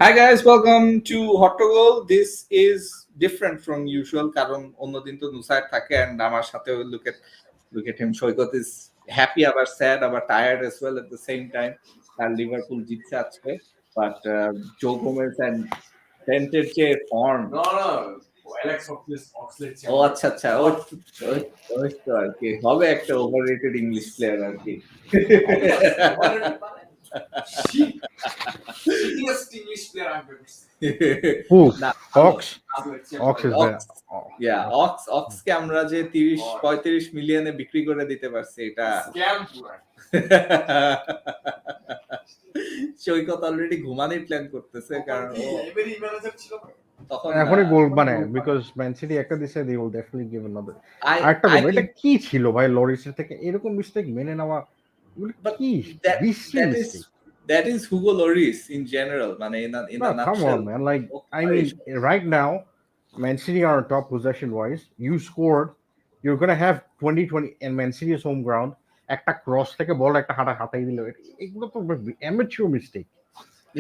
Hi guys, welcome to টGOAL. This is different from usual কারণ অন্যদিন তো নুসাইর থাকে and আমার সাথে look at him. Saikat is happy আবার sad আবার tired as well at the same time. তার লিভারপুল জিতছে আজকে, but জো গোমেজ and ট্রেন্টের যে ফর্ম ও আচ্ছা ওই তো আর কি হবে একটা ওভাররেটেড ইংলিশ প্লেয়ার আর কি Shittiest English player I've ever seen. Who? না, Ox? Ox is there. অক্সকে আমরা যে 30-35 মিলিয়নে বিক্রি করে দিতে পারছি এটা Scam পুরা। সৈকত অলরেডি ঘুমানোর প্ল্যান করতেছে কারণ ও এবারই ম্যানেজার ছিল। তখন এখনই গোল বানায় because Man City একটা দিছে they will definitely give another. আরেকটা I বলবো, এটা think কি ছিল ভাই লরিসের থেকে এরকম মিস্টেক মেনে নেওয়া এগুলো But কি that- বিশ্রী that is mistake. that is Hugo Lloris in general মানে in a No, come nutshell. on man, like I mean right now Man City are on top possession wise, you scored, you're gonna have 20 and Man City is home ground, একটা cross থেকে বল একটা হাতাই দিল, এগুলো তো amateur mistake.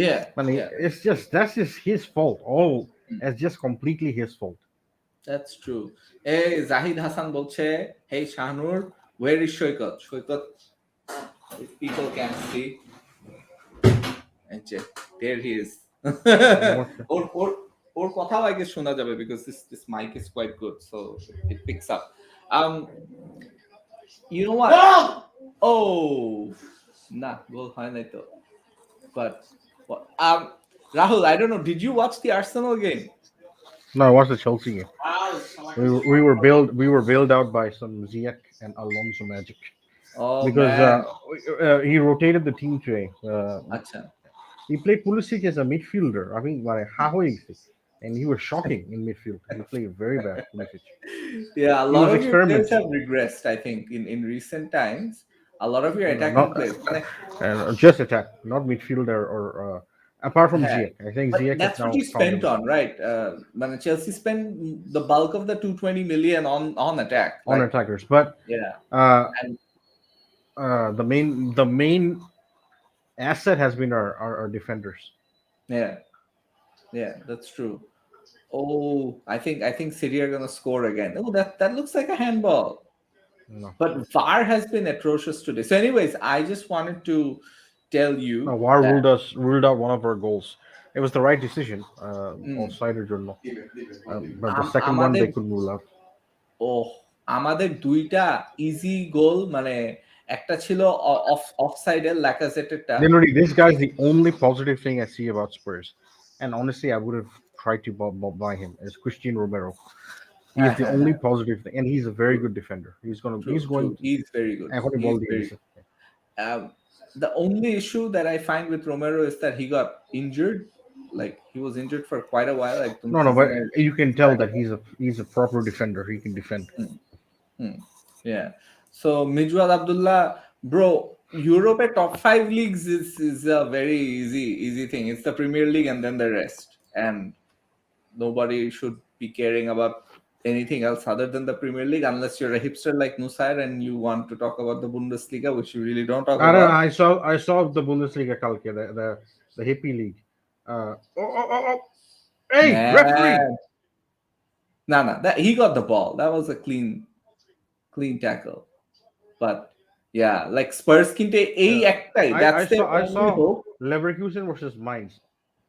Yeah, মানে yeah, it's just that's just his fault. All it's just completely his fault. that's true. এই জাহিদ হাসান বলছে, hey Shahnur, where is Saikat? Saikat, if people can see, there he is. ওর কথাও আগে শোনা যাবে because this mic is quite good, so it picks up. You know what? Oh, nah, goal হয় নাই তো. But Rahul, I don't know. Did you watch the Arsenal game? No, I watched the Chelsea game. We were bailed out by some Ziyech and Alonso magic Oh because man. he rotated the team today. Acha. He played Pulisic as a midfielder. I mean, and he was shocking in midfield. He played very bad, Pulisic. Yeah, a He lot was of your players experimenting. have regressed, I think, in recent times. A lot of your attacking Not players. just attack, not midfielder or apart from Yeah. Ziyech. I think But Ziyech that's is now what he spent on, right? Chelsea spent the bulk of the 220 million on attack. on Like, attackers, but yeah. And the main asset has been our defenders. yeah, that's true. Oh, I think City are gonna score again. Oh, that looks like a handball. No. But VAR has been atrocious today. So, anyways, I just wanted to tell you. No, VAR that- ruled out one of our goals. It was the right decision. Offside or no. But the second one they couldn't rule out. Oh, আমাদের দুইটা easy গোল মানে একটা ছিল অফসাইডের লাকাজেটেরটা Literally, this guy's the only positive thing I see about Spurs. And honestly, I would have tried to buy him as Christian Romero. He's the only positive thing, and he's a very good defender. He's going. He's very good. He's very good. The only issue that I find with Romero is that he got injured. Like he was injured for quite a while. Like No, but you can tell that he's a proper defender. He can defend. Yeah. So Mijwal Abdullah, bro, Europe top 5 leagues is a very easy thing. It's the Premier League and then the rest. And nobody should be caring about anything else other than the Premier League unless you're a hipster like Nusair and you want to talk about the Bundesliga, which you really don't talk about. I saw the Bundesliga kalke, the hippie league. Hey, man. Referee! No, he got the ball. That was a clean tackle. But yeah, like Spurs kinte ei ektai. That's I saw Leverkusen versus Mainz.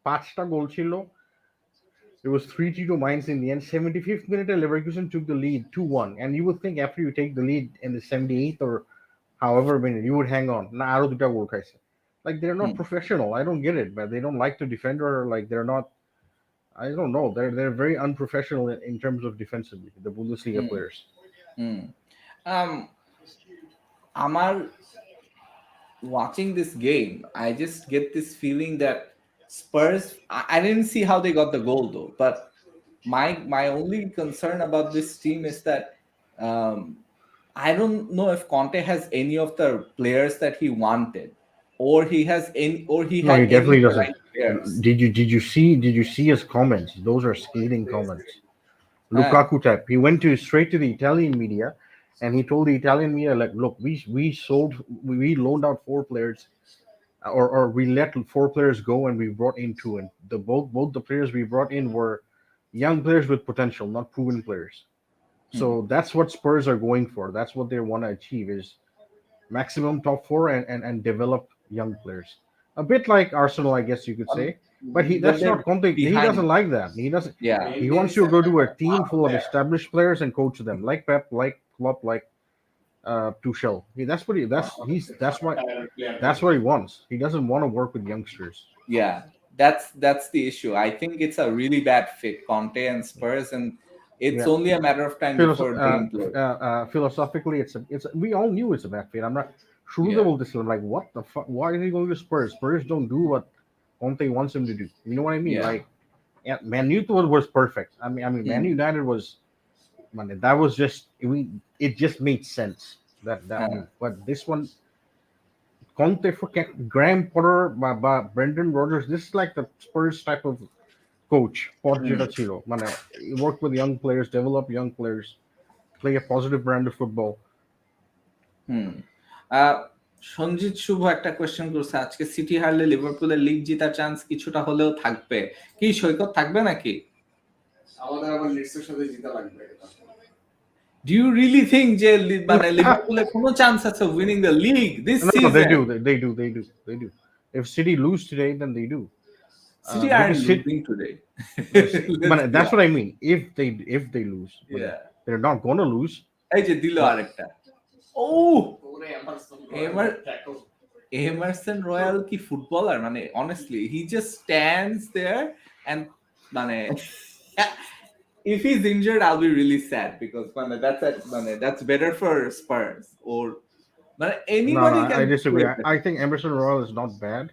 5টা goal chilo. It was 3-2 to Mainz in the end. 75th minute, Leverkusen took the lead 2-1. And you would think after you take the lead in the 78th or however minute, you would hang on. Like they're not professional. I don't get it, but they don't like to defend or like they're not. I don't know. They're very unprofessional in terms of defensively. The Bundesliga players. Amar, watching this game, I just get this feeling that Spurs. I didn't see how they got the goal though, but my only concern about this team is that I don't know if Conte has any of the players that he wanted, or he has any, or he No, had he definitely doesn't. Right players. Did you see his comments? Those are scathing comments. Lukaku type. He went straight to the Italian media, and he told the Italian media, like, look, we loaned out 4 players or we let four players go and we brought in two, and both the players we brought in were young players with potential, not proven players. Hmm. So that's what Spurs are going for. That's what they want to achieve is maximum top four and develop young players. A bit like Arsenal, I guess you could Um, say. But but that's they're not Conte. He doesn't behind. like that. He doesn't. Yeah. He wants you to go to a team full of player. established players and coach them, like Pep, like Klopp, like Tuchel. That's what he. That's what he wants. He doesn't want to work with youngsters. Yeah, that's the issue. I think it's a really bad fit, Conte and Spurs, and it's Yeah. only a matter of time before they implode. Philosophically, we all knew it's a bad fit. I'm not Yeah, shootable this. Like what the fuck? Why is he going to Spurs? Spurs don't do what Conte wants him to do. You know what I mean? yeah, Like yeah, Man U was perfect. I mean, Man hmm. United was. Man, that was just it just made sense that Uh, move. But this one, Conte for Graham Potter, Brendan Rodgers. This is like the Spurs type of coach. পথ যেটা hmm, ছিল মানে work with young players, develop young players, play a positive brand of football. hmm. আহ, সঞ্জিত শুভ একটা question করছে, আজকে city হারলে লিভারপুলের league জেতার চান্স কিছুটা হলেও থাকবে কি? সৈকত থাকবে নাকি? আমাদের আবার লিডসের সাথে জিতা লাগবে। Do you really think যে মানে লিভারপুলের কোনো চান্স আছে winning the league this No, they season? do. They do. If City lose today, then they do. City Because aren't City, losing today. Let's but be that's what honest. I mean. If they lose, but Yeah. they're not gonna lose. এই যে দিল But আরেকটা। ও ওরে Emerson এমার tackle Emerson royal কি footballer? মানে honestly, he just stands there and মানে if he's injured, I'll be really sad because that's better for Spurs or মানে no, anybody can I disagree. play I better. think Emerson Royal is not bad.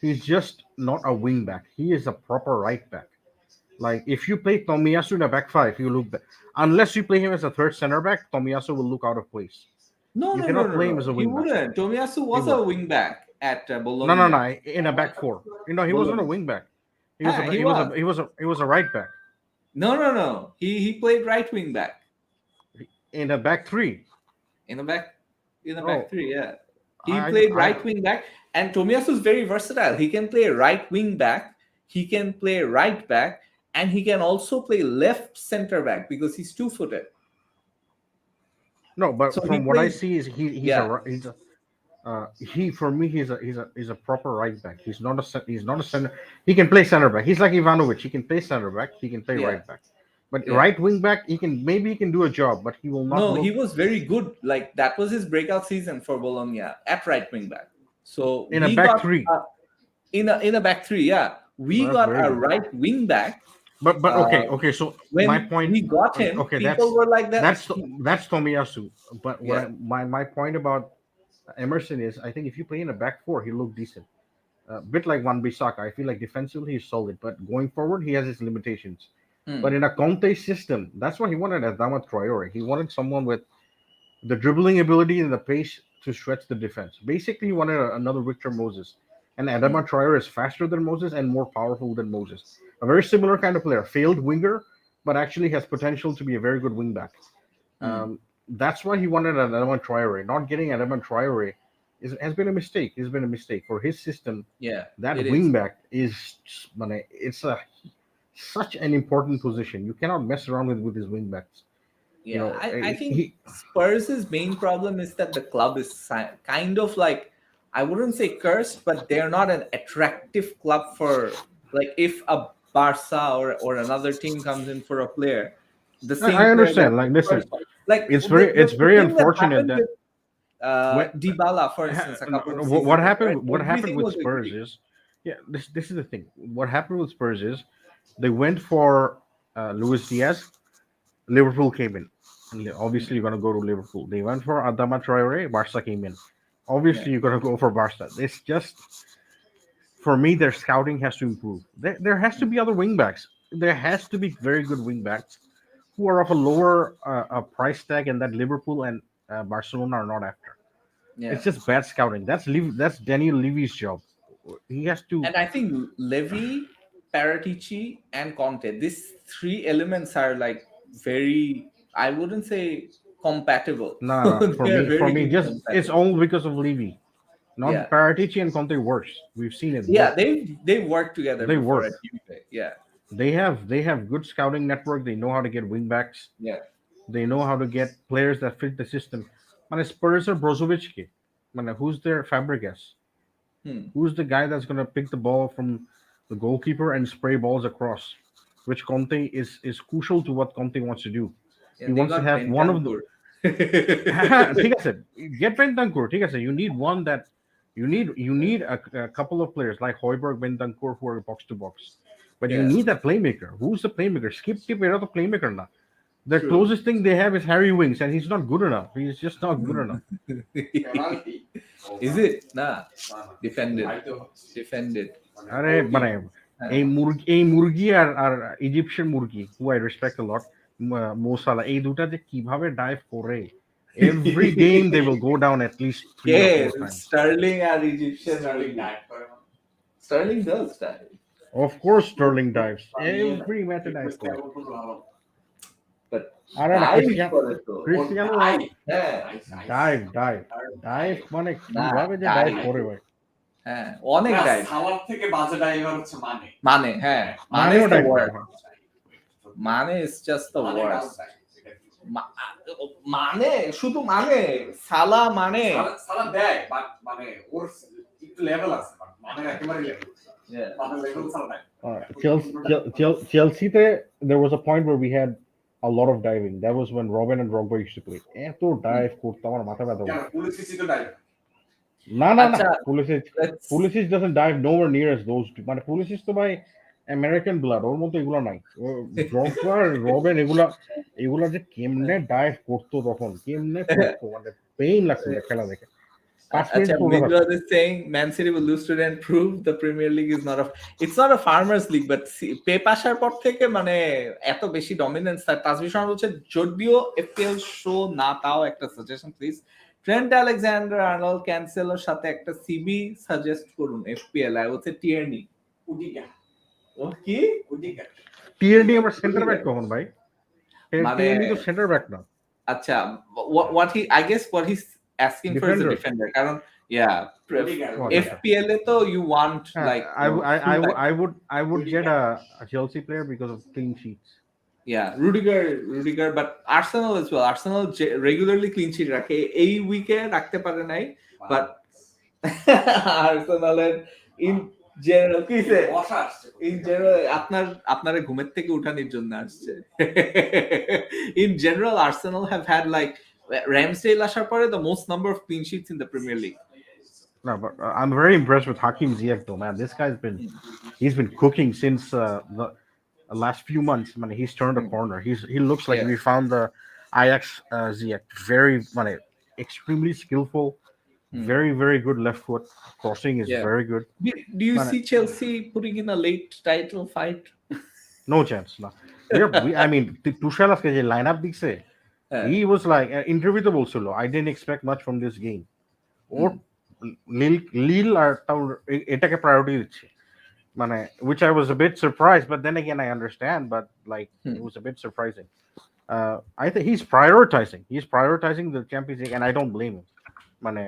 He's just not a wing back. He is a proper right back. Like if you play Tomiyasu in a back five, you look unless you play him as a third center back, Tomiyasu will look out of place. No, You no, no, cannot no, play him no. as a He wing back. wouldn't. Tomiyasu He was would. a wing back at No, no, Bologna. no. In a back four. He wasn't a Bologna. wing back. He was Yeah, a he he was was. a he was a he was a right back No, no, no. He played right wing back in a back three. in the back in the back Oh, three. Yeah, he I played I right wing back, and Tomiyasu is very versatile. He can play right wing back, he can play right back, and he can also play left center back because he's 2-footed. no, So but he from what I plays. see is he's Yeah, a he for me he's a proper right back. He's not a center. He can play center back. He's like Ivanovic. He can play center back. He can play yeah, right back. But yeah. right wing back, he can do a job, but he will not No, he look was very good. Like that was his breakout season for Bologna at right wing back. So in a we back got three. in a back three. Yeah, we That's got very a good. right wing back. But Uh, okay. So my when point. we got him, Okay, people were like that. that's Tomiyasu. But Yeah, my point about Emerson is I think if you play in a back four, he look decent. A bit like Wan Bissaka. I feel like defensively he's solid, but going forward he has his limitations. But hmm, in a Conte system, that's what he wanted as Adama Traore. He wanted someone with the dribbling ability and the pace to stretch the defense. Basically, he wanted another Victor Moses. And hmm, Adama Traore is faster than Moses and more powerful than Moses. A very similar kind of player, failed winger, but actually has potential to be a very good wingback. hmm. That's why he wanted Adama Traore. Not getting Adama Traore has been a mistake. It's been a mistake for his system. Yeah, That it is. wingback is, it's a such an important position. You cannot mess around with his wingbacks. You Yeah, know, I think he Spurs' main problem is that the club is kind of like, I wouldn't say cursed, but they're not an attractive club for, like, if a Barca or another team comes in for a player, the I same player that understand. Like, Spurs, listen, like it's the very thing that unfortunate happened that with when Dybala, for instance, a couple of what seasons ago, right? happened Everything with was Spurs agreed. is, yeah, this is the thing. What happened with Spurs is they went for Luis Diaz. Liverpool came in. Hmm. Obviously, you're gonna go to Liverpool. They went for Adama Traore. Barca came in. Yeah, Obviously, you're gonna go for Barca. It's just for me, their scouting has to improve. There has to hmm, be other wingbacks. There has to be very good wingbacks who are of a lower price tag, and that Liverpool and Barcelona are not after. yeah. It's just bad scouting. That's Daniel Levy's job. He has to. And I think Levy, Paratici, and Conte, these three elements are like very, I wouldn't say compatible. Nah, They are for very me, just it's incompatible. all because of Levy. Not Yeah. Paratici and Conte worse. We've seen it. Yeah, both. they worked together They before work. at Juve. Yeah. They have good scouting network. They know how to get wingbacks. Yeah. They know how to get players that fit the system. মানে Spurs or Brozovic কে? মানে who's their Fabregas? Hmm. Who's the guy that's gonna pick the ball from the goalkeeper and spray balls across? Which Conte is crucial to what Conte wants to do. Yeah, He they wants to got have one of the Bentancur. ঠিক আছে, get Bentancur, ঠিক আছে. You need one that you need a couple of players like Højbjerg, Bentancur who are box to box. But you Yeah, need that playmaker. Who's the playmaker? Skip tip era the playmaker na. The true. closest thing they have is Harry Winks, and he's not good enough. He's just not good enough. Penalty Is it? Nah. Defended. Defended. আরে মানে এই মুরগি আর Egyptian মুরগি who I respect a lot, Mo Salah, এই দুটা যে কিভাবে dive করে every game they will go down at least 3 or 4 Yeah, times. Sterling and Egyptian. Sterling dive করে Sterling does that. Of course Sterling dives every match dive করে But আরে না dive করে তো। ক্রিস্টিয়ানো হ্যাঁ, ডাইভ মানে কিভাবে যে dive. ডাইভ করে ভাই হ্যাঁ, অনেক dive। সালার থেকে বাজে ড্রাইভার হচ্ছে মানে মানে, হ্যাঁ, মানে মানেও is the dive করে worst. Mane is just the worst. মানে শুধু মানে সালা মানে সালা দেয় বাট মানে ওর একটু লেভেল আছে মানে একেবারে লেভেল Yeah. মানে লেভেল ছাড়া নাই Chelsea, there was a point where we had a lot of diving. That was when Robin and Drogba used to play. এত dive করতো আমার মাথা ব্যথা কেন করতো। পুলিশ কিছু তো ডাইভ না আচ্ছা, let's- Pulisic doesn't dive nowhere near as those two. মানে Pulisic তো ভাই American blood, ওর মতো এগুলো নাই। Drogba আর Robin এগুলা যে কেমনে dive করতো তখন, কেমনে করতো, মানে পেইন লাগতো খেলা দেখে। 5 মিনিট Acha, পড়লো Midwad is saying Man City will lose today and prove the Premier League is not it's not a farmers league, but Pep আসার পর থেকে মানে এত বেশি ডমিনেন্স তার তাজবির শর্মা বলছে যদিও এফপিএল শো না তাও একটা suggestion please Trent Alexander Arnold ক্যান্সেলের সাথে একটা সিবি সাজেস্ট করুন এফপিএল আই হচ্ছে টিয়ারনি উডিগা ও কি উডিগা টিএনডি আমার সেন্টার ব্যাক কখন ভাই? মানে- টিএনডি তো সেন্টার ব্যাক না। আচ্ছা what he I guess what he's asking for is a Defender. defender কারণ yeah FPL এ তো you want like I would get a Chelsea player because of clean sheets. Yeah, Rudiger, but Arsenal as well. Arsenal regularly clean sheet রাখে এই উইকে রাখতে পারে নাই, but Arsenal in general কিসে বসা আসছে in general আপনারা ঘুমের থেকে উঠানোর জন্য আসছে। In general, Arsenal have had like Ramsdale আসার পরে the most number of clean sheets in the Premier League. No, but I'm very impressed with Hakim Ziyech though, man. This guy's he's been cooking since the last few months. Man, he's turned a corner. He looks like Yeah. we found the Ajax Ziyech. Very, extremely skillful. Very, very good left foot. Crossing is Yeah. very good. Do you see Chelsea putting in a late title fight? No chance. No. I mean, Tuchel aske je lineup dikse. He was like interview to bolchilo. I didn't expect much from this game. Or Lille are এটাকে priority দিচ্ছে। মানে which I was a bit surprised, but then again I understand, but like it was a bit surprising. I think he's prioritizing the Champions League, and I don't blame him. মানে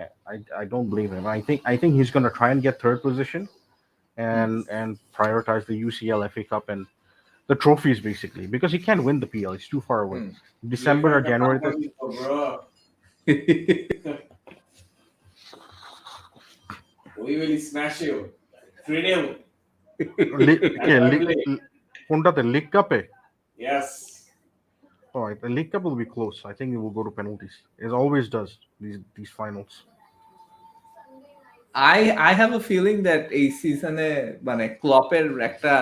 I don't blame him. I think he's going to try and get third position and prioritize the UCL, FA Cup, and the trophies basically, because he can't win the PL. It's too far away. December or January. We will smash you. 3-0. কোনটাতে league কাপে? Yes. Oh, the League Cup will be close. I think it will go to penalties. It always does these finals. I have a feeling that এই সিজনে মানে ক্লপের একটা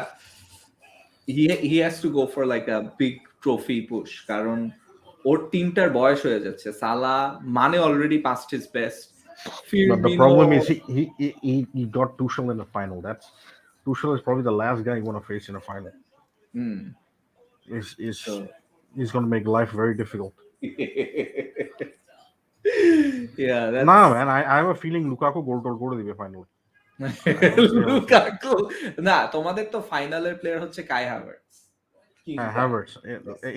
he has to go for like a big trophy push কারণ ওর টিমটার বয়স হয়ে যাচ্ছে। সালা মানে already passed his best. But the problem is he got Tuchel in the final. Tuchel is probably the last guy you want to face in a final. He's going to make life very difficult. Yeah, that's... Nah, man, I have a feeling Lukaku goal to the final. Lukaku না তোমাদের তো ফাইনালের player হচ্ছে কাই Havertz. Havertz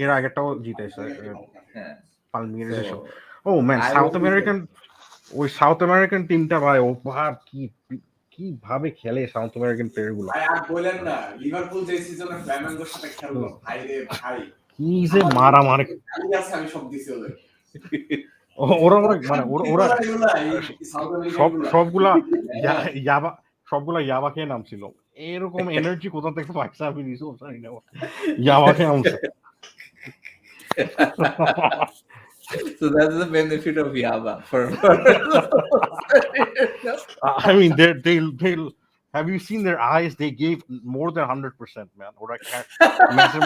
এর আগেরটাও জিতেছে হ্যাঁ Palmeiras. Oh man, South American ওই south American টিমটা ভাই ও কিভাবে খেলে সাউথ আমেরিকান প্লেয়ার গুলো, ভাই আর বলেন না, লিভারপুল যে সিজনে ফ্ল্যামেঙ্গোর সাথে খেললো, ভাই রে ভাই, কি যে আমার মারামারি। খালি আছে, আমি সব দিছি ওদের। ওরা ওরা মানে কি ওরা করে এগুলা, এই সাউথ আমেরিকান গুলা? সবগুলা হ্যাঁ। ইয়াবা, সবগুলা ইয়াবা খেয়ে নামছিল। এরকম এনার্জি কোথা থেকে পাইছে আমি নিজেও জানি না, ইয়াবা খেয়ে নামছে। So that's the benefit of Yaba for I mean, they have you seen their eyes? They gave more than 100%, man. ওরা ম্যাচের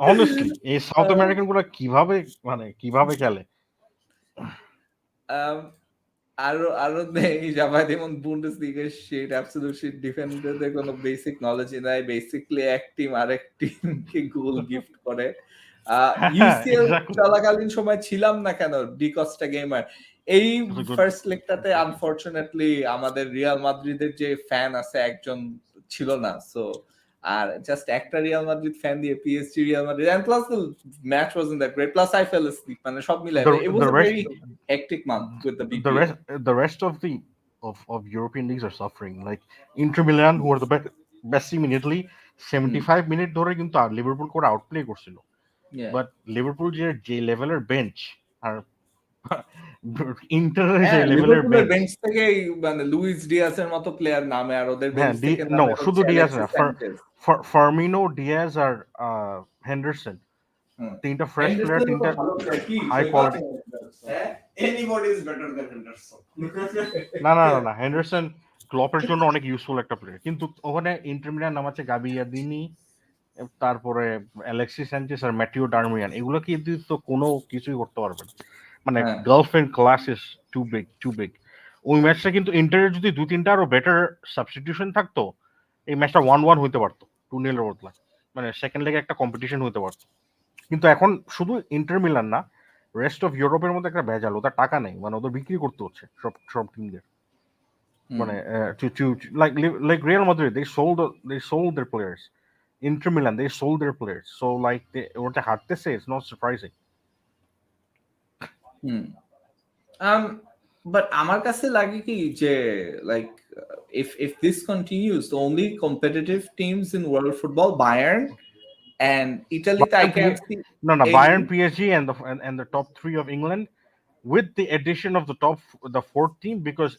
honestly এই সাউথ আমেরিকান গুলা কিভাবে খেলে। um আরো নেই যাবাই যেমন বুন্ডেসলিগা shit absolute shit ডিফেন্ডারদের কোনো বেসিক নলেজ নাই, বেসিক্যালি এক টিম আরেক টিমকে গোল গিফট করে। UCL Exactly. চলাকালীন সময় ছিলাম না কেন ডিকস্টা গেমার, এই ফার্স্ট লেগটাতে আনফরচুনেটলি আমাদের রিয়াল মাদ্রিদের যে ফ্যান আছে একজন ছিল না, সো আর জাস্ট একটা রিয়াল মাদ্রিদ ফ্যান দিয়ে PSG Real Madrid, and plus the match wasn't that great, plus I fell asleep, মানে সব মিলাই it was The a rest, very hectic month with the the BPL. rest of the of European leagues are suffering. Like Inter Milan, who are the best team in Italy, 75 minute ধরে কিন্তু আর Liverpool করে আউটপ্লে করছিল। Yeah. But Liverpool যে লেভেলের bench আর ইন্টারের যে হ্যাঁ, লেভেলের লিভারপুলের বেঞ্চ, বেঞ্চ থেকে মানে লুইস ডিয়াসের মতো প্লেয়ার নামে, আর ওদের হ্যাঁ বেঞ্চ থেকে নো নামে শুধু হচ্ছে ডিয়াজ না, অ্যালেক্সিস স্যাnchez। ফার্মিনো, ডিয়াজ আর হেন্ডারসন, তিনটা ফ্রেশ প্লেয়ার, হেন্ডারসন তিনটা তো ভালো প্লেয়ার, কি হাই কোয়ালিটি। হ্যাঁ, anybody is better than Henderson. না হেন্ডারসন ক্লপের জন্য অনেক ইউজফুল একটা প্লেয়ার, কিন্তু ওখানে ইন্টার মিলান নামাচ্ছে গাবিয়াদিনি, তারপরে অ্যালেক্সিস স্যাnchez আর ম্যাটিও ডারমিয়ান, এগুলো কি তো কোনো কিছুই করতে পারবে না। মানে হ্যাঁ। Girlfriend class is too big. ওই ম্যাচটা কিন্তু ইন্টারের যদি 2-3টা আরো বেটার সাবস্টিটিউশন থাকতো, এই ম্যাচটা 1-1 হইতে পারতো, 2-0 বদলা, মানে সেকেন্ড লেগে একটা কম্পিটিশন হইতে পারতো। কিন্তু এখন শুধু ইন্টার মিলান না, রেস্ট অফ ইউরোপের মধ্যে একটা ভেজাল, ওদের টাকা নেই, মানে ওদের বিক্রি করতে হচ্ছে সব টিমদের। মানে like Real Madrid, they sold their players. Inter Milan, they sold their players. So like ওটা হারতেছে, it's not surprising. But আমার কাছে লাগে কি যে like if this continues, the only competitive teams in world football, Bayern and Italy, I can see No, any- Bayern, PSG, and the top 3 of England, with the addition of the fourth team, because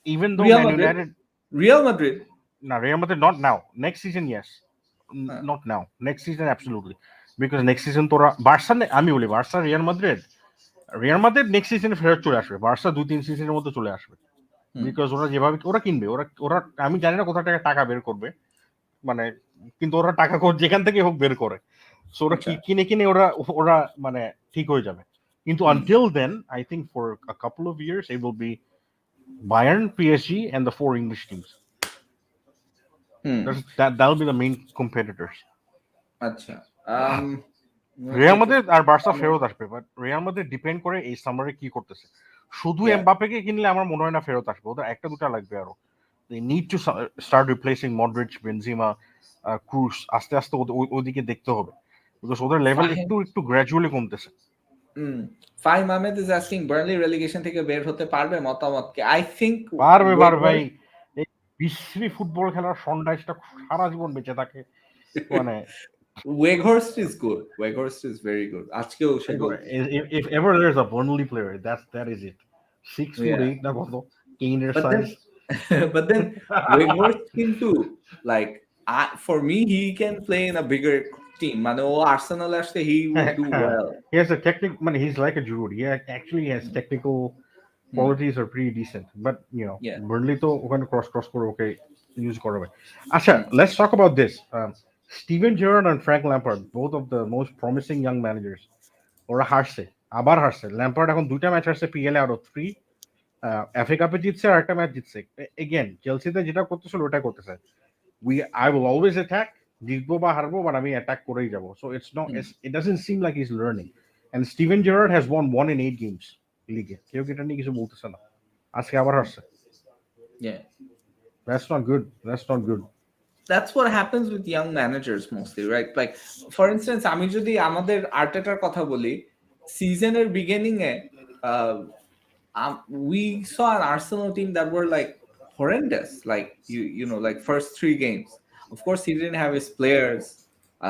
even though Real Man Madrid. United, Real Madrid. no, Real Madrid not now. Next season, yes. Not now. Next season, absolutely. Because next season তোরা Barca, আমি বলি Barca, Real Madrid next সিজনে ফেরত চলে আসবে, Barca 2-3 সিজনের মধ্যে চলে আসবে। বিকজ ওরা যেভাবে ওরা কিনবে, ওরা আমি জানি না কোথা থেকে টাকা বের করবে, মানে কিন্তু ওরা টাকা যেখান থেকে হোক বের করে, সো ওরা কিনে ওরা মানে ঠিক হয়ে যাবে। কিন্তু until then, I think for a couple of years it will be Bayern, PSG, and the 4 English teams. That'll be the main competitors. আচ্ছা, রিয়াল মাদ্রিদ আর বার্সা ফেরত আসবে, বাট রিয়াল মাদ্রিদ ডিপেন্ড করে এই সামারে কি করতেছে। শুধু এমবাপ্পেকে কিনলে আমার মনে হয় না ফেরত আসবে, ওদের একটা দুটা লাগবে আরো। They need to start replacing Modric, Benzema, Cruz, আস্তে আস্তে ওদিকে দেখতে হবে, বিকজ ওদের লেভেল একটু গ্র্যাজুয়ালি কমতেছে। Fahim Ahmed is asking Burnley relegation থেকে বের হতে পারবে, মতামত কি? I think পারবে ভাই, এই বিশ্রী ফুটবল খেলার সন্ডাইসটা সারা জীবন বেঁচে থাকে। মানে Weghorst is good. Weghorst is very good. আজকেও সে গোল। If ever there's a Burnley player, that is it. 6'8" না কত, Kane'er size. But then Weghorst কিন্তু like for me he can play in a bigger team. মানে ও Arsenal আসলে he would do well. He has a man, he's like a Giroud. He actually has technical qualities are pretty decent, but you know, Burnley to ওখানে cross করে ওকে use করবে। আচ্ছা, let's talk about this. Steven Gerrard and Frank Lampard, both of the most promising young managers, ওরা আবার হারছে। Lampard এখন 2টা match হারছে PL out of 3, FA কাপে জিতছে আর একটা ম্যাচ জিতছে। এগেন চেলসিতে যেটা করতেছিল ওটাই করতেছে। I will always attack, জিতবো বা হারবো, বাট আমি অ্যাটাক করেই যাবো। So it doesn't seem like he's learning. And Steven Gerrard has won 1 in 8 games লিগে, কেউ এটা নিয়ে কিছু বলতেছে না। আজকে আবার হারছে। Yeah, that's not good. That's what happens with young managers mostly, right? Like for instance, আমি যদি আমাদের আর্টেটার কথা বলি, সিজনের beginning A we saw an Arsenal team that were like horrendous. Like like first three games. Of course, he didn't have his players.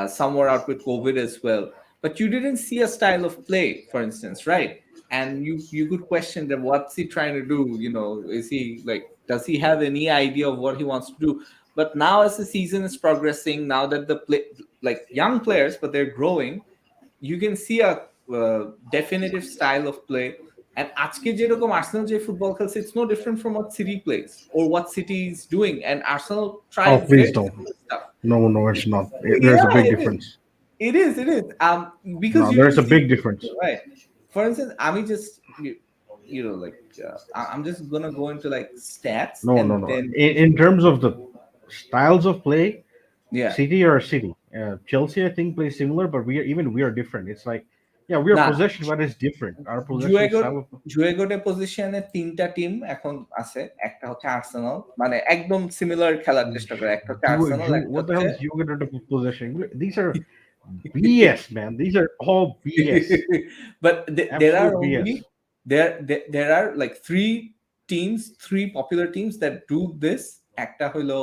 Some were out with COVID as well. But you didn't see a style of play, for instance, right? And you could question that what's he trying to do? Is he like does he have any idea of what he wants to do? But now as the season is progressing, now that the play like young players, but they're growing, you can see a definitive style of play. And আজকে যেরকম Arsenal যে football খেলছে, it's no different from what City plays or what City is doing. And Arsenal tried Oh, please very don't. similar stuff. No, no, it's not. There's a Yeah, big it is. difference. It is. Because No, you there's didn't a see, big difference. right? For instance, I mean, just like I'm just gonna go into like stats No, and no, no. then In terms of the styles of play, yeah. City are City. Chelsea, I think, plays similar, but we are different. It's like, yeah, we are না possession, but it's different. Our possession জুয়েগোর style of জুয়েগোটের পজিশনে তিনটা team এখন আছে। একটা হচ্ছে Arsenal, মানে একদম similar খেলার চেষ্টা করে। একটা হচ্ছে আর্সেনাল, একটা what the হচ্ছে hell is you get into possession? These are BS, man. These are all BS. but there are Absolute BS. only there are like three popular teams that do this. একটা হইলো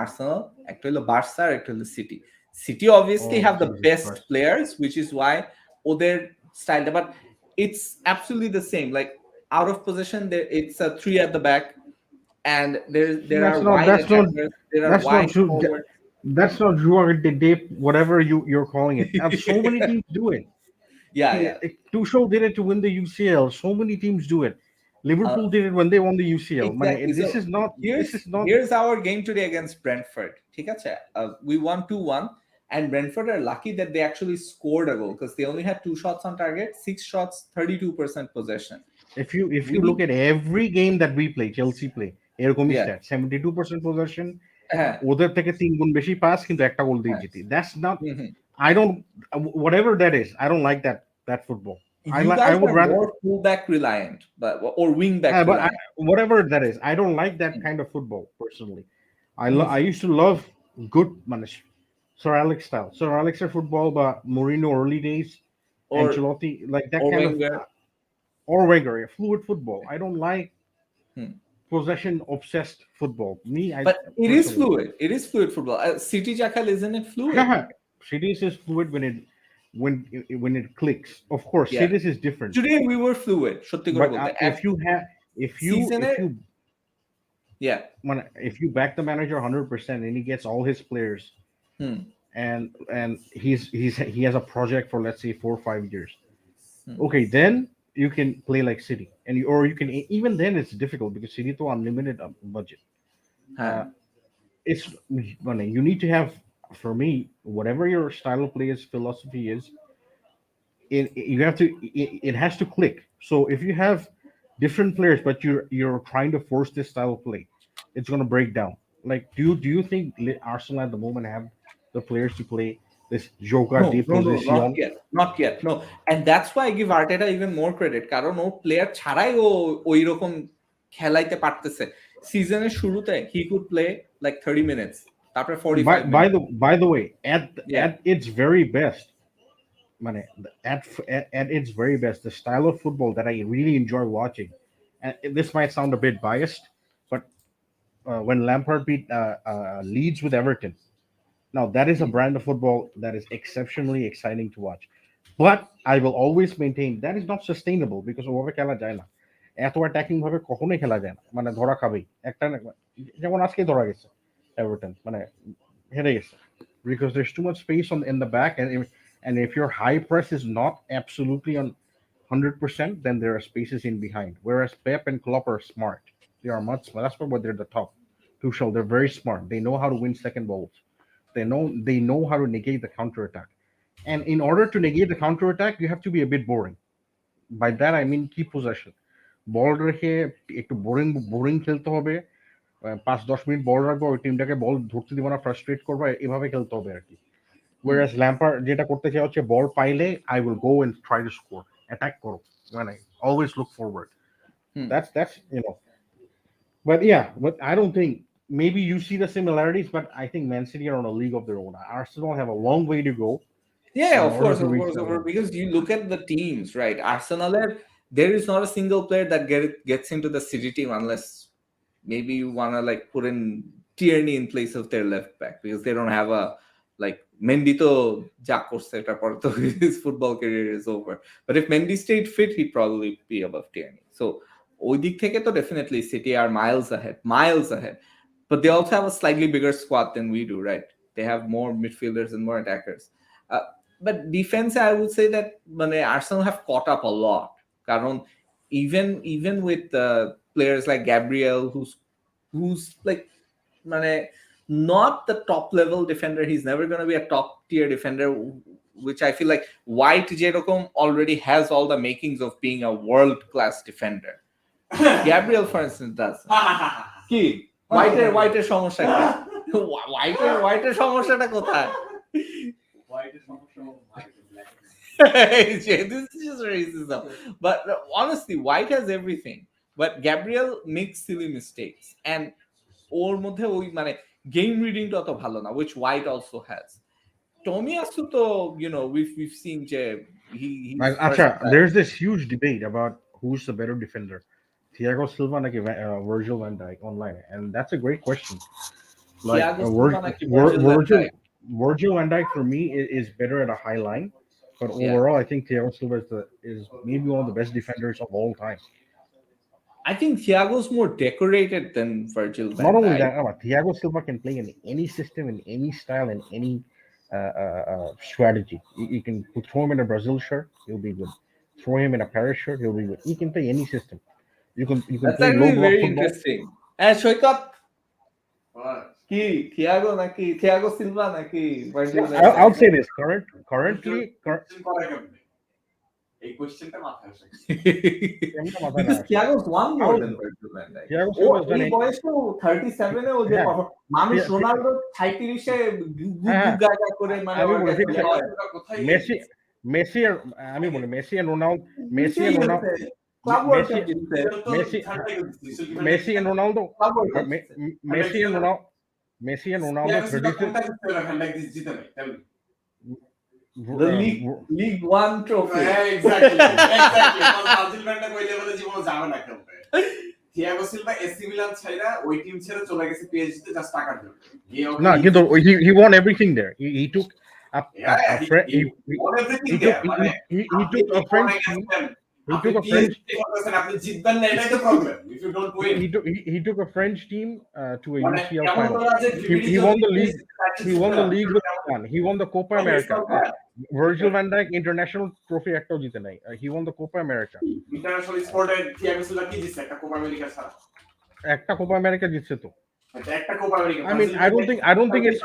Arsenal, একটা হইলো Barca, আর একটা হইলো city. City obviously Oh, have the Jesus best Christ. players, which is why ওদের style, but it's absolutely the same. Like out of possession, there it's a three at the back, and there are That's not. wide That's not. attackers, there are That's not wide true. forwards. That's not true. Whatever you're calling it. So many teams do it. Yeah. Tuchel did it to win the UCL. So many teams do it. Uh, Liverpool did it when they won the UCL. Exactly. This So is not. This is not. here's our game today against Brentford. ঠিক আছে? We won 2-1, and Brentford are lucky that they actually scored a goal because they only had 2 shots on target, 6 shots, 32% possession. If you look at every game that we play, Chelsea play, এরকমই Yeah. stat 72% possession. হ্যাঁ, ওদের থেকে 3 গুণ বেশি pass কিন্তু একটা গোল দিয়ে জিতি. That's not. mhm. I don't. Whatever that is, I don't like that football. You I guys would are rather. more fullback reliant, or wing back But reliant. whatever that is, I don't like that kind of football personally. I used to love good manish, Sir Alex style. Sir Alex football, but Mourinho early days, or Ancelotti, like that or kind Wenger. of or Wenger, yeah, fluid football. I don't like Hmm. possession obsessed football. But it is personally- fluid. It is fluid football. City Jackal, isn't it fluid? Yeah, Cities is fluid when it clicks. Of course, Yeah. Cities is different. Today we were fluid. সত্যি করে But বলতে। if you have Season it- yeah. if you back the manager 100% and he gets all his players Hmm. and he has a project for let's say 4 or 5 years, Hmm. okay, then you can play like City, or you can even then it's difficult because City to unlimited budget. হ্যাঁ। It's you need to have, for me, whatever your style of play is, philosophy is, you have to it has to click. So if you have different players but you're trying to force this style of play, it's going to break down. Like, do you think Arsenal at the moment have the players to play this joga No, de no, no, position? not yet. No, and that's why I give Arteta even more credit. কারণ ও player ছাড়াই ও ওই রকম খেলাইতে পারতেছে। সিজনের শুরুতে he could play like 30 minutes. তারপরে 45 minutes. By the way, Yeah. at its very best, at its very best, the style of football that I really enjoy watching, and this might sound a bit biased, but when Lampard beat Leeds with Everton, now that is a brand of football that is exceptionally exciting to watch. But I will always maintain that is not sustainable because ওভাবে খেলা যায় না। এত attacking ভাবে কখনোই খেলা যায় না, মানে ধরা খাবেই একটা যেমন আজকেই ধরা গেছে এভারটন, মানে হেরে গেছে because there's too much space in the back, and if your high press is not absolutely on 100%, then there are spaces in behind. Whereas Pep and Klopp are smart. They are much smart. That's why they're the top. Tuchel, they're very smart. They know how to win second balls. They know how to negate the counter attack. And in order to negate the counter attack, you have to be a bit boring. By that I mean keep possession. বল রেখে একটু boring খেলতে হবে, 5-10 minute বল রাখবো, ওই টিমটাকে বল ধরতে দিব না, frustrate করবো, এভাবে খেলতে হবে আর কি। Whereas Lampard যেটা করতে চাই হচ্ছে বল পাইলে I will go and try to score, attack করো, মানে always look forward. That's but yeah, but I don't think, maybe you see the similarities, but I think Man City are on a league of their own. Arsenal have a long way to go. Yeah, in of order course, to reach that level. because you look at the teams, right? Arsenal there is not a single player that gets into the City team unless maybe you want to like put in Tierney in place of their left back because they don't have a like Mendy to Jack his football career is over. But if Mendy stayed fit, he'd probably be above Tierney. So ওই দিক থেকে তো definitely City are miles ahead. But they also have a slightly bigger squad than we do, right? They have more midfielders and more attackers. But defense, I would say that Arsenal have caught up a lot. কারণ even with players like Gabriel, who's like not the top level defender, he's never going to be a top tier defender, which I feel like White যেরকম already has all the makings of being a world class defender. Gabriel for instance does. কি হোয়াইটের সমস্যা কি? হোয়াইটের সমস্যাটা কোথায়? This is just racism. But honestly, White has everything. But Gabriel makes silly mistakes. And ওর মধ্যে ওই game reading টা অত ভালো না, which White also has. Tomiyasu to, we've seen there's this huge debate about who's the better defender, Thiago Silva or Virgil van Dijk online, and that's a great question. Like Virgil van Dijk for me is better at a high line, but overall I think Thiago Silva is maybe one of the best defenders of all time. I think Thiago's more decorated than Virgil van Dijk. Not only that, Thiago Silva can play in any system, in any style, in any strategy. You can throw him in a Brazil shirt, he'll be good. Throw him in a Paris shirt, he'll be good. He can play any system. You can That's play actually low block very football. interesting. Shoikat কি Thiago Silva নাকি Virgil van Dijk? I'll say this currently এই কোশ্চেনটা মাথায় আসে because Thiago's won more than Virgil van Dijk. Thiago Silva's done it. 37 এ ও যে মানুষ Ronaldo 36 এ গুগা করে Messi and Ronaldo the League One trophy. Exactly. Virgil van Dijk ওই লেভেলে জীবনে যাবে না খেলতে। Thiago Silva AC Milan ছাইরা ওই টিম ছেড়ে চলে গেছে PSG তে জাস্ট টাকার জন্য। No, he won everything there. He took a French team. He took a French. আপনি জিতবেন না এটাই তো problem. If you don't win. He took a French team to a UCL final. He won the league. He won the league with one. He won the Copa America. Virgil van Dijk international trophy একটাও জিতে নাই. He won the Copa America. International sporte Thiago Silva কি জিতছে একটা Copa America ছাড়া? একটা Copa America জিতছে তো। একটা Copa America. I mean, I don't think it's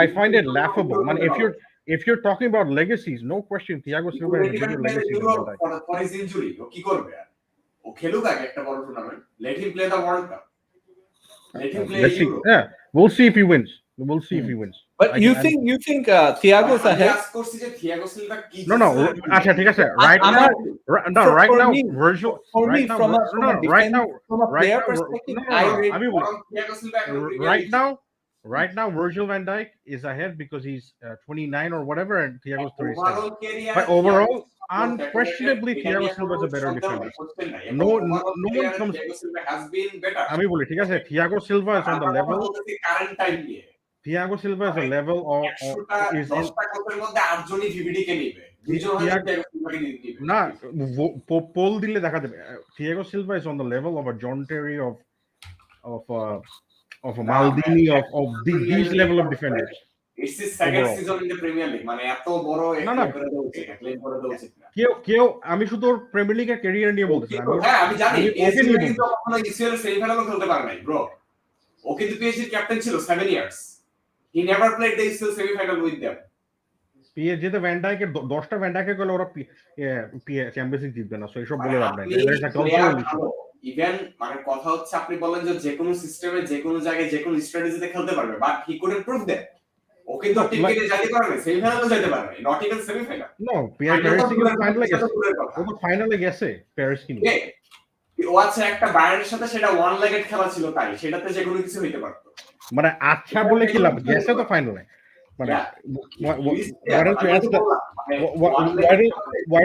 I find it laughable. If you're talking about legacies, no question Thiago Silva has a bigger legacy than Van Dijk. For his injury, ও কি করবে আর? ও খেলুক আগে একটা বড় tournament. Let him play the World Cup. Let him play Euro. Yeah, we'll see if he wins. We'll see if he wins. But you think Thiago's ahead? No. আচ্ছা ঠিক আছে. Right now, Virgil. Right now, Virgil van Dijk is ahead because he's 29 or whatever, and Thiago's 37. But overall, unquestionably, Thiago Silva is a better defender. No one comes. Thiago Silva has been better. আমি বলি ঠিক আছে, Thiago Silva is on the level. Current time নিয়ে Thiago Silva is a level of is in 10টা কোপের মধ্যে 8 জনই ভিভিডি কে নেবে। দুইজন হয়তো Thiago Silva কে নিবে না, পোল দিলে দেখা যাবে Thiago Silva is on the level of a John Terry of a Maldini of these level of defenders. It's his second season in the Premier League. মানে এত বড় একটা করে দেওয়া ক্লেম করে দেওয়া উচিত না। কেউ আমি শুধু প্রিমিয়ার লিগের ক্যারিয়ার নিয়ে বলতেছি। হ্যাঁ আমি জানি এসিএল কিন্তু কখনো ইসিএল সেমিফাইনালও খেলতে পারে নাই ব্রো। ও কিন্তু পিএসজির ক্যাপ্টেন ছিল 7 years. He never played the ECL semi-final with them. PSG তে ভ্যান ডাইকের 10টা ভ্যান ডাইকে গেলে ওরা চ্যাম্পিয়ন্স লিগ জিতবে না। সো এসব বলে লাভ নাই। ইভেন মানে কথা হচ্ছে আপনি বলেন যে কোনো সিস্টেমে যে কোনো জায়গায় যে কোনো স্ট্র্যাটেজিতে খেলতে পারবে, but he couldn't prove that. ও কিন্তু টিমকে নিয়ে যেতে পারবে, সেমিফাইনালও যেতে পারবে, not even semifinal. No, Paris কি ফাইনালে গেছে? ও তো ফাইনালে গেছে প্যারিস কি নিয়ে। ও আছে একটা বায়ার্নের সাথে, সেটা ওয়ান লেগেড খেলা ছিল, তাই সেটাতে যে কোনো কিছু হইতে পারতো। মানে আচ্ছা বলে কি লাভ, গেছে তো ফাইনালে। But Yeah. why don't you ask the why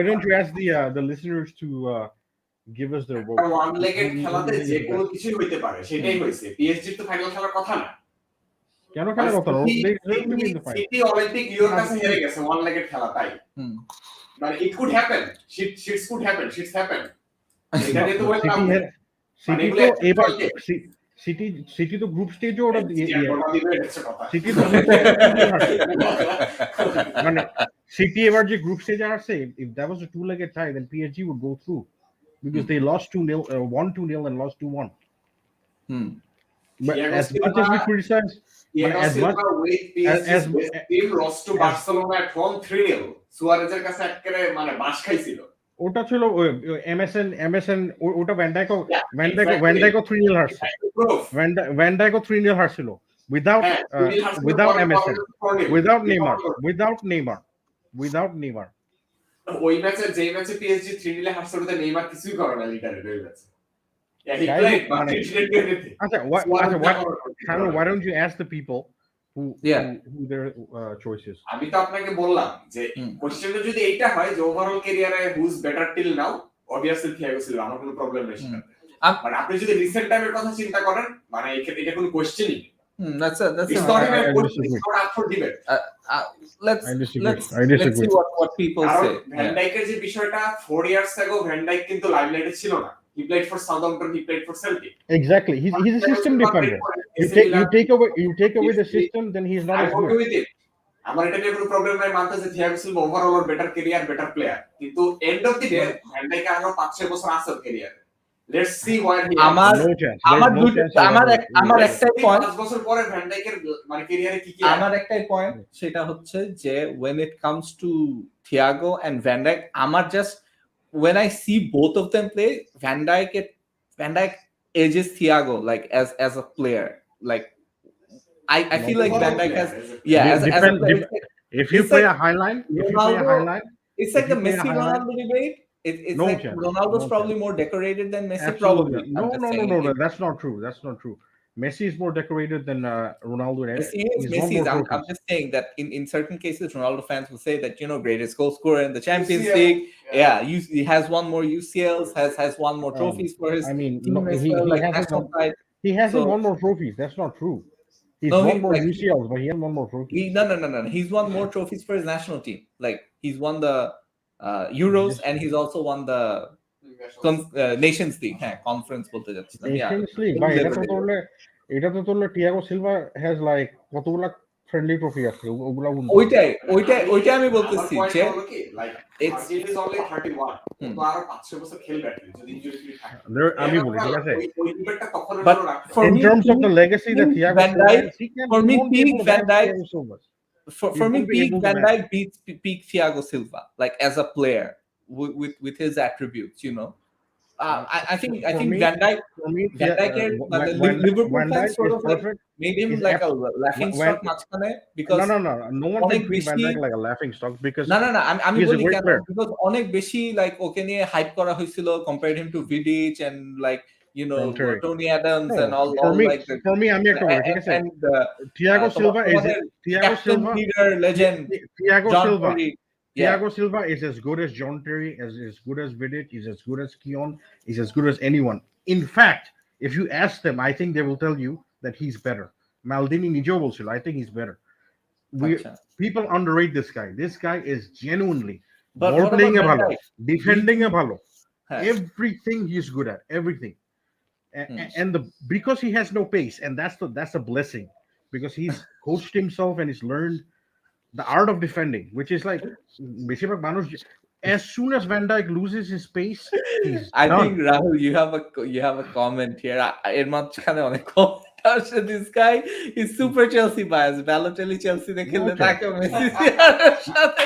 don't you ask the listeners to give us their vote? One লেগের Who do খেলাতে you think যে is the কোনো best? কিছুই হইতে পারে, সেটাই হয়েছে। পিএসজির তো ফাইনাল খেলার কথা না। কেন খেলার কথা না? They deserve to be in the final. City Olympic লিওর কাছে হেরে গেছে ওয়ান লেগের খেলা, তাই মানে it could happen, shits could happen, shits happen. এটা নিয়ে তো বললাম সিটি তো এবার সিটি তো গ্রুপ স্টেজে ওরা সিটি তো মানে সিটি এবার যে গ্রুপ স্টেজে আসছে, if that was a two-legged tie then PSG would go through because they lost 2-0 won 2-0 and lost 2-1. But as much as we criticize as much as team lost to Barcelona at home 3-0, সুয়ারেজের কাছে একেবারে মানে বাস খাইছিল। ওটা ছিল MSN ওটা ভ্যান্ডাইকো 3-0 হারছে, ভ্যান্ডাইকো 3-0 হারছিল without MSN without Neymar. ওই ম্যাচে যেই ম্যাচে পিএসজি 3-0 হারছে ওটাতে নেইমার কিছুই করে না লিডারে ওই ম্যাচে। Yeah, he played, but he didn't do anything. Why don't you ask the people who their choices? আমি তো আপনাকে বললাম যে কোশ্চেনটা যদি এইটা হয় যে ওভারঅল ক্যারিয়ারে who's better till now, obviously Thiago Silva, আমার কোনো প্রবলেম নেই সেটাতে। বাট আপনি যদি রিসেন্ট টাইমের কথা চিন্তা করেন, মানে এটা কোনো কোশ্চেনই নেই। That's it's not even a question, it's not up for debate. Let's see what people say. Van Dijk'ের যে বিষয়টা 4 years ago Van Dijk কিন্তু লাইমলাইটে ছিল না। He played for Southampton, he played for Celtic. Exactly. He's a system defender. You take away the system, then he's not as good. আমার এটা নিয়ে কোনো problem নাই, মানতে যে থিয়াগো সিলভা ওভারঅল ওর বেটার ক্যারিয়ার, বেটার প্লেয়ার, কিন্তু end of the day Van Dijk আরো 5-6 বছর আছে ওর ক্যারিয়ারে। লেটস সি হোয়ার হি আমার একটাই পয়েন্ট, 5 বছর পরে ভ্যান ডাইকের মানে ক্যারিয়ারে কি আমার একটাই পয়েন্ট, সেটা হচ্ছে যে when it comes to Thiago and Van Dijk, আমার just when I see both of them play, Van Dijk ages Thiago like as a player. Like I feel like Van Dijk has as a player, if you play a high line, it's like the Messi Ronaldo debate. It's like Ronaldo's probably more decorated than Messi. Probably no, that's not true. Messi is more decorated than Ronaldo. I'm just saying that in certain cases, Ronaldo fans will say that, greatest goal scorer in the Champions League. He has won more UCLs, has won more trophies for his team. He hasn't won more trophies. That's not true. He's won more UCLs, but he hasn't won more trophies. No. He's won more trophies for his national team. Like he's won the Euros, and he's also won the Nations League, conference বলতে যাচ্ছি। Nations League, ভাই এটা তো তোলে Tiago Silva has like কতগুলা friendly trophy আছে, ওগুলা ওইটাই আমি বলতেছি যে it's only 31, তো আরো 5-6 বছর খেলবে যদি ইনজুরি ফ্রি থাকে। আমি বলি ঠিক আছে, ওই ডিবেটটা তখন in terms of the legacy that Thiago Van Dijk, for me peak Van Dijk for me peak Van Dijk beats peak Thiago Silva, like as a player with his attributes, I think Van Dijk Liverpool fans sort of made him like a laughing stock মাঝখানে, because no one can treat Van Dijk like a laughing stock because আমি বলি কেন, because অনেক বেশি like ওকে নিয়ে hype করা হয়েছিল, compared him to Vidic and like Tony Adams and all like that. For me আমি একটা বলি ঠিক আছে, Thiago Silva leader legend Thiago Silva is as good as John Terry, as good as Vidic, is as good as Keon, is as good as anyone. In fact, if you ask them, I think they will tell you that he's better. Maldini নিজেও বলছিল, I think he's better. People underrate this guy. This guy is genuinely ball playing ভালো, defending ভালো, everything he's good at, everything. And because he has no pace, and that's a blessing, because he's coached himself and he's learned the art of defending, which is like as soon as Van Dijk loses his pace, he's I done. think Rahul, you have a comment here. এর মাঝখানে অনেক comment আসছে, this guy is super Chelsea bias. Balotelli Chelsea তে খেললে তাকে Messi সাথে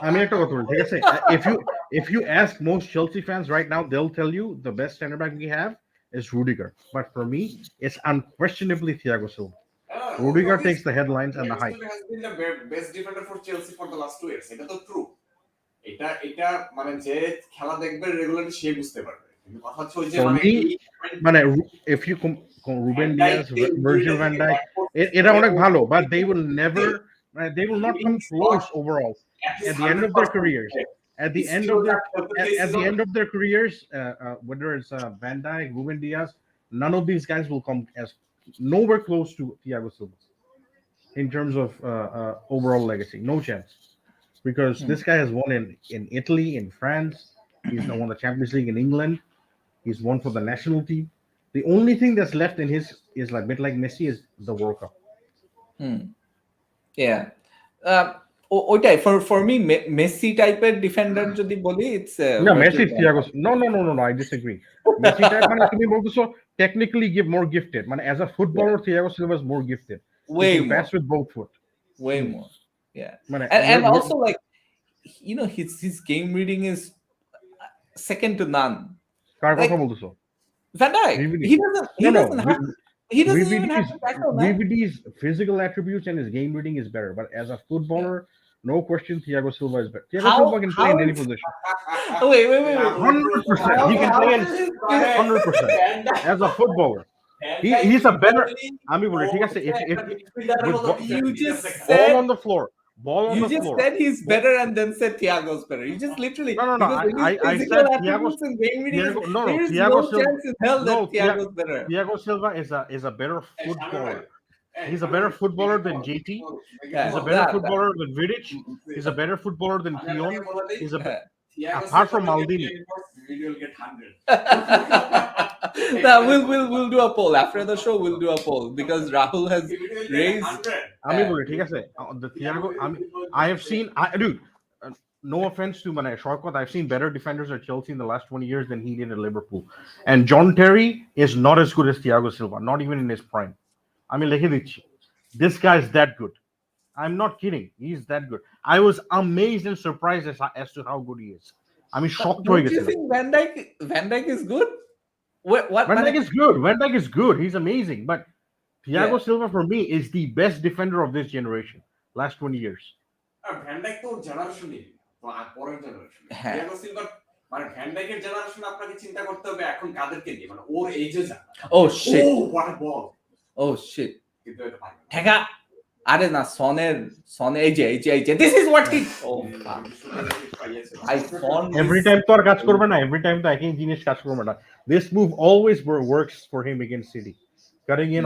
আমি একটা কথা বলি ঠিক আছে, if you ask most Chelsea fans right now, they'll tell you the best center back we have is Rudiger, but for me it's unquestionably Thiago Silva. Rudiger takes the headlines and the hype. He has been the best defender for Chelsea for the last 2 years. এটা তো true. এটা মানে যে খেলা দেখবে regularly সে বুঝতে পারবে। কথা হচ্ছে ওই যে For মানে me, এই মানে if you Ruben Diaz, Virgil van Dijk, এরা অনেক ভালো, but they will not come close overall at the end of their careers. At the end of their at the end of their careers, whether it's Van Dijk, Ruben Diaz, none of these guys will come as nowhere close to Thiago Silva in terms of overall legacy. No chance, because this guy has won in Italy, in France. He's won the Champions League in England. He's won for the national team. The only thing that's left in his is like a bit like Messi is the World Cup. Yeah. ওইটাই for me Messi টাইপের defender যদি বলি it's No, Messi, Thiago. No. I disagree. Messi type, man, to me, also technically more gifted. Man, as a footballer, Thiago Silva is more gifted. Way He can more. pass with both foot. Way more. Yeah. Man, And also like his game reading is second to none. Car Like, কথা বলতেছো? Van Dijk, VVD. he doesn't even have to tackle, man. VVD's physical attributes and his game reading is better, but as a footballer, no question, Thiago Silva is better. Thiago Silva can play in any position. Wait. 100%. He can play in 100%. As a footballer, he's a better. আমি বলি ঠিক আছে, if You just ball said on the floor, you just said he's better and then said Thiago's better. You just literally No. because in his I physical said attributes and game reading, there is Thiago no Silva. chance in hell that No, Thiago's better. Thiago Silva is a better footballer. He's a better footballer than JT. He's a better footballer than Vidic. He's a better footballer than Keon. He's a apart from Maldini. Will get 100. Now we'll do a poll after the show. We'll do a poll because Rahul has raised. আমি বলি ঠিক আছে, the Thiago. I have seen, dude. No offense to Mane Shortcut, I've seen better defenders at Chelsea in the last 20 years than he did at Liverpool. And John Terry is not as good as Thiago Silva, not even in his prime. I mean, this guy is that good. I'm not kidding. He's that good. I was amazed and surprised as to how good he is. I mean, shocked. Don't you think Van Dijk is good? What Van Dijk is good. Van Dijk is good. He's amazing. But Thiago Yeah. Silva, for me, is the best defender of this generation. Last 20 years. Van Dijk তো জেনারেশনই পরের generation হ্যাঁ। Thiago সিলভার মানে Van ডাইকের generation আপনাকে চিন্তা করতে হবে এখন কাদেরকে নিয়ে মানে ওর এজে যা Oh shit. What a ball Oh shit. কিন্তু এটা পারবে না। ঠেকা আরে না সন এই যে this is what he oh fuck. I Son Every is- time তো আর কাজ করবে না, every time তো একই জিনিস কাজ করবে না. This move always works for him against City. Cutting in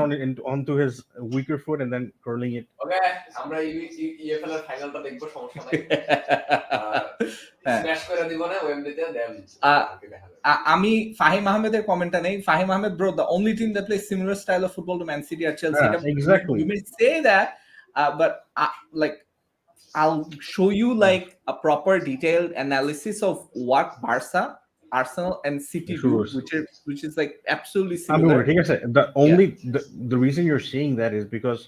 onto his weaker foot and then curling it. ওকে আমরা ইএফএল এর ফাইনালটা দেখব সমস্যা নাই স্ম্যাশ করে দিব না ওয়েমব্লিতে দেন আমি ফাহিম আহমেদের কমেন্টটা নেই Fahim Ahmed bro the only team that plays similar style of football to Man City or Chelsea Yeah, exactly. you may say that but like I'll show you like a proper detailed analysis of what Barca Arsenal and City do Sure. which is like absolutely I mean, similar ঠিক আছে, the reason you're saying that is because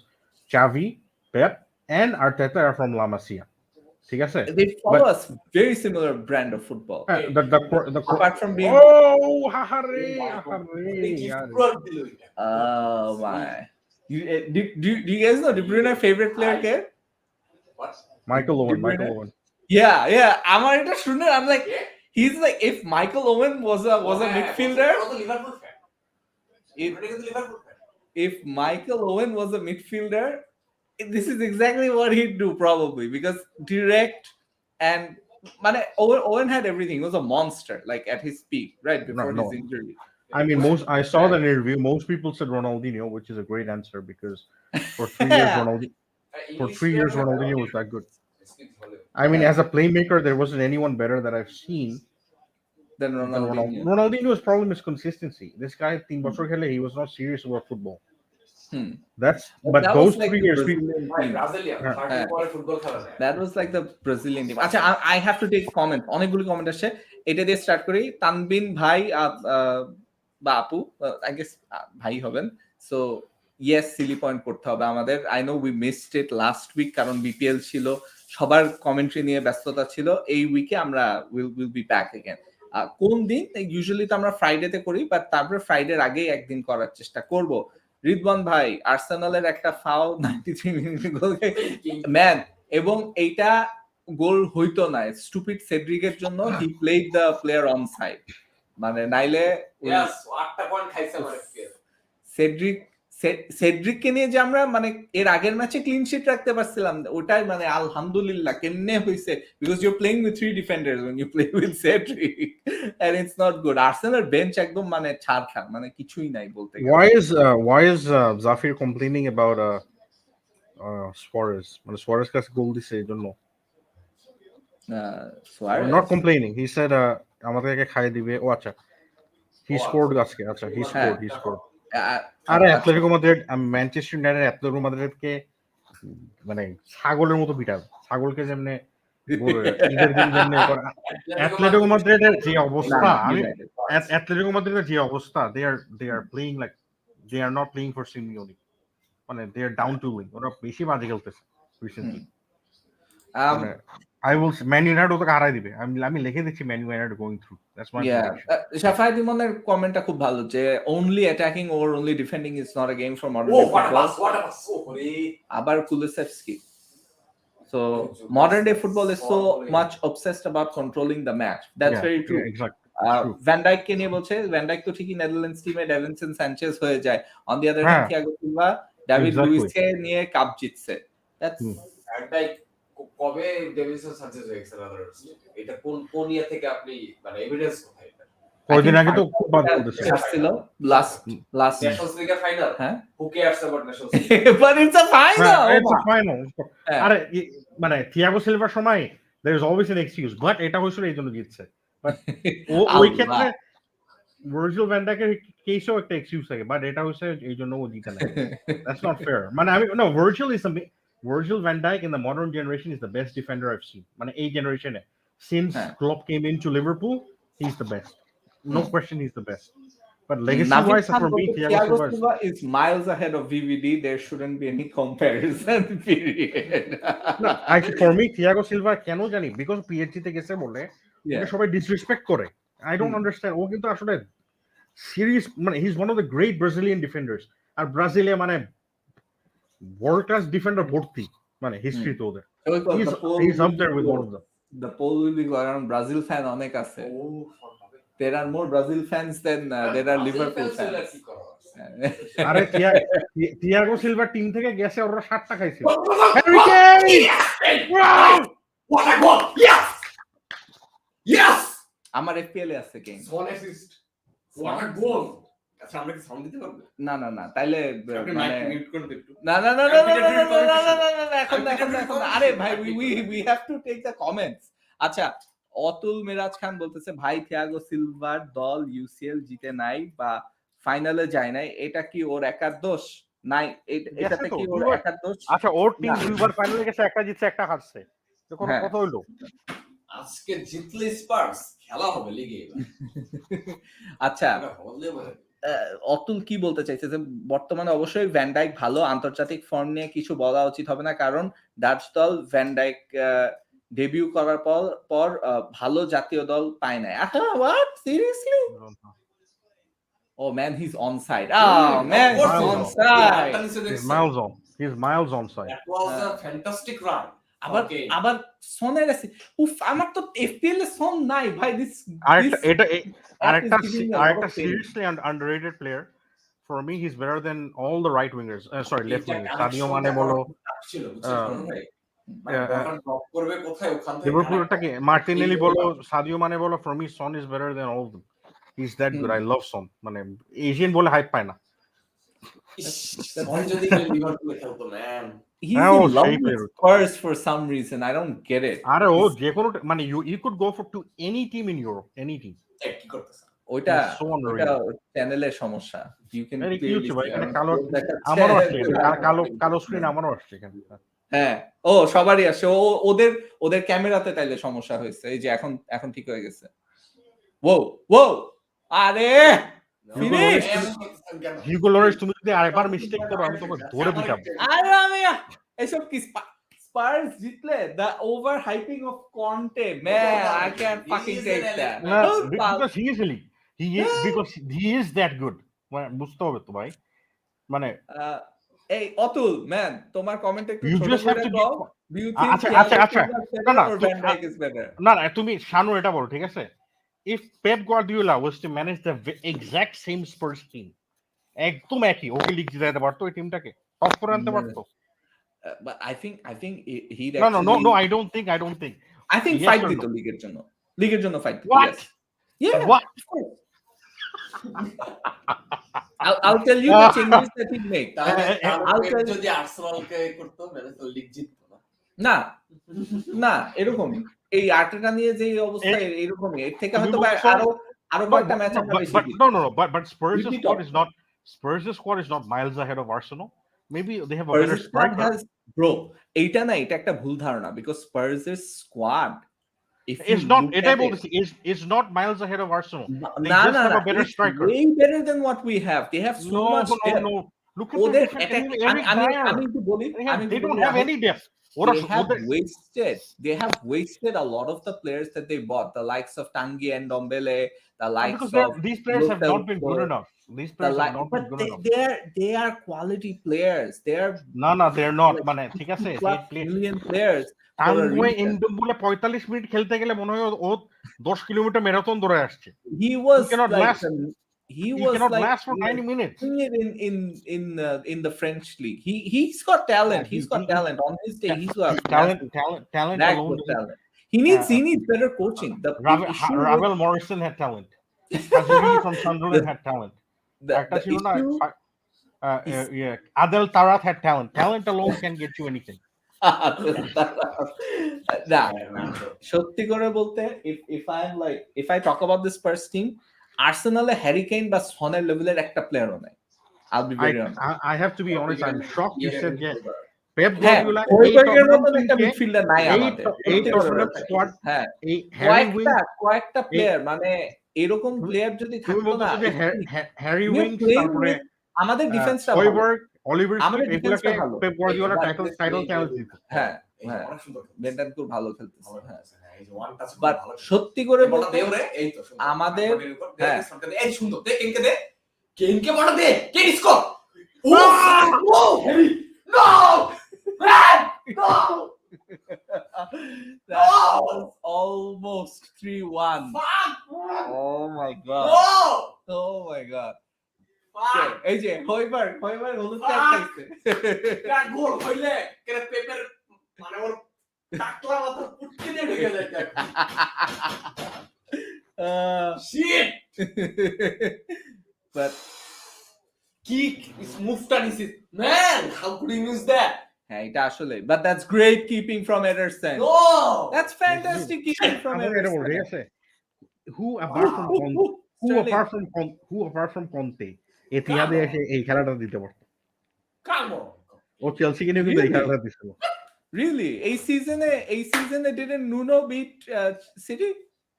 Xavi, Pep, and Arteta are from La Masia. ঠিক আছে? they follow a very similar brand of football apart from being hare. oh my do you guys know De Bruyne favorite player ke? Michael Owen. Yeah আমার এটা শুনে I'm like he's like if Michael Owen was a midfielder Liverpool fan if Michael Owen was a midfielder this is exactly what he'd do probably because direct and মানে Owen had everything he was a monster like at his peak right before No. his injury I mean, I saw that interview. Most people said Ronaldinho, which is a great answer because for 3 years Ronaldinho was that good. I mean, as a playmaker, there wasn't anyone better that I've seen than than Ronaldinho. Ronaldinho's problem is consistency. This guy, Team Bosor Khele, he was not serious about football. But That those was like 3 the years, Brazilian team. Brazilian party পরে football খেলা যায় That was like the Brazilian team. আচ্ছা I have to take comment অনেকগুলো comment আসছে এটা দিয়ে start করি তানবিন ভাই বা আপু I guess ভাই হবেন সো yes সিলি পয়েন্ট করতে হবে আমাদের I know we missed it last week কারণ বিপিএল ছিল সবার কমেন্ট্রি নিয়ে ব্যস্ততা ছিল এই উইকে আমরা will be back again কোন দিন ইউজুয়ালি তো আমরা ফ্রাইডেতে করি বাট তারপরে ফ্রাইডের আগেই একদিন করার চেষ্টা করব রিদওয়ান ভাই আর্সেনালের একটা ফাউল 93 মিনিট গোল ম্যান এবং এইটা গোল হইতো না স্টুপিড সেড্রিকের জন্য he played the player on side মানে নাইলে ইয়েস 8টা পয়েন্ট খাইছে আমার FPL সেড্রিককে নিয়ে যে আমরা মানে এর আগের ম্যাচে ক্লিন শিট রাখতে পারছিলাম ওটাই মানে আলহামদুলিল্লাহ কেমনে হইছে because you playing with 3 defenders when you play with Cedric and it's not good Arsenal bench একদম মানে ছাড়খাড় মানে কিছুই নাই বলতে গেলে why is Zafir complaining about Suarez মানে Suarez কাছে গোল দিছে এজন্য Suarez not complaining he said আমাদেরকে খাইয়ে দিবে ও আচ্ছা he scored আজকে আচ্ছা he scored আরে Atletico Madrid Manchester United Atletico মাদ্রিদকে মানে ছাগলের মতো পিটাবে ছাগলকে যেমনে ঈদের দিন যেমনে অ্যাটলেটিকো মাদ্রিদের যে অবস্থা আমি অ্যাটলেটিকো মাদ্রিদের যে অবস্থা they are playing like they are not playing for Simeone মানে they are down to win ওরা বেশি বাজে খেলতেছে recently I will Man United ওটাকে হারাই দিবে আমি লিখে দিচ্ছি Man United going through that's my prediction শাফাই দিমনের কমেন্টটা খুব ভালো যে only attacking or only defending is not a game for modern day football আবার Kulusevski so modern day football is so much obsessed about controlling the match that's very true exactly Van Dijk কে নিয়ে বলছে Van Dijk তো ঠিকই Netherlands টিমে Davinson স্যাnchez হয়ে যায় on the other hand Thiago Silva David Luiz কে নিয়ে cup জিতছে that's Van Dijk কবে ডেভিনসন স্যাnchez হয়ে গেছে এটা কোন ইয়া থেকে আপনি মানে এভিডেন্স কোথায় এটা কয়দিন আগে তো খুব বাদ করেছে ছিল লাস্ট ন্যাশনস লিগের ফাইনাল হ্যাঁ who cares about nations but it's a final it's a final আরে মানে থিয়াগো সিলভার সময় there is always an excuse but এটা হইছিল এইজন্য জিতছে বাট ওই ক্ষেত্রে ভার্জিল ভ্যান ডাইকের কেসেও একটা এক্সকিউজ থাকে বাট এটা হইছে এইজন্য ও জিতে না that's not fair মানে আমি no Virgil van Dijk in the modern generation is the best defender I've seen মানে এই জেনারেশনে since Klopp came into Liverpool he's the best no question he's the best but legacy wise for me Thiago Silva is miles ahead of VVD there shouldn't be any comparison period no for me Thiago Silva কেন জানি because PSG তে গেছে বলে এটা সবাই disrespect করে I don't understand ও কিন্তু আসলে serious মানে he's one of the great Brazilian defenders আর ব্রাজিলে মানে world class defender ভর্তি মানে হিস্ট্রি তো ওদের he's up there with all of them the poll will be going on Brazil fan অনেক আছে there are more Brazil fans than there are Liverpool fans আরে Thiago Silva team থেকে গেছে ওরা 7টা খাইছিল Harry Kane what a goal yes আমার FPL এ আছে Kane one assist what a goal আচ্ছা আমরা কি সাউন্ড দিতে পারবো না তাইলে মানে মিউট করে দিই একটু না এখন আরে ভাই we have to take the comments আচ্ছা অতুল মিরাজ খান বলতেছে ভাই থিয়াগো সিলভার দল ইউসিএল জিতে নাই বা ফাইনালে যায় নাই এটা কি ওর একার দোষ নাই এটাতে কি ওর একার দোষ আচ্ছা ওর টিম দুইবার ফাইনালে গেছে একটা জিতছে একটা হারছে তো কোন কথা হইলো আজকে জিতলে স্পার্স খেলা হবে লিগে আচ্ছা অতুল কি বলতে চাইছে যে বর্তমানে অবশ্যই ভ্যান ডাইক ভালো আন্তর্জাতিক ফর্ম নিয়ে কিছু বলা উচিত হবে না কারণ ডাচ দল ভ্যান ডাইক ডেবিউ করার পর ভালো জাতীয় দল পায় না what seriously Oh man, he's onside. Oh man, he's onside. He's miles onside. That was a fantastic run. আবার সোনের আছে উফ আমার তো এফপিএল এ সোন নাই ভাই দিস আরেকটা seriously underrated player for me he's better than all the right wingers sorry left wingers Sadio Mane bolo Liverpool-টাকে Martinelli bolo Sadio Mane bolo for me Son is better than all of them he's that good I love Son মানে Asian বলে hype পায় না Son যদি লিভারপুলে খেলতো man He's in love with Spurs for some reason. I don't get it. আরে ও যে কোনো মানে you could go to any team in Europe, any team. কি করতেছ? ওইটা চ্যানেলের সমস্যা। You can এখানে কালো আমারও আসছে কালো স্ক্রিন আমারও আসছে এখানে। হ্যাঁ ও সবারই আসে ওদের ক্যামেরাতে তাইলে সমস্যা হয়েছে এই যে এখন ঠিক হয়ে গেছে ও আরে হিউগো লরিস তুমি যদি আরেকবার মিস্টেক করো আমি তোমাকে ধরে পিটাবো আরে আমি এসব কি স্পার্স জিতলে the over hyping of Conte man I can't fucking take that because because he is that good বুঝতে হবে তো ভাই মানে এই অতুল ম্যান তোমার কমেন্টে একটু আচ্ছা না তুমি শানু এটা বলো ঠিক আছে if Pep Guardiola was to manage the exact same Spurs team, একদম একই ওকে লিগ জিতাতে পারতো ওই টিমটাকে টপ ফোর আনতে পারতো But I think he'd no no no actually no I don't think I think yes fight or দিত no লিগের জন্য fight দিত what yes yeah what of course I'll tell you the changes that he'd make তাহলে I'll Pep tell যদি আর্সেনালকে করতো তাহলে তো league জিততো না না না এরকমই এই আর্টেটা নিয়ে যে অবস্থা এরকমই এর থেকে হয়তো বা আরো no কয়েকটা ম্যাচ আমরা বেশি জিতবো but Spurs' We'd be squad top. is not miles ahead of Arsenal maybe they have a Spurs' better squad striker has bro এইটা না এটা একটা ভুল ধারণা because Spurs' squad if you it's not look এটাই at it, বলতেছি is not miles ahead of Arsenal they না just না have না a better it's striker way better than what we have they have so much depth. no look at ওদের their defense attacking আমি একটু বলি they don't have any depth they have wasted a lot of the players that they bought, the likes of Tanguy and Ndombele, the likes because of these players have not been good enough these players have not been good enough they are quality players. They are no they're not like মানে ঠিক আছে they play million players for a টাঙ্গুয়ে reason. ইন্ডোম্বুলে 45 minute খেলতে গেলে মনে হয় ও 10 kilometre marathon দৌড়ে আসছে He was cannot like last- he he was cannot like last for 90 minutes doing it in the French league. He's got talent. Yeah, He's he- got he- talent. On his day, he's got talent bags alone of doesn't- talent. He needs better coaching. The issue with- Ravel Morrison had talent Kazuri from Sunderland had talent একটা the ছিল না issue Adel Tarat had talent alone can get you anything না সত্যি করে বলতে if I talk about this Spurs team, আর্সেনালে Harry Kane বা সনের লেভেলের একটা প্লেয়ারও নাই I'll be very honest. I have to be honest I'm shocked you said that Pep হ্যাঁ Guardiola হয়বার্গের মতন একটা মিডফিল্ডার নাই আমাদের eight Tottenham squad হ্যাঁ Harry Winks কয়েকটা প্লেয়ার মানে এরকম প্লেয়ার যদি তুমি থাকতো না বলতেছো যে Harry we are wings playing তারপরে with- আমাদের ডিফেন্সটা হয়বার্গ অলিভার আমাদের স্মিথ defense টা এগুলোকে ভালো। পেপ গার্দিওলা টাইটেল চ্যালেঞ্জ দিত হ্যাঁ এই হ্যাঁ অনেক সুন্দর খেলছে। বেন্টানকুর ভালো খেলতেছে ভালো হ্যাঁ খেলছে, হ্যাঁ, এই যে one touch বাট ভালো খেলছে। সত্যি করে এই বলটা বলতে দে ওরে, এই তো সুন্দর। আমাদের- বডির উপর দে, হ্যাঁ। শটটা দে, এই সুন্দর, দে, কেনকে দে। কেনকে বলটা দে, কেন score. O, O, heavy. No! Man! No! that was almost 3-1 Fuck! oh my god No! oh my god Fuck! এই যে হয়বার্গ হলুদ কার্ড খাইছে এটা গোল হইলে, কেন পেপের মানে ওর টাকলা মাথা পুটকে দিয়ে ঢুকে যায়। Shit! but Kick, মুভটা নিছি। Man, how could he miss that? হ্যাঁ এটা আসলে but that's great keeping from Ederson No! that's fantastic keeping from আমাকে এটা বল, ঠিক Ederson আছে who apart from Conte Sterling. who apart from Conte এতিহাদে এসে এই খেলাটা দিতে পারতো Come on! ও চেলসিকে নিয়ে কিন্তু এই Really? খেলাটা দিছিল really এই সিজনে didn't Nuno beat City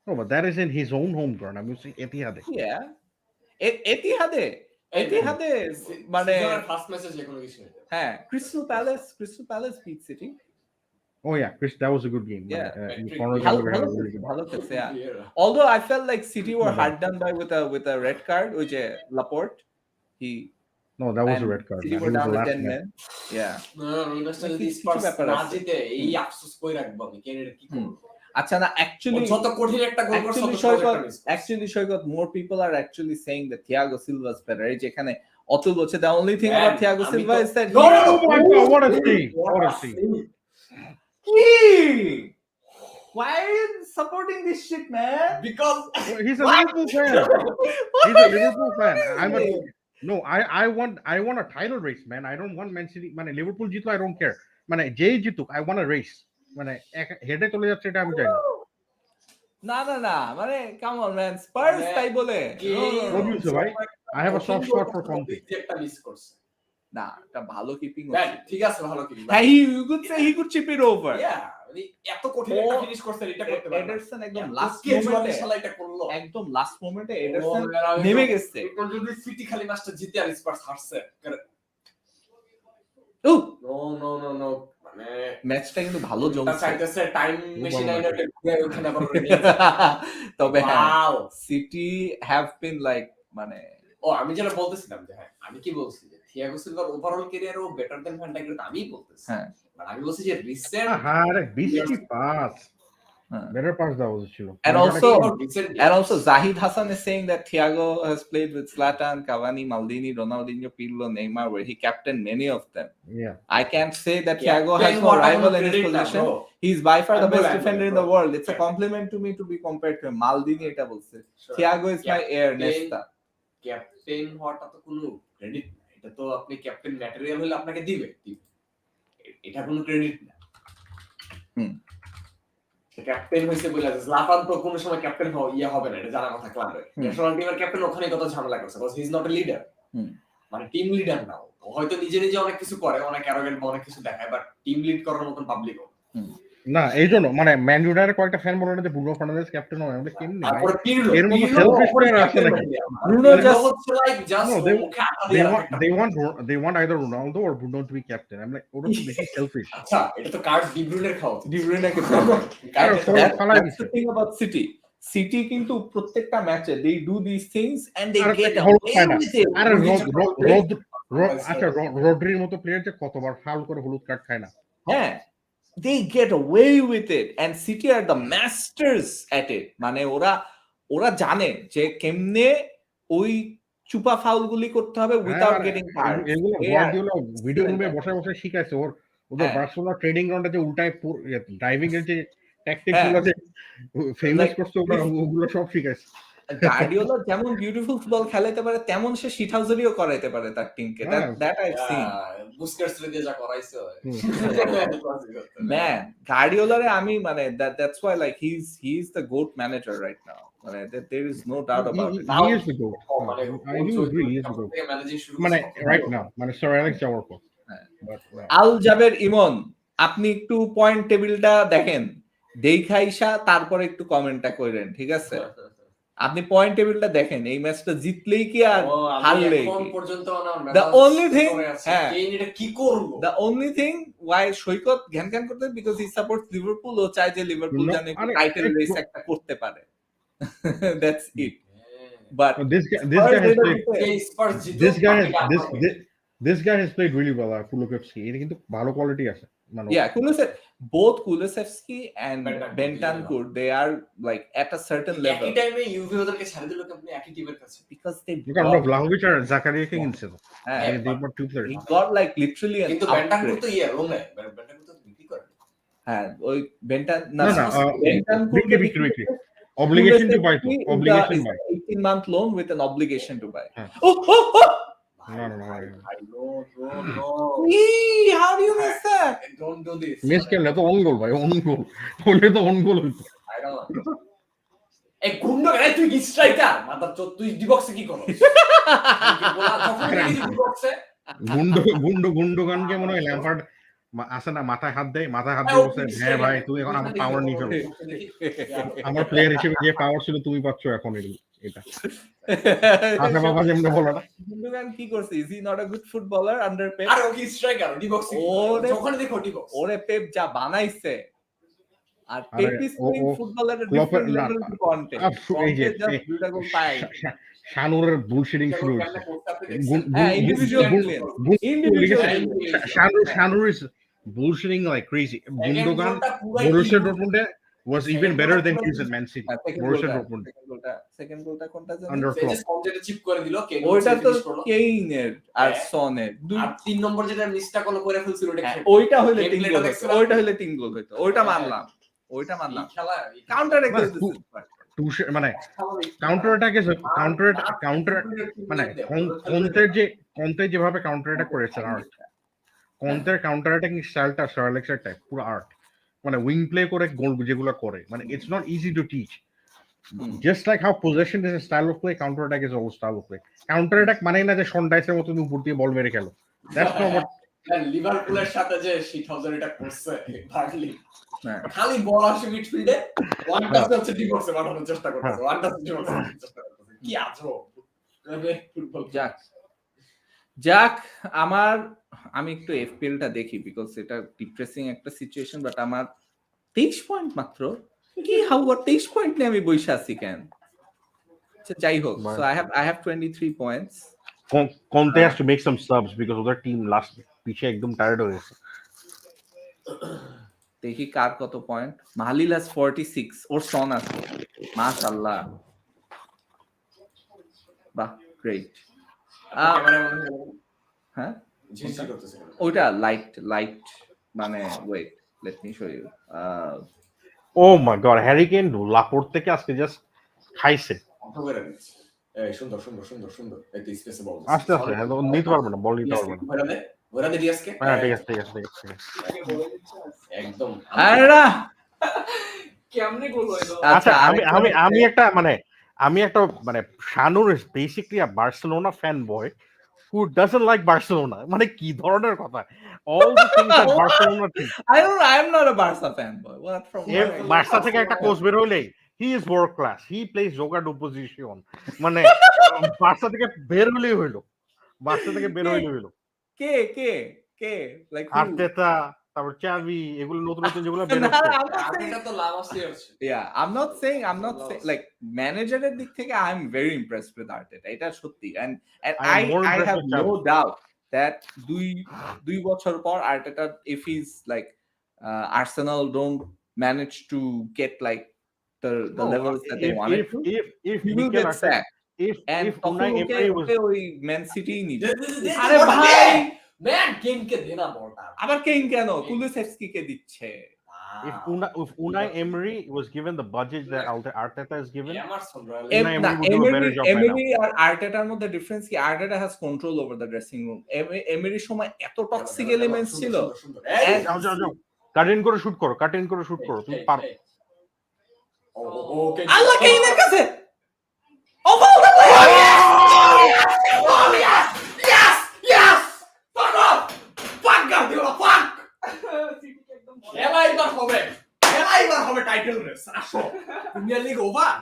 no but that is in his own home ground আমি বলছি এতিহাদে yeah এতিহাদে মানে সিজনের ফার্স্ট ম্যাচে যে কোনো কিছু হতে পারে। হ্যাঁ Crystal Palace beat City oh yeah Chris that was a good game Yeah. Conor ভালো Gallagher had a really good ভালো খেলছে yeah Yeah. although I felt like City were No, hard done by with a red card which Laporte he no that was and a red card City man. were He was down the to last 10 man men yeah No, industry যদি কিছু Spurs ব্যাপার না আছে। জিতে এই আফসোস কই রাখবো আমি কেন কি করব আচ্ছা না ও actually যত কঠিন একটা গোল করছে তত সহজ একটা miss actually Shoygot more people are actually saying that Thiago Silva is better এই যেখানে অতুল বলছে the only thing Man, about Thiago আমি Silva তো- is that No, no, no, oh my god what a save what a save why are you supporting this shit man because he's a Liverpool fan he's a Liverpool fan I'm a no I want a title race man I don't want Man City মানে Liverpool জিতলো I don't care মানে যেই জিতুক I want a race মানে হেডে চলে যাচ্ছে এটা আমি চাই না না মানে come on man Spurs Man, তাই বলে what do you say ভাই I have a soft spot for Conte একটা মিস করছে না এটা ভালো কিপিং Man, ঠিক আছে ভালো কি হ্যাঁ you could say he could chip it over Yeah, মানে এত কঠিন একটা ফিনিশ করছে এটা করতে পারে না। এডারসন একদম এত লাস্ট casually মোমেন্টে শালা এটা করলো একদম লাস্ট মোমেন্টে এডারসন Oh, man, আমি নেমে তো- গেছে এরপর যদি সিটি খালি ম্যাচটা জিতে আর স্পার্স হারছে ও নো মানে ম্যাচটা কিন্তু ভালো তা জমছে চাইতেছে টাইম মেশিন ভালো আইনাতে ঘুরে ওখানে আবার ওরে নিয়ে তবে হ্যাঁ Wow! City have been like মানে ও আমি যেটা বলতেছিলাম যে হ্যাঁ আমি কি বলছি যে থিয়াগো সিলভার ওভারঅল ক্যারিয়ার ও বেটার দ্যান ভ্যান ডাইক আমি বলতেছি হ্যাঁ মানে আমি বলছি যে রিসেন্ট আরে 20টি পাস বেটার পাস দেওয়া উচিত ছিল। And মানে also, recent and also Zahid Hassan is saying that Thiago has played with Zlatan, Cavani, Maldini, Ronaldinho, Pirlo, Neymar, where he captained many of them. yeah. I can't say that Thiago Captain has no হওয়াটা rival কোনো in his credit না, position. bro. He's by far the I'm best good, defender in bro. the world. It's a compliment to me to be compared to him. Maldini এটা বলছে। Thiago is my heir, Nesta. Captain হওয়াটা তো কোনো credit না, এটা তো আপনি captain material হলে আপনাকে দিবে। এটা কোনো ক্রেডিট না। ক্যাপ্টেন হইছে বলে zlatan তো কোনো সময় ক্যাপ্টেন হবে না, এটা জানা কথা ক্লাবের। ন্যাশনাল টিমের ক্যাপ্টেন ওখানে কত ঝামেলা করছে, because he is not a leader. মানে টিম লিডার না, ও হয়তো নিজে নিজে অনেক কিছু করে, অনেক অ্যারোগেন্ট বা অনেক কিছু দেখায়, বাট টিম লিড করার মতন পাবলিক না এই জন্য মানে ম্যান ইউনাইটেডের কয়েকটা ফ্যান বলে যে ব্রুনো ফার্নান্দেজ ক্যাপ্টেন হবে, আমরা কেমনে তারপরে পিরলো এর মতো সেলফিশ প্লেয়ার আছে নাকি? Bruno just হচ্ছে লাইক জাস্ট No, মুখে আটা দিয়ে রাখা। they want either Ronaldo or Bruno to be captain. I'm like, ওটা তো বেশি selfish. আচ্ছা, এটা তো কার্ড ডি ব্রুইনের খাওয়া উচিত। De Bruyne K That's the thing about City. City কিন্তু প্রত্যেকটা ম্যাচে they do these things and they get away with it. আরে আচ্ছা রড্রির মতো প্লেয়ার যে কতবার ফাউল করে হলুদ কার্ড খায় না? হ্যাঁ, they get away with it and City are the masters at it. মানে ওরা জানে যে কেমনে ওই চুপা ফাউলগুলি করতে হবে without getting cards. এগুলো গার্দিওলা ভিডিও রুমে বসে বসে শিখাইছে ওদের বার্সেলোনা ট্রেনিং গ্রাউন্ডে যে উল্টায় ড্রাইভিং এর যে ট্যাকটিক্স গুলো যে ফেমাস করছে ওগুলো সব শিখাইছে। গার্ডিওলা যেমন বিউটিফুল ফুটবল খেলাইতে পারে তেমন সে শিটহাউজারিও করাইতে পারে তার টিমকে। দ্যাট আই সিন বুস্কেটস রে দিয়ে যা করাইছে ম্যান গার্ডিওলারে আমি মানে that's why like he is the goat manager right now. মানে there is no doubt about it. He is the goat. I do agree, he is the goat. মানে right now মানে sir Alex যাওয়ার পর। আল জাবের ইমন, আপনি একটু point টেবিলটা দেখেন, দেখাইসা তারপরে একটু কমেন্টটা করেন, ঠিক আছে? আপনি পয়েন্ট টেবিলটা দেখেন, এই ম্যাচটা জিতলেই কি আর হারলেই কি? The only thing, the only thing why সৈকত ঘ্যান করতে, because he supports Liverpool, ও চায় যে লিভারপুল যেন একটু টাইটেল রেস একটা করতে পারে। That's it. But this guy has played really well. Kulusevski এটা কিন্তু ভালো কোয়ালিটি আছে মানে yeah, both Kulusevski and Bentancur, they are like at a certain level. একই টাইমে ইউভি ওদেরকে ছাড়ে দিল আপনি একই টিমের কাছে, because they Vlahovic আর জাকারিয়াকে কিনছে তো they were two players. He got like literally an কিন্তু Bentancur তো লোন নেয়, Bentancur তো বিক্রি করে। হ্যাঁ, ওই Bentancur বিক্রি obligation to buy, 18-month loan with an obligation to buy. No. How do you miss that? Don't do this. Miss করলে তো অন গোল ভাই, অন গোল হলে তো অন গোল হইতো। I don't know. এই গুন্ডগান তুই কি স্ট্রাইকার? মাদার চোদ, তুই ডি বক্সে কি করছ? গুন্ডগানকে মনে হয় ল্যাম্পার্ড আসে না, মাথায় হাত দেয় বলছে হ্যাঁ ভাই তুই এখন আমার পাওয়ার নিয়ে ফেলো, আমার প্লেয়ার হিসেবে যে পাওয়ার ছিল তুমি পাচ্ছ এখন এটা আচ্ছা বাবা যেমন বলো না। গুন্ডগান কি করছে? Is he not a good footballer under Pep? আরে ও কি স্ট্রাইকার? ডি বক্সে যখন দেখো ডি বক্স ওরে পেপ যা বানাইছে, আর Pep is playing footballer at different level to content. এই যে দুইটা গোল পায়, শানুরের বুলশিটিং শুরু হয়েছে। Shanur is bullshitting like crazy. Gundogan, Borussia Dortmund was even better than he was at Man City. Borussia Dortmund. Second goalটা কোনটা জানেন? Under Klopp. যেটা chip করে দিল কেন, ওইটা তো কেইনের আর সনের। আর 3 নম্বর যেটা মিসটা করে ফেলছিল ওটা, ওইটা হইলে 3 গোল হইতো, ওইটা হইলে 3 গোল হইতো, ওইটা মানলাম। খেলা কাউন্টার মানে কাউন্টার অ্যাটাক মানে কন্তে যেভাবে কাউন্টার অ্যাটাক করেছে আর্ট, কন্তের কাউন্টার অ্যাটাকিং স্টাইলটা সার্লেক্সের টাইপ পুরো আর্ট। মানে উইং প্লে করে গোল যেগুলো করে, মানে it's not easy to teach. Just like how possession is a style of play, counter attack is also style of play. Counter attack মানে না যে শন ডাইসের মতো উপর দিয়ে বল মেরে খেলো, দ্যাটস নট হোয়াট লিভারপুলের সাথে যে শিটহাউজার এটা করছে বার্লি, খালি বল আসে মিডফিল্ডে, ওয়ান টাচ হচ্ছে ডি বক্সে পাঠানোর চেষ্টা করতেছে, ওয়ান টাচ ডি বক্সে চেষ্টা করতেছে। কি আজব ফুটবল। যাক আমি একটু এফপিএলটা দেখি, বিকজ এটা ডিপ্রেসিং একটা সিচুয়েশন, বাট আমার 23 পয়েন্ট মাত্র। কি হাউ 23 পয়েন্ট নিয়ে আমি বসে আছি কেন? যাই হোক, so I have 23 points. Conte has to make some subs because other team last পিছে একদম টায়ার্ড হয়ে গেছে। দেখি কার কত পয়েন্ট। মাহলিল has 46, ওর সন আছে, মাশাআল্লাহ, বাহ, গ্রেট। হ্যাঁ, ঝিঝি করতেছে কেন? ওইটা লাইট মানে wait, let me show you. Oh my god, Harry Kane Laporte থেকে আজকে জাস্ট খাইছে। অন্ধ করে দিচ্ছে। এই সুন্দর সুন্দর সুন্দর সুন্দর, এই তো স্পেসে বল আস্তে আস্তে নিতে পারবে না, বল নিতে পারবে না। ভরা দে ডিয়াসকে। হ্যাঁ ঠিক আছে ঠিক আছে ঠিক আছে। একদম আরে কেমনে গোল হইলো? আচ্ছা আমি একটা মানে Shanur is basically a Barcelona fan boy who doesn't like Barcelona, মানে কি ধরনের কথা, all the things that Barcelona think. I'm not a Barca fanboy. What from Barca থেকে একটা কোচ বের হইলেই he is world class, he plays jogado position, মানে Barca থেকে বের হইলেই হইলো, বার্সা থেকে বের হইলেই হইলো। কে like আর্তেতা, তারপর চাভি, এগুলো নতুন নতুন যেগুলো বের হচ্ছে। আর্টেটা তো লাস্ট ইয়ার ছিল। Yeah, I'm not saying like manager-এর দিক থেকে I'm very impressed with Arteta. এটা সত্যি, and I am more I impressed have with no Xavi. doubt that দুই বছর পর Arteta, if he's like Arsenal don't manage to get like the levels that they wanted to, if he will Mikel get Arteta, sacked. if তখন Unai Emery was ওকে ওই man city নিবে। আরে ভাই man কেনকে দেনা বলটা। আবার কেন কুলুসেভস্কিকে দিচ্ছে। if Unai Emery was given the budget that Arteta is given, Emerson Royal Unai Emery would do a better job by now. Emery আর আর্টেটার মধ্যে ডিফারেন্স কি, Arteta has control over the dressing room, এমিরির সময় এত toxic elements ছিল। যাও কাট in করে শুট করো তুমি পারো। ওকে আল্লাহ কেইনের কাছে খেলা হবে টাইটেল রেস। আসো প্রিমিয়ার লিগ ওভার,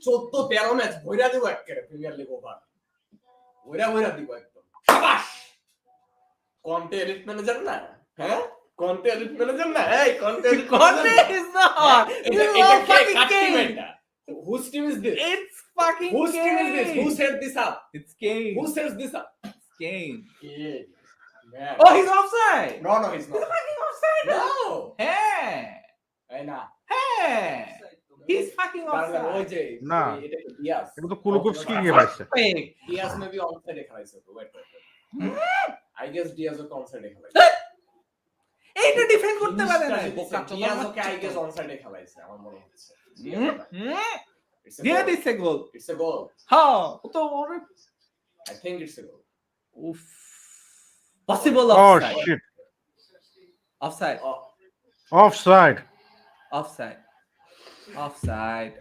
14-13 ম্যাচ ভইরা দিব একেবারে, প্রিমিয়ার লিগ ওভার ভইরা দিব একদম। শাবাশ, কন্টে এলিট ম্যানেজার না? হ্যাঁ কন্টে এলিট ম্যানেজার না? এই কন্টে is not. এটা কে কাটিমেন্টা? Whose team is this? It's fucking Whose team is this? Who Kane. set this up? It's Kane. Who sets this up? It's Kane. Man. Oh, he's offside. No, he's not. He's fucking offside. No. Hey. এই না। Hey. He's fucking ওই offside. যে না। এটা তো Dias. এটা তো কুলুকুভস্কি নিয়ে পাইছে। Fake. ডিয়াস মেবি অনসাইডে খেলাইছে তো। ওয়েট। I guess ডিয়াস ও অনসাইডে খেলাইছে। এইটা ডিফেন্ড করতে পারে না। ডিয়াস ওকে I guess অনসাইডে খেলাইছে আমার মনে হচ্ছে। দিয়ে দিচ্ছে গোল। It's a goal. হ্যাঁ, ও তো ওরে I think it's a goal. উফ। Possible Oh offside. shit, Offside. offside. Offside.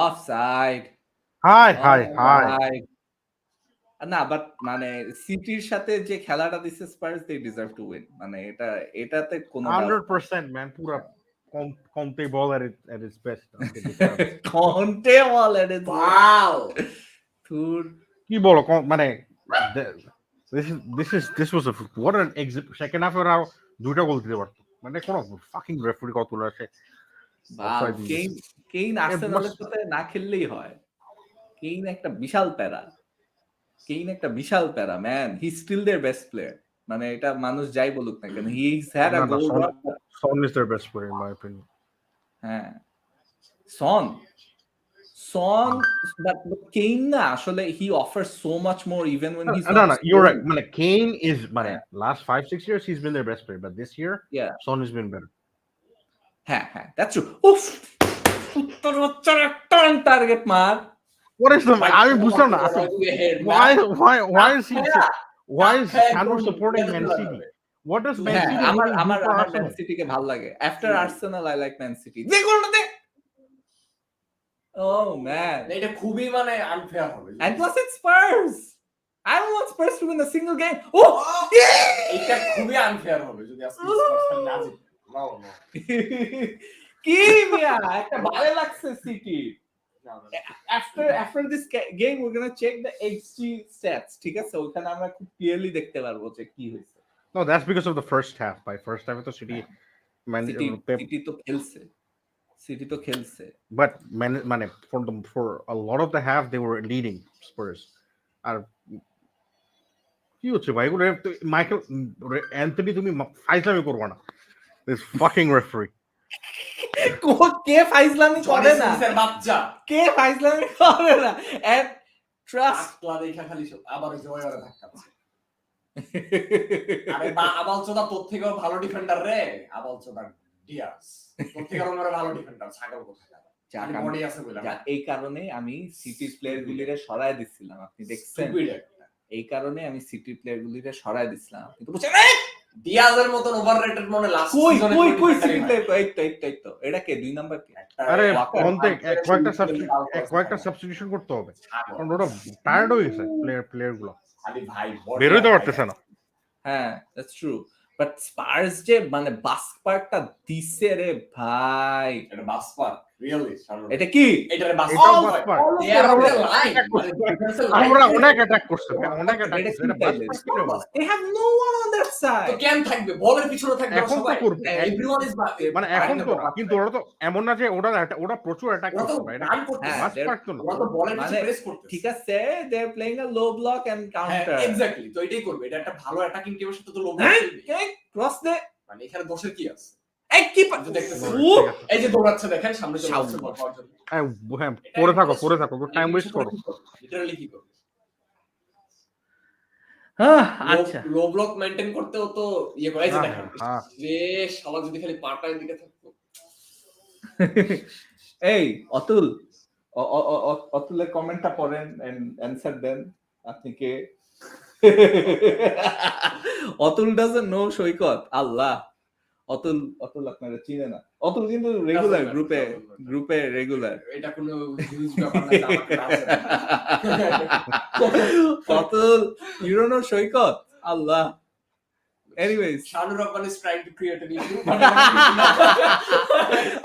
Offside. Hi. না, বাট মানে সিটির সাথে যে খেলাটা দিচ্ছে Spurs, they deserve to win. মানে এটাতে কোনো 100% man, পুরা Conte ball at its best. কন্টে বল এর Wow. তুর কি বলো মানে this was a what an exhibit. Second half এরা দুইটা গোল দিতে পারতো, মানে কোন fucking referee কত আছে। কেইন আর্সেনালের সাথে না খেললেই হয়। কেইন একটা বিশাল প্যারা man. He still their best player. মানে এটা মানুষ যাই বলুক না কেন, he had a goal. Son is their best player in my opinion. হ্যাঁ, সন but Kane না আসলে he offers so much more even when he's No, you're right. মানে Kane is মানে last 5-6 years he's been their best player, but this year yeah, Son has been better. হ্যাঁ, that's true. উফ, উত্তর turn target মার। What is the আমি বুঝলাম না why is Sandro supporting Man City? What does Man City আমার man city কে ভালো লাগে। After Arsenal I like man city. যে গোলটা দে, oh man, এটা খুবই মানে আনফেয়ার হবে। and plus it's Spurs. I don't want Spurs to win a single game. Oh yeah, এটা খুবই আনফেয়ার হবে যদি আজকে স্পার্স না জিতে। No. কি মিয়া, একটা ভালো লাগছে city. After this game we're going to check the XG stats, ঠিক আছে? ওখানে আমরা খুব ক্লিয়ারলি দেখতে পারবো যে কি হয়েছে। No, that's because of the first half. By first half the City city তো খেলছে। But মানে for a lot of the half they were leading Spurs. আর কি হচ্ছে ভাই, মাইকেল অ্যান্থনি তুমি ফাইজলামি করবা না। This fucking referee. কে ফাইজলামি জনি করে না, সিন্সের বাচ্চা কে ফাইজলামি করে না, and trust আকলা দেখা খালি আবার জয় আর ধাক্কাচ্ছে। আরে আবালচোদা তোর থেকেও ভালো ডিফেন্ডার রে, আবালচোদা ডিয়াস তোর থেকে আরো ভালো ডিফেন্ডার, ছাগল কোথায় বডি আছে বলে এই কারণে আমি সিটির প্লেয়ার গুলিরে সরায় দিছিলাম, আপনি দেখছেন, এই কারণে আমি সিটির প্লেয়ার গুলিরে সরায় দিছিলাম, কিন্তু বুঝছেন ডিয়াজের মতন ওভাররেটেড মনে লাস্ট কই সিজনে কই কই সিটি প্লেয়ার, এই তো এটা কে 2 নাম্বার কে, আরে কোনতে কয়েকটা সাবস্টিটিউশন করতে হবে, কারণ ওরা টায়ার্ড হয়ে গেছে প্লেয়ার গুলো, খালি ভাই বের হইতে পারতেছে না। হ্যাঁ দ্যাটস ট্রু, বাট স্পার্স যে মানে বাস্ক পার্কটা দিছে রে ভাই, এটা বাসপার রিয়েলি এটা কি, এটা রে এটাও বাসপার বাসপার। আমরা অনেক অ্যাটাক করছে, অনেক অ্যাটাক এটা করছে, কি এটা তাইলে? বাসপার They have no one on that তো side. কেন থাকবে বলের পিছনে থাকবে এখন তো সবাই, করবে। এভরিওয়ান ইজ মানে এখন তো না, কিন্তু ওরা তো এমন না যে ওরা প্রচুর অ্যাটাক ওরা তো করছে, এটা রান করতে হ্যাঁ, বাসপার তো না। ওরা তো বলের মানে পিছনে প্রেস করতে ঠিক আছে, they are playing a low block and counter. Exactly, তো এটাই করবে, এটা একটা ভালো অ্যাটাকিং টিমের সাথে তো লোক Cross the মানে এখানে দোষের কি আছে, এই কি দেখতেছেন Ooh! এই যে দৌড়াচ্ছে দেখেন সামনে চলে আসছে সামনে। বল পাওয়ার জন্য, হ্যাঁ, পড়ে থাকো টাইম ওয়েস্ট করো। লিটারালি কি করবে, আচ্ছা লো ব্লক মেইনটেইন করতেও তো ইয়ে করে, এই যে দেখেন হ্যাঁ। রে শালা যদি খালি পাটার দিকে থাকতো। এই অতুল, অতুলের কমেন্টটা পড়েন এন্ড অ্যানসার দেন, আপনি কে? অতুল ডাজন্ট নো সৈকত, আল্লাহ, অতুল আপনারা চিনে না, অতুল কিন্তু রেগুলার গ্রুপে রেগুলার, এটা কোনো হিউজ ব্যাপার না, আমাকে আছে Atul you don't know Saikat, Allah. Anyways Shanur Rahman is trying to create an issue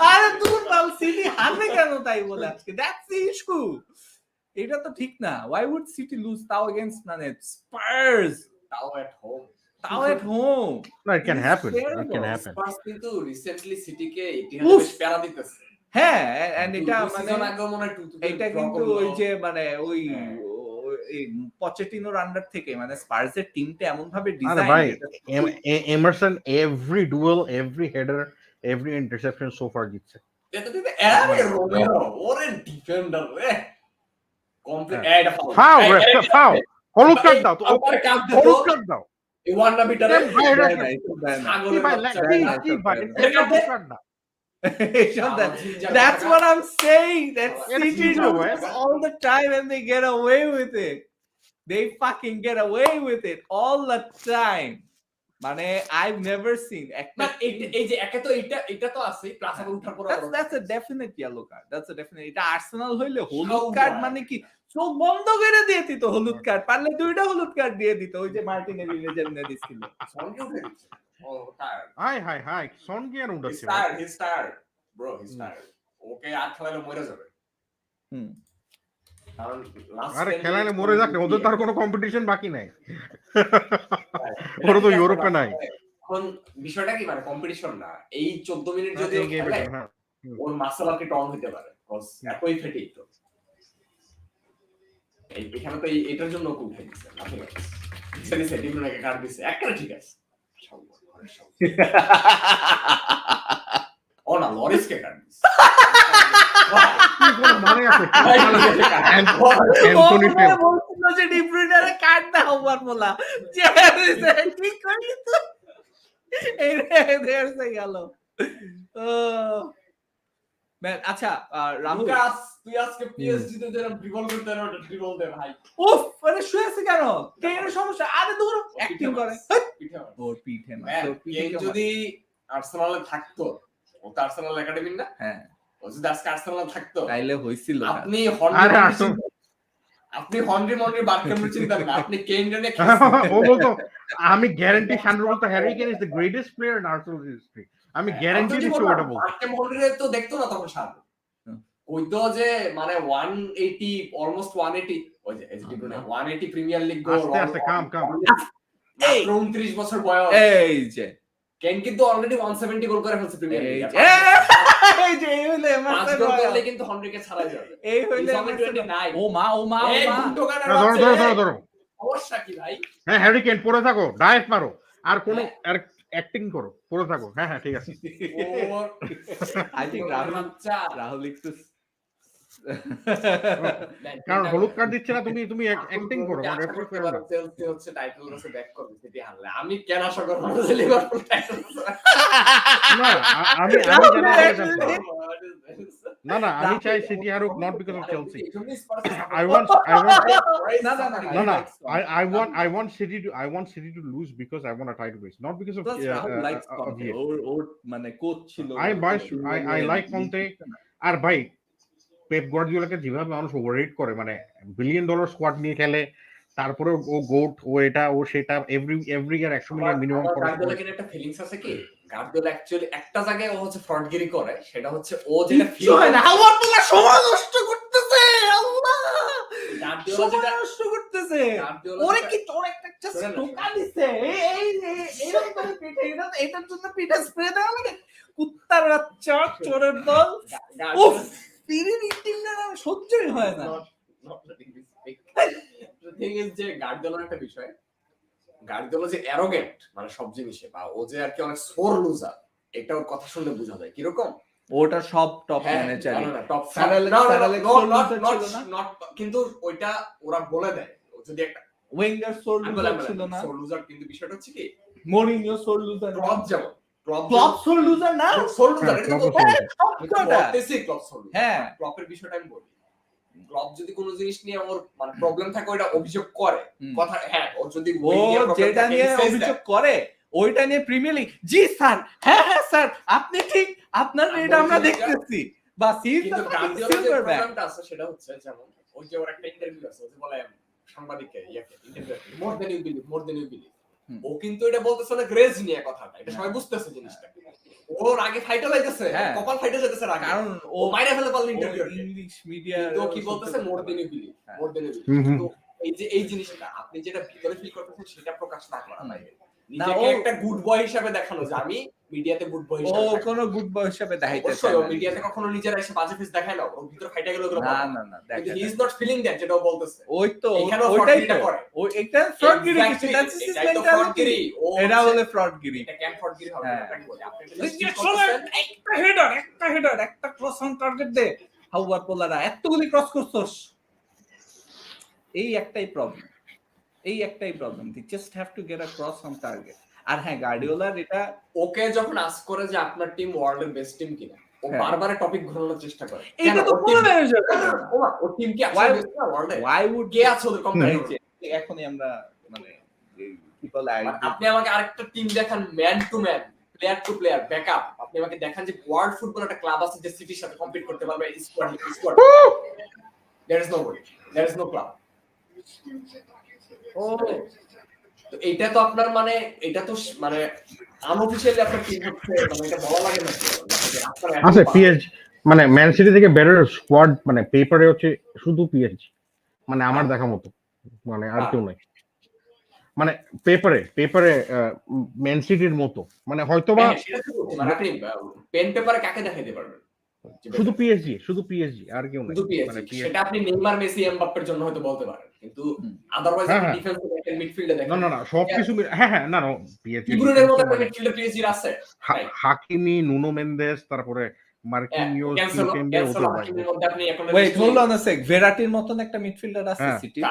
আরে দূর বাল, সিটি হারবে কেন তাই বলে আজকে, দ্যাটস দ্য ইস্যু, এটা তো ঠিক না। why would city lose তাও against মানে স্পার্স, তাও at home No, it can happen. It can happen. Spurs কিন্তু রিসেন্টলি সিটিকে ইতিহাসে বেশ প্যারা দিতেছে। হ্যাঁ এন্ড এটা মানে সিজন আগে মনে হয় 2-2 এটা কিন্তু ওই যে মানে ওই পচেটিনোর আন্ডার থেকে মানে স্পার্সের টিমটা এমন ভাবে আরে ডিজাইন, ভাই, Emerson every duel, every header, every interception so far জিতছে। এটা দিতে আরে রোমেরো ওরে ডিফেন্ডার রে কমপ্লিট এড ফাউল, ফাউল, হলুদ কার্ড দাও তো, ওপরে কাপ হলুদ কার্ড দাও। এই ওয়ান না বিটারে কি ভাই, কি ভাই, এটা হলুদ কার্ড না। That's what I'm saying. That's It's City zero, does this all the time and they get away with it. They fucking get away with it all the time. মানে I've never seen. এই যে একে তো এটা তো আছে plus আবার উঠার পর That's a definite yellow card. That's a definite. এটা আর্সেনাল হইলে হলুদ কার্ড মানে কি চোখ বন্ধ করে দিয়ে দিত হলুদ কার্ড, পারলে দুইটা হলুদ কার্ড দিয়ে দিত, ওই যে মার্টিনেলি লেজেন্ডে দিছিল। সঙ্গে উঠে দিচ্ছে ও টায়ার্ড হাই সন কি আর উঠছে, he's tired bro, he's tired ওকে আর খেলালে মরে যাবে। কারণ আরে খেলালে মরে যাক, ওদের তার কোনো কম্পিটিশন বাকি নাই, ওরা তো ইউরোপে নাই। এখন বিষয়টা কি মানে কম্পিটিশন না, এই 14 মিনিট যদি ওর মাসল আর কি টন হতে পারে, কজ একই ফেটিক তো এখানে তো এটার জন্য ওকে উঠে দিচ্ছে না, ঠিক আছে সেটি সেটি মনে কাট দিছে একটা ঠিক আছে ও না লরিসকে কাট দিছে মানে আছে অ্যান্টনি টেল বলছিল যে ডিব্রুইনারে কার্ড দাও আমার বলা, যে ঠিক করি তো এই দেরছে গেল। ম্যান আচ্ছা রাহুল তুই আজকে পিএসজি তে যেরকম ড্রিবল করতে আর ওটা ড্রিবল দে ভাই, উফ আরে শুয়েছে কেন, কেন সমস্যা, আরে দূর অ্যাক্টিং করে ওর পিঠে না, তোর পিঠে যদি আর্সেনালে থাকতো, ও তো আর্সেনাল একাডেমি না, হ্যাঁ ও যদি আজকে আর্সেনালে থাকতো তাইলে হইছিল, আপনি আরে হনরি বার্কেমে চিন্তা না, আপনি কেন জানে ও বলতো আমি গ্যারান্টি শানরু বলতো Harry Kane is the greatest player in Arsenal history, আমি গ্যারান্টি দিচ্ছি ওটা বলতো। বার্কেম হনরি তো দেখতো না তখন শানরু কইতো যে মানে 180 অলমোস্ট 180 ওই যে এসডি কোনে 180 প্রিমিয়ার লিগ গোল, আস্তে আস্তে কাম এই 29 বছর বয়স, এই যে কেন কিন্তু অলরেডি 170 গোল করে ফেলছে প্রিমিয়ার লিগে, এই যে এই হইলে পাঁচ গোল করলে কিন্তু হনরিকে ছাড়াই যাবে, এই হইলে 29 ও মা এই গুন্ডোগানের ধরো সমস্যা কি ভাই, হ্যাঁ হ্যারি কেন পড়ে থাকো, ডাইভ মারো, আর কোন আর অ্যাক্টিং করো, পড়ে থাকো। হ্যাঁ হ্যাঁ ঠিক আছে। ওর I think বাচ্চা Rahul একটু কারণ হলুদ কার্ড দিচ্ছে না, তুমি তুমি অ্যাক্টিং করো, আশা রেফারি করতে করো পারো না। চেলসি হচ্ছে টাইটেল রেসে ব্যাক করবে সিটি হারলে। আমি কেন আশা করব না যে লিভারপুল টাইটেল না আমি Rahul কেন Rahul আসলে চাচ্ছি না। না আমি চাই সিটি হারুক, not because of Chelsea. I want No, no, no, no he no likes Conte. I want City to lose because I want a title race, not because of Plus Rahul likes of Conte. yeah. ওর মানে coach ছিল। I like Conte আর ভাই Pep গার্দিওলাকে যেভাবে মানুষ ওভাররেট করে, মানে $1 billion squad নিয়ে খেলে, তারপরে ও গোট, ও এটা ও সেটা, এভরি ইয়ার 100 মিলিয়ন মিনিমাম খরচ গার্দিওলা করে। কিনে একটা ফিলিংস আছে কি গার্দিওলা অ্যাকচুয়ালি একটা জায়গায় ও হচ্ছে ফ্রন্টগিরি করে, সেটা হচ্ছে ও যেটা ফিল হয় না আমার তোলা সময় নষ্ট করতেছে আল্লাহ, গার্দিওলা সময় যেটা নষ্ট করতেছে। গার্দিওলা ওরে যেটা- কি তোর একটা জাস্ট টোকা দিছে, এইরকম করে পিঠে এটার জন্য পিঠে স্প্রে দেওয়া লাগে, কুত্তার বাচ্চা, চোরের দল। উফ, পিরিন ইটিং না সহ্যই হয় না। যে গার্দিওলার একটা বিষয়, গার্দিওলা যে অ্যারোগেন্ট মানে সব জিনিসে, বা ও যে আর কি অনেক সোর লুজার, এটা ওর কথা শুনলে বোঝা যায় কিরকম। ওটা সব টপ হ্যাঁ, ম্যানেজারই। না, না, top sir five- Alex- no, no, sir no, Alex no, sore not- loser not- ছিল না? not- কিন্তু ওইটা ওরা বলে দেয়, ও যদি একটা ওয়েঙ্গার সোর লুজার ছিল না? সোর লুজার, কিন্তু বিষয়টা হচ্ছে কি মরিনিও সোর লুজার না? ক্লপ যেমন ক্লপ সোর লুজার না? সোর লুজার, হ্যাঁ, এটা তো ক্লপ বলতে- সোর লুজার। আমি তো বলতেছি ক্লপ সোর লুজার। হ্যাঁ। ক্লপের বিষয়টা আমি বলি, ক্লপ যদি কোনো জিনিস নিয়ে ওর মানে প্রবলেম থাকে ওটা অভিযোগ করে, হুম। কথা হ্যাঁ, ওর যদি ও যেটা নিয়ে অভিযোগ করে ওইটা নিয়ে প্রিমিয়ার লিগ, জি স্যার, হ্যাঁ হ্যাঁ স্যার, আপনি ঠিক, আপনার এটা আমরা দেখতেছি। বা কিন্তু গার্দিওলার যে প্রবলেমটা আছে সেটা হচ্ছে, যেমন ওই যে ওর একটা ইন্টারভিউ আছে, ও যে বলে সাংবাদিককে interview, more than you believe, hmm. ও কিন্তু এটা বলতেছে না গ্রেজ নিয়ে কথাটা, এটা সবাই বুঝতেছে জিনিসটা। ওর আগে ফাইটে লাইতেছে, হ্যাঁ। কপাল ফাইটে যেতেছে আগে, কারণ ও মাইরা ফেলে পারল ইন্টারভিউ। ইংলিশ মিডিয়া তো কি বলতেছে, মোর দেন ইউ বিলিভ, হ্যাঁ। More than you hmm, hmm. Believe. তো এই যে এই জিনিসটা আপনি যেটা ভিতরে ফিল করতেছেন সেটা প্রকাশ না করা হুম। লাগে, নিজেকে ও- একটা গুড বয় হিসেবে দেখানো, যে আমি মিডিয়াতে গুড বয় ও হিসেবে থাকবো। কোনো গুড বয় হিসেবে দেখাইতে অবশ্যই চায় ও না। মিডিয়াতে কখনো নিজের এসে বাজে ফেস দেখায় না, ওর ভিতর ফাইটা গেল ওগুলো না বলে। না না, কিন্তু দেখেন he is not feeling that, যেটা ও বলতেছে। ওই তো এখানেও ওইটাই ফ্রডগিরিটা তো করে। ও এটা ফ্রডগিরি, Exactly, দ্যাটস হিজ এটাই তো মেন্টালিটি। ফ্রডগিরি। ও এটা হচ্ছে- বলে ফ্রডগিরি। এটা কেন ফ্রডগিরি হবে? হ্যাঁ। আপনাকে বলি, আপনি একটা ওই জিনিস যে feel শোনো, করতেছেন, একটা হেডার, একটা ক্রস অন টার্গেট দে, হাউয়ার পোলারা এতগুলি ক্রস করছস, এই একটাই প্রবলেম, এই একটাই problem, they just have to get a cross on target. আর হ্যাঁ, গার্ডিওলার এটা ওকে যখন আস্ক করে যে আপনার টিম ওয়ার্ল্ডের বেস্ট টিম কিনা, ও হ্যাঁ। বারবার টপিক ঘোরানোর চেষ্টা করে। এটা কেন? তো ওর কোনো team- ম্যানেজার ওর টিম কি আসলে Why- বেস্ট না ওয়ার্ল্ডে? ওয়াই উড কে আছে ওদের কম্পিটিটর? এখনই আমরা মানে কি বলে আপনি আমাকে আরেকটা টিম দেখান, man to man, player to player backup, আপনি আমাকে দেখান যে ওয়ার্ল্ড ফুটবল একটা ক্লাব আছে যে সিটির সাথে কম্পিট করতে পারবে squad. There is nobody, there is no club. ও তো এইটা তো আপনার মানে, এটা তো মানে আনঅফিশিয়ালি আপনার টিম হচ্ছে, মানে এটা বলা লাগে না। আচ্ছা পিএসজি মানে ম্যান সিটি থেকে বেটার স্কোয়াড মানে পেপারে হচ্ছে শুধু পিএসজি, মানে আমার দেখা মতো, মানে আর কেউ নাই। মানে পেপারে ম্যান সিটির মতো, মানে হয়তোবা মানে আপনি পেন পেপারে কাকে দেখাইতে পারবেন? শুধু পিএসজি আর কেউ নাই। শুধু মানে PSG, সেটা আপনি নেইমার, মেসি, এমবাপ্পের জন্য হয়তো বলতে পারেন, কিন্তু আদারওয়াইজ হ্যাঁ, আপনি হ্যাঁ। ডিফেন্সে দেখেন, মিডফিল্ডে দেখেন, না সবকিছু হ্যাঁ না পিএসজি ইব্রুনের মতো একটা মিডফিল্ডে PSG আছে। হাকিমি, নুনো মেন্দেস, তারপরে মার্কিনিওস, ক্যান্সেলো, কিপেম্বে ওদের ভাই। হাকিমির মধ্যে আপনি এখন ওয়েট হোল্ড অন আ সেক, ভেরাটির মতন একটা মিডফিল্ডার আছে হ্যাঁ। সিটি,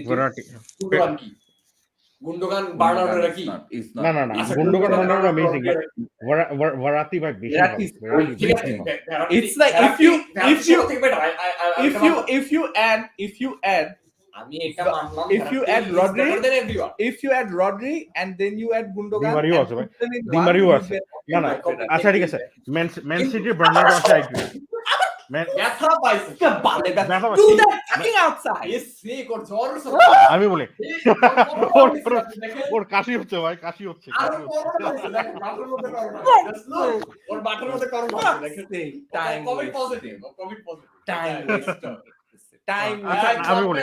ভেরাটি গুন্ডোগান কি? গুন্ডোগান বার্নার্ডোরা কি? না আচ্ছা, গুন্ডোগান গুন্ডোগান অ্যামেজিং, ভারাতি ভাই বেশি ভালো, Verratti- ভারাতি ঠিক বেশি আছে, ভালো। It's like if you- থেকে better, if you add আমি এটা মানলাম, if you Verratti add is Rodri- better than everyone. if you add Rodri and then you add Gundogan, Di Maria and আছে ভাই, put them in Di one, Maria you আছে। get না better. আচ্ছা ঠিক আছে, ম্যান সিটির Bernardo আছে IQ, ব্যথা পাইছে। বালে ব্যথা। ব্যথা Do পাচ্ছি। that fucking outside. এ সে কর জ্বর সব। আমি বলি ওর ওর কাশি হচ্ছে ভাই, কাশি হচ্ছে। বাটার মধ্যে করোনা। ওর বাটার মধ্যে করোনা দেখেন। Time Covid wasting. Positive, Covid positive. Time wasting. Time আমি বলি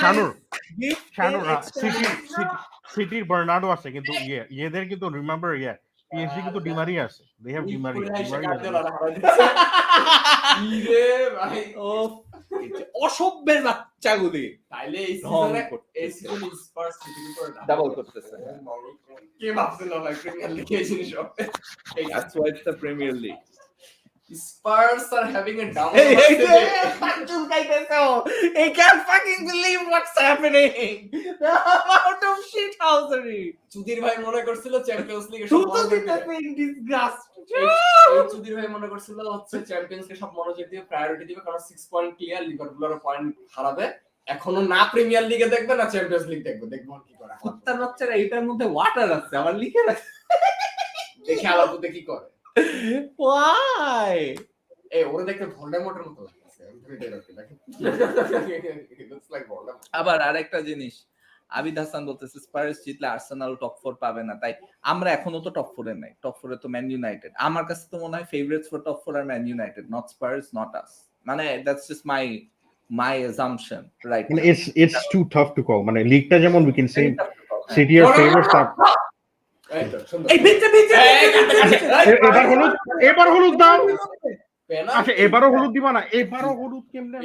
শানুর Give শানুর them extra- সিটির বার্নার্ডো আছে, কিন্তু ইয়েদের কিন্তু রিমেম্বার পিএসজি কিন্তু ডিমারিয়া আছে, they have ডিমারিয়া ইরে ভাই ও অসভ্যের বাচ্চাগুলি তাইলে ঢং এই করতেছে। সিজনে স্পার্স সিটির উপর ডাবল করতেছে। কে ভাবছিল ভাই প্রিমিয়ার লিগে এই জিনিস হবে That's why it's the Premier League. Spurs are having a double I can't fucking believe what's happening. The amount of shit housery. Sudhir ভাই মনে করছিল চ্যাম্পিয়ন্স লিগে সব Two মনোযোগ thousand দিবে। in disgust. এই সুধীর ভাই মনে করছিল হচ্ছে চ্যাম্পিয়ন্স কে সব মনোযোগ দিয়ে প্রায়োরিটি দিবে কারণ 6 পয়েন্ট ক্লিয়ার, লিভারপুলের পয়েন্ট হারাবে। এখনো না প্রিমিয়ার লিগে দেখবে না চ্যাম্পিয়ন্স লিগ দেখবে, দেখবো কি করে। কুত্তার বাচ্চারা এটার মধ্যে ওয়াটার আছে আবার লিখে রাখছে। দেখি আবার বুঝতে কি করে। Why? এই ওরে দেখতে ভলডেমর্টের মতো লাগছে। Looks like Voldemort. আবার আরেকটা জিনিস, আবিদ হাসান বলতেছে স্পার্স জিতলে আর্সেনাল টপ 4 পাবে না, তাই আমরা এখনো তো টপ 4 এ নাই। টপ 4 এ তো ম্যান ইউনাইটেড। আমার কাছে তো মনে হয় ফেভারিটস ফর টপ 4 আর man United, not Spurs, not us. মানে that's just my assumption right মানে now. it's too tough to call, মানে লিগটা যেমন we can say City are favourites এই তো সুন্দর। এই বিটে এবার হলুদ দাও। পেনাল্টি আচ্ছা এবারও হলুদ দিবা না? এবারও হলুদ কেমনে?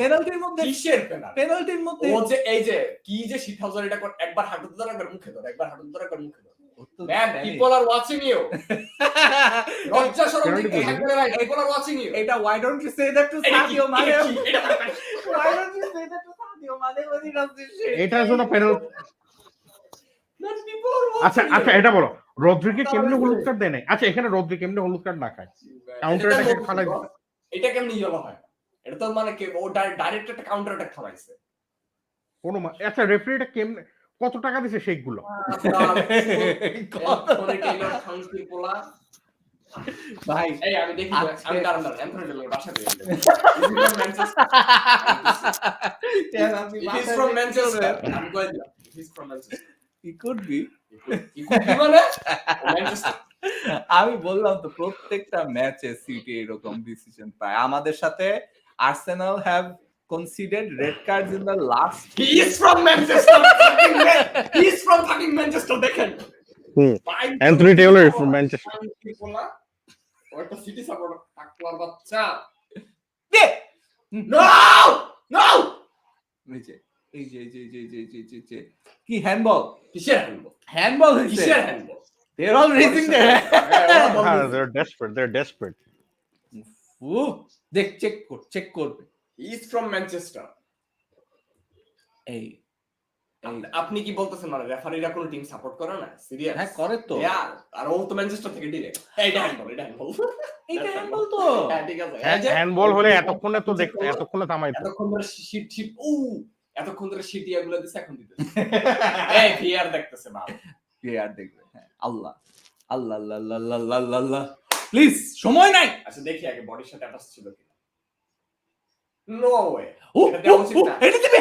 পেনাল্টির মধ্যে কিসের পেনাল্টি? পেনাল্টির মধ্যে ও যে এই যে কি যে শীত হাউজার এটা কর, একবার হাঁটুতে ধর একবার মুখে ধর, একবার হাঁটুতে ধর একবার মুখে ধর। Man people are watching you. লজ্জা শরম দিকে একবারে ভাই পিপল আর ওয়াচিং ইউ। এটা why don't you say that to Sadio Mane? এটা Why don't you say that to Sadio Mane when he does this shit? এটার জন্য পেনাল্টি। ম্যান পিপল আর আচ্ছা ওয়াচিং আচ্ছা এটা বলো, রদ্রিকে কেমনে হলুদ কার্ড দেয় নাই? আচ্ছা এখানে রদ্রি কেমনে হলুদ কার্ড না খায়? কাউন্টার অ্যাটাক খালাই দিছে। এটা কেমনে ইয়েলো হয়? এটা তো মানে ও ডাইরেক্ট একটা কাউন্টার অ্যাটাক খাওয়াইছে। কোন আচ্ছা রেফারিটা কেমনে কত টাকা দিছে শেকগুলো? কোনে টেইলর খানসি পোলা ভাই এই আমি দেখি আজকে- আমি কারণ এন্থনি টেইলর বাসা দিয়ে He's from Manchester. I'm going there. He's from Manchester. He could be. He could be মানে Manchester. আমি বললাম তো প্রত্যেকটা ম্যাচে সিটি এরকম ডিসিশন পায়। আমাদের সাথে Arsenal have considered red cards in the last. He is from Manchester. He is from fucking Manchester. দেখেন Anthony Taylor is from Manchester. ওটা সিটি সাপোর্টার টাকলার বাচ্চা। দে No! No! এই যে কি হ্যান্ডবল? কিসের হ্যান্ডবল? হ্যান্ডবল হইছে। কিসের handball? They're all raising their hand. They're desperate. দেখ চেক করবে। He is from Manchester. এই আপনি কি বলতেছেন মানে রেফারিরা কোন টিম সাপোর্ট করে না? সিরিয়াস? হ্যাঁ করে তো। ইয়ার আর ও তো ম্যানচেস্টার থেকে ডিরেক্ট। এইটা হ্যান্ডবল। এটা হ্যান্ডবল তো। হ্যাঁ ঠিক আছে। হ্যান্ডবল হলে এতক্ষণে তো দেখতে এতক্ষণে থামাইতো। এতক্ষণ ধরে শীট এতক্ষণ ধরে শীটিয়াগুলো দিছে এখন দিতেছে। এই ভিআর দেখতেছে বাবা। কে আর দেখবে? হ্যাঁ আল্লাহ আল্লাহ আল্লাহ আল্লাহ আল্লাহ আল্লাহ প্লিজ সময় নাই। আচ্ছা দেখি আগে বডির সাথে অ্যাটাচ ছিল কি। No way. ও এটা দেওয়া উচিত না। এটা দিবে।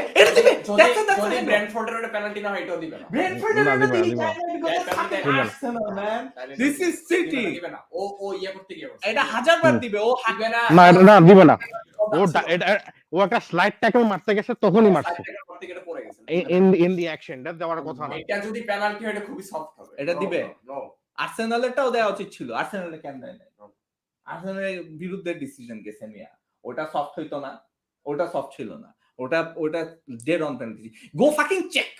যদি ব্র্যান্ডফোর্ডের ওটা পেনাল্টি না হয় এটাও দিবে না। ব্রেন্টফোর্ডের না, এটা দিবে না, দিবে দিবে না। না। Arsenal man, this is city. দিবে না। ও ইয়া করতে গিয়ে বলছে। এটা 1000 বার দিবে। ও দিবে না। না দিবে না। ও একটা স্লাইড ট্যাকল মারতে গেছে তখনই মারছে। করতে গিয়ে পড়ে গেছে। ইন দি অ্যাকশন দ্যাট দেওয়ার কথা না। এটা যদি পেনাল্টি হয় এটা খুবই সফট হবে। এটা দিবে? নো। আর্সেনালেরটাও দেওয়া উচিত ছিল। আর্সেনালে কেন দেয় না? আর্সেনালের বিরুদ্ধে ডিসিশন গেছে মিয়া। ওটা সফট হইতো না। ওটা সফট ছিল না। ওটা dead on penalty. Go fucking check.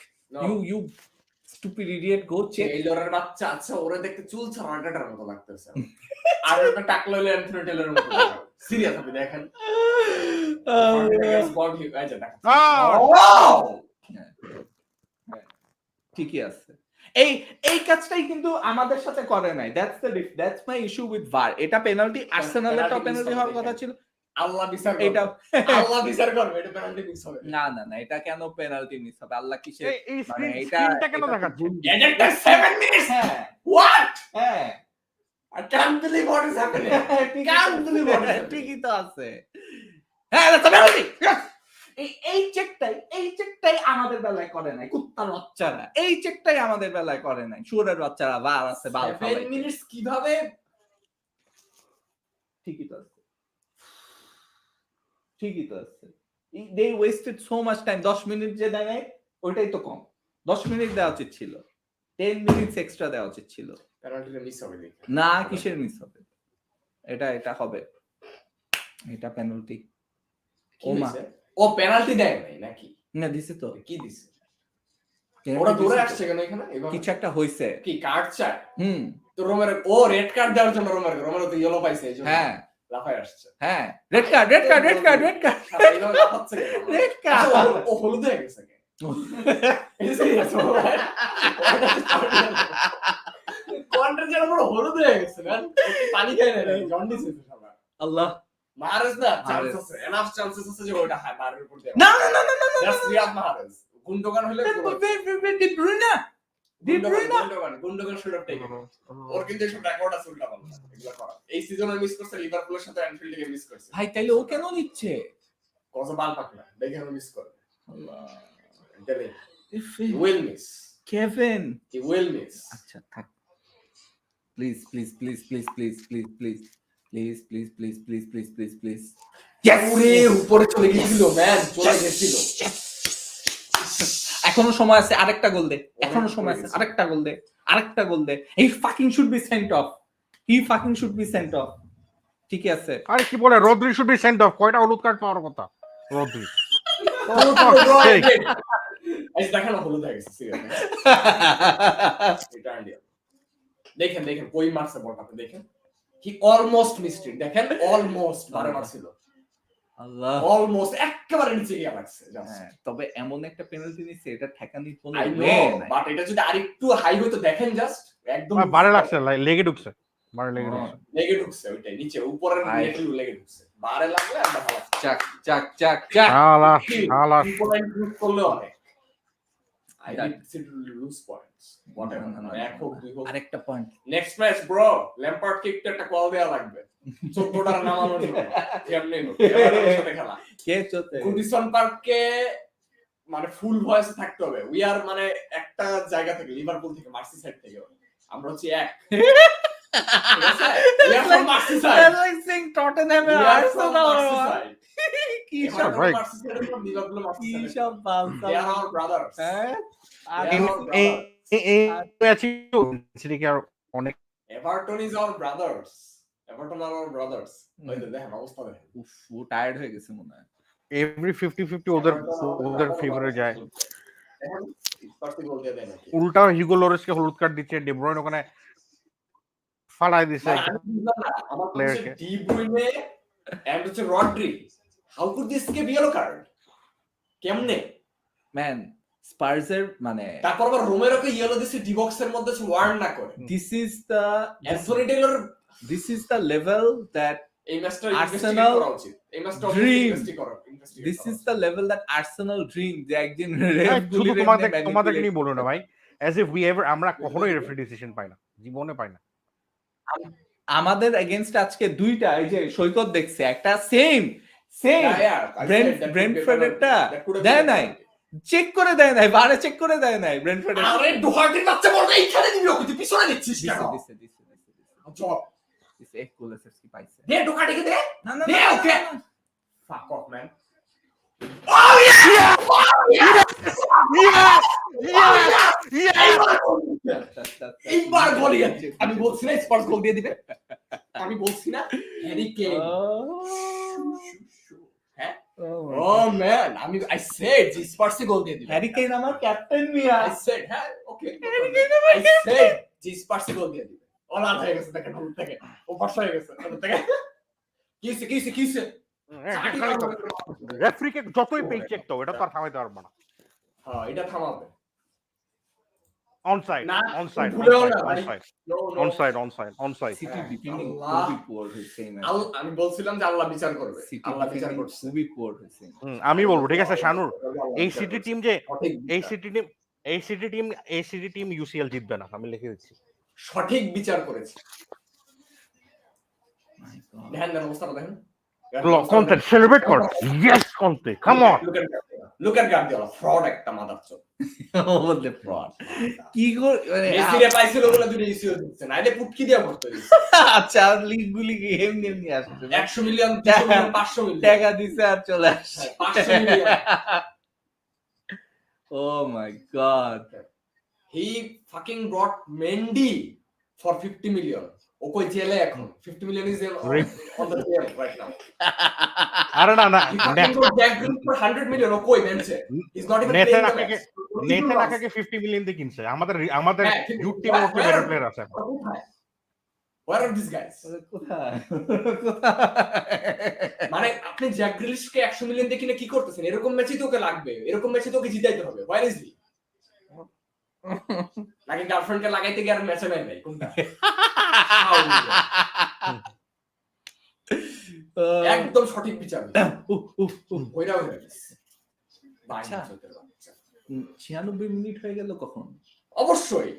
You stupid idiot, go check. টেইলরের বাচ্চা আচ্ছা ওরে দেখতে চুল ছাড়াটার মতো লাগতেছে। আর ওটা টাকলো হলে অ্যান্থনি টেইলরের মতো লাগে। সিরিয়াস আপনি দেখেন। বল হি আচ্ছা দেখেন। ঠিকই আছে। এই কাজটাই কিন্তু আমাদের সাথে করে নাই। দ্যাটস মাই ইস্যু উইথ ভার। এটা পেনাল্টি, আর্সেনালের টপ পেনাল্টি হওয়ার কথা ছিল। আল্লাহ বিচার এটা আল্লাহ বিচার করবে এটা পেনাল্টি মিস হবে। না এটা কেন পেনাল্টি মিস হবে? আল্লাহ কিসের এই মানে স্ক্রিনটা কেন দেখাচ্ছে? এটা 7 মিনিটস। হ্যাঁ হোয়াট? হ্যাঁ I can't believe what is happening. Can't believe what is happening. ঠিকই তো আছে। হ্যাঁ that's a penalty. এই চেকটাই আমাদের বেলায় করে নাই। কুত্তার বাচ্চারা এই চেকটাই আমাদের বেলায় করে নাই। শুয়োরের বাচ্চারা বার আছে বাল 7 মিনিটস কিভাবে? ঠিকই তো আছে। They wasted so much time. 10 minute যে দেয় ওইটাই তো কম। 10 মিনিট দেওয়া উচিত ছিল। 10 মিনিটস এক্সট্রা দেওয়া উচিত ছিল পেনাল্টিটা মিস হবে দেখি। না কিসের মিস হবে, এটা হবে, এটা পেনাল্টি। কি ও মা। হইছে? ও পেনাল্টি দেয় নাই নাকি? না দিছে তো, কি দিছে? penalty ওরা দৌড়ে দিছে তো। আসছে কেন এখানে? এভাবে কিছু একটা হইছে। কি কার্ড চায়? হুম তো রোমেরো ও রেড কার্ড দেওয়ার জন্য রোমেরো তো ইয়েলো পাইছে এইজন্য হ্যাঁ লাফায় আসছে। হ্যাঁ, red card red card red card red card শালা এইভাবে লাফাচ্ছে কেন? রেড আচ্ছা, কার্ড। ও হলুদ হয়ে গেছে কেন? এই serious ভাই? কোয়ান্টার যেন পুরো হলুদ হয়ে গেছে ম্যান। ও কি পানি খায় না রে? জন্ডিস হয়েছে শালা। আল্লাহ। মাহারেজ না চান্স মাহারেজ। আছে, এনাফ চান্সেস আছে যে ওটা হায় বারের উপর দিয়ে। না না না না না না দ্যাটস রিয়াদ মাহারেজ। গুন্ডোগান হলে De Bruyne De Bruyne Gundogan should have taken. ওর কিন্তু এসব রেকর্ড আছে উল্টা পাল্টা এগুলো করা। এই সিজনে মিস করছে লিভারপুলের সাথে অ্যানফিল্ড থেকে মিস করছে। ভাই তাইলে ও কেন নিচ্ছে? কত বাল পাকনা দেখে মিস করে। Allah. Telling will miss. Kevin. He will miss. আচ্ছা থাক, please please please please please please please please please please please please please please ওরে উপরে চলে গিয়েছিল ম্যান, চলে গেছিল। এখনো সময় আছে, আরেকটা গোল দে, এখনো সময় আছে, আরেকটা গোল দে, আরেকটা গোল দে। He fucking should be sent off, he fucking should be sent off. ঠিক আছে। আরে কি বলে, Rodri should be sent off. কয়টা হলুদ কার্ড পাওয়ার কথা রদ্রি? এই দেখেন হলুদ হয়ে গেছে সিরিয়াসলি। এটা আইডিয়া। দেখেন দেখেন কই মারছে বলটাতে দেখেন। হি অলমোস্ট মিসড ইট। দেখেন অলমোস্ট বারে মারছিল। আল্লাহ, অলমোস্ট একেবারে নিচে গিয়ে লাগছে জাস্ট। হ্যাঁ, তবে এমন একটা পেনাল্টি নিছে, এটা ঠেকানির কোনো আই নো, ওয়ে নাই। বাট এটা যদি আরেকটু হাই হইতো দেখেন জাস্ট একদম বারে লাগছে, লেগে ঢুকছে, বারে লেগে ঢুকছে। লেগে ঢুকছে ওইটাই নিচে উপরের নেটে লেগে ঢুকছে। বারে লাগলে আর ভালো লাগছে। চাক চাক চাক চাক। শালা শালা। পয়েন্ট লুজ করলে অনেক। I did lose points. Whatever. এক হোক দুই হোক। আরেকটা point. Next match bro Lampard কিকটা একটা কল দেয়া লাগবে। 14টার নামানোর জন্য। কেমনে হোক এবারের সাথে খেলা। কে চলতে? গুডিসন পার্কে মানে ফুল ভয়েসে থাকতে হবে। উই আর মানে একটা জায়গা থেকে লিভারপুল থেকে মার্সিসাইড থেকে আমরা হচ্ছে এক। ঠিক আছে? We are from Merseyside. That's like saying Tottenham We and are from Arsenal. Merseyside. কি এবার সব আমরা right. Merseyside from Liverpool, কি Merseyside. সব বালতা। They are our brothers. হ্যাঁ? আর They are our brothers. অনেক Everton is our brothers. Everton are our brothers. ওই তো দেখেন অবস্থা দেখেন। উফ, ও টায়ার্ড হয়ে গেছে মনে হয়। এভরি 50-50 ওদের ফেভারে যায়। এখন স্পার্সি গোল দিয়ে দেয় নাকি? উল্টা হিগো লোরেসকে হলুদ কার্ড দিচ্ছে, ডে ব্রুইন ওখানে ফালাই দিছে। মানে আমি বুঝলাম না, আমার হচ্ছে প্লেয়ারকে। ডি ব্রুইনে এন্ড হচ্ছে Rodri. How could this give yellow card? কেমনে? ম্যান, স্পার্সের মানে তারপর আবার রোমেরোকে ইয়েলো দিছে ডি বক্সের মধ্যে ওয়ার্ন না করে। this Anthony Taylor is the level that এই ম্যাচটা Arsenal ইনভেস্টিগেট করা উচিত। এই ম্যাচটা dream. Investigate this is the level that Arsenal dream যে একদিন শুধু তোমাদেরকে নিয়ে বলো না ভাই, as if we ever, আমরা কখনোই রেফারি ডিসিশন পাই না, জীবনে পাই না। আমাদের এগেইনস্ট আজকে দুইটা, এই যে সৈকত দেখছে, একটা সেম ব্রেন্টফোর্ডেরটা দেয় নাই, চেক করে দেয় নাই, বারে চেক করে দেয় নাই ব্রেন্টফোর্ডের। আরে ডোহার্টির বাচ্চা বলটা এইখানে দিবি ওকে, তুই পিছনে দিচ্ছিস কেন? চপ দিছে এক কুলাসেভস্কি পাইছে। দে ডোহার্টিকে দে। না না দে না, ওকে। না, না। Fuck off man. Oh yeah! এইবার গোল দিয়েছে। আমি বলছি না স্পার্স গোল দিয়ে দিবে। আমি বলছি না হ্যারি কেন। হ্যাঁ? Oh man, I said স্পার্সই গোল দিয়ে দিবে। হ্যারি কেইন আমার ক্যাপ্টেন মিয়া। I said হ্যাঁ ওকে। হ্যারি কেইন I আমার said স্পার্সই গোল দিয়ে দিবে। অলাদ হয়ে গেছে দেখেন হলুদ থেকে। ও ফর্সা হয়ে গেছে হলুদ থেকে। কিসে রেফারিকে যতই পেক চেক তো এটা তো আর থামাইতে পারবে না। হ্যাঁ এটা থামাবে। অনসাইড না, অনসাইড ভুলেও না, ভাই। Onside No, no. Onside City defending Allah. খুবই পুয়ার হয়েছে এই ম্যাচে। আমি বলছিলাম যে আল্লাহ বিচার করবে। সিটি আল্লাহ বিচার ডিফেন্ডিং করছে। খুবই পুয়ার হয়েছে। আমি বলবো ঠিক আছে শানুর, এই বিচার সিটি করছে। টিম যে সঠিক এই বিচার। সিটি টিম ইউসিএল জিতবে না, আমি লিখে দিচ্ছি। সঠিক বিচার করেছে। My God. দেখেন অবস্থাটা দেখেন। কন্তে সেলিব্রেট কর, yes Conte, come on. Look at Guardiola, fraud একটা মাদারচোদ। Oh, the fraud. কি করে মানে মেসি রে পাইছিল বলে দুটো ইস্যু দিচ্ছে। নাইলে পুটকি দিয়া করতে দিছে। আচ্ছা লিগ গুলি কি এমনি আসছে 100 মিলিয়ন 200 মিলিয়ন 500 মিলিয়ন টাকা দিছে আর চলে আসছে। 500 million. Oh my God. He fucking brought Mendy for 50 million. ও কই জেলে এখন 50 million is on the jail right now. আরে না He fucking got Jack Grealish for 100 million. ও কই বেঞ্চে? He's not even playing the match. Nathan আকাকে 50 million দিয়ে কিনছে। আমাদের ইউথ টিমের মধ্যে where বেটার are- প্লেয়ার আছে এখন। কোথায়? Where are these guys? কোথায় মানে আপনি জ্যাক গ্রিলিশকে 100 মিলিয়ন দিয়ে কিনে কি করতেছেন? এরকম ম্যাচই তো ওকে লাগবে, এরকম ম্যাচে তো ওকে জিতাইতে হবে। Where is he? নাকি গার্লফ্রেন্ডকে লাগাইতে গিয়ে আর ম্যাচে নেয় নাই কোনটা? একদম সঠিক বিচার। ওইটা হয়ে গেছে। আচ্ছা। বাচ্চা। 96 মিনিট হয়ে গেল কখন? অবশ্যই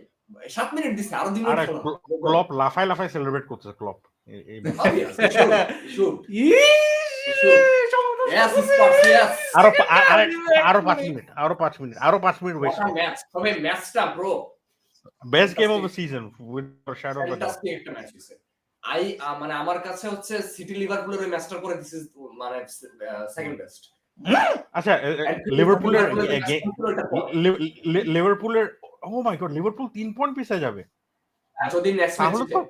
7 মিনিট দিছে, আরো 2 আর মিনিট হলো। ক্লপ লাফায় লাফায় সেলিব্রেট করছে Klopp. Obvious, he should. Yes, he scores, yes. আরো 5 মিনিট, আরো 5 minute West. What a match. তবে ম্যাচটা bro best game of the season with shadow of the doubt. Fantastic একটা ম্যাচ হইছে। মানে আমার কাছে হচ্ছে সিটি লিভারপুলের ওই ম্যাচটার পরে দিস ইজ মানে সেকেন্ড বেস্ট। আচ্ছা লিভারপুলের ও মাই গড লিভারপুল 3 পয়েন্ট পিছিয়ে যাবে। যদি নেক্সট ম্যাচ তাহলে তো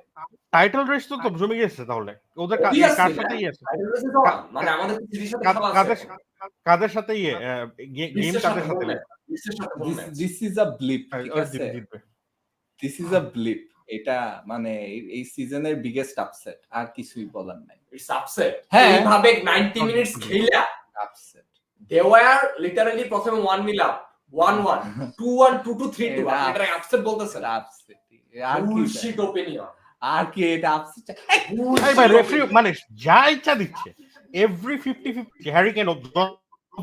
টাইটেল রেস তো জমে গেছে। তাহলে ওদের কার সাথেই আছে, মানে আমাদের সিটির সাথে খেলা আছে। কাদের সাথে গেম কাদের সাথে? দিস ইজ আ ব্লিপ, ঠিক আছে? This is a blip. এটা মানে এই সিজনের বিগেস্ট আপসেট, আর কিছুই বলার নাই। It's upset. হ্যাঁ। এইভাবে 90 মিনিটস খেলা আপসেট। they were literally প্রথমে 1-0 up 1-1 2-1 2-2 3-2 আপনি এটা আপসেট বলতেছেন? আপসেট আর কি? Bullshit opinion. আর কি এটা আপসেট? এই ভাই রেফারি মানে যা ইচ্ছা দিচ্ছে। এভরি 50-50 হ্যারি কেন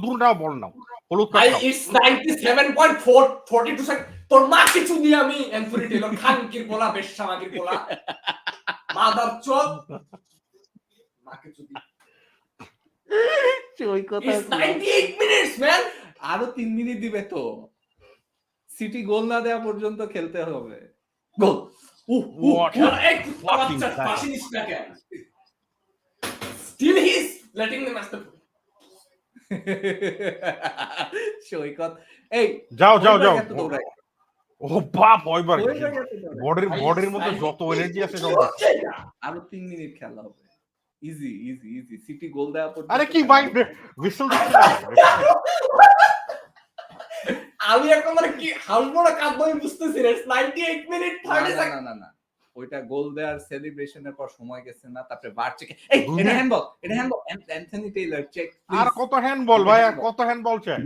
দূর নাও বল নাও হলুদ কার্ড। ভাই ইটস 97.42 সেকেন্ড। তোর মা কিছু দিয়ে আমি এনফুরি টেলর খান কির বলা বেশা মাগির বলা মাদার চোদ মা কিছু দি। ওই কথা It's 98 minutes man. আরো 3 মিনিট দিবে তো। সিটি গোল না দেওয়া পর্যন্ত খেলতে হবে। গোল এক বাচ্চা পাশে নিস না কেন? Still he's letting them master. সৈকত এই যাও ও বাপ ওইবার বডির মধ্যে যত এনার্জি আছে সব। আরো 3 মিনিট খেলা হবে। ইজি সিটি গোল দেওয়া পর্যন্ত। আরে কি ভাই হুইসেল দিচ্ছে না? আমি এখন মানে কি হালবো না কাঁদবো আমি বুঝতেছি না। 98 মিনিট 30 সেকেন্ড। না ওইটা গোল দেওয়ার সেলিব্রেশনের পর সময় গেছে না, তারপরে বার চেক। এই এটা হ্যান্ডবল অ্যান্থনি টেইলর চেক। আর কত হ্যান্ডবল ভাই, আর কত হ্যান্ডবল চাই?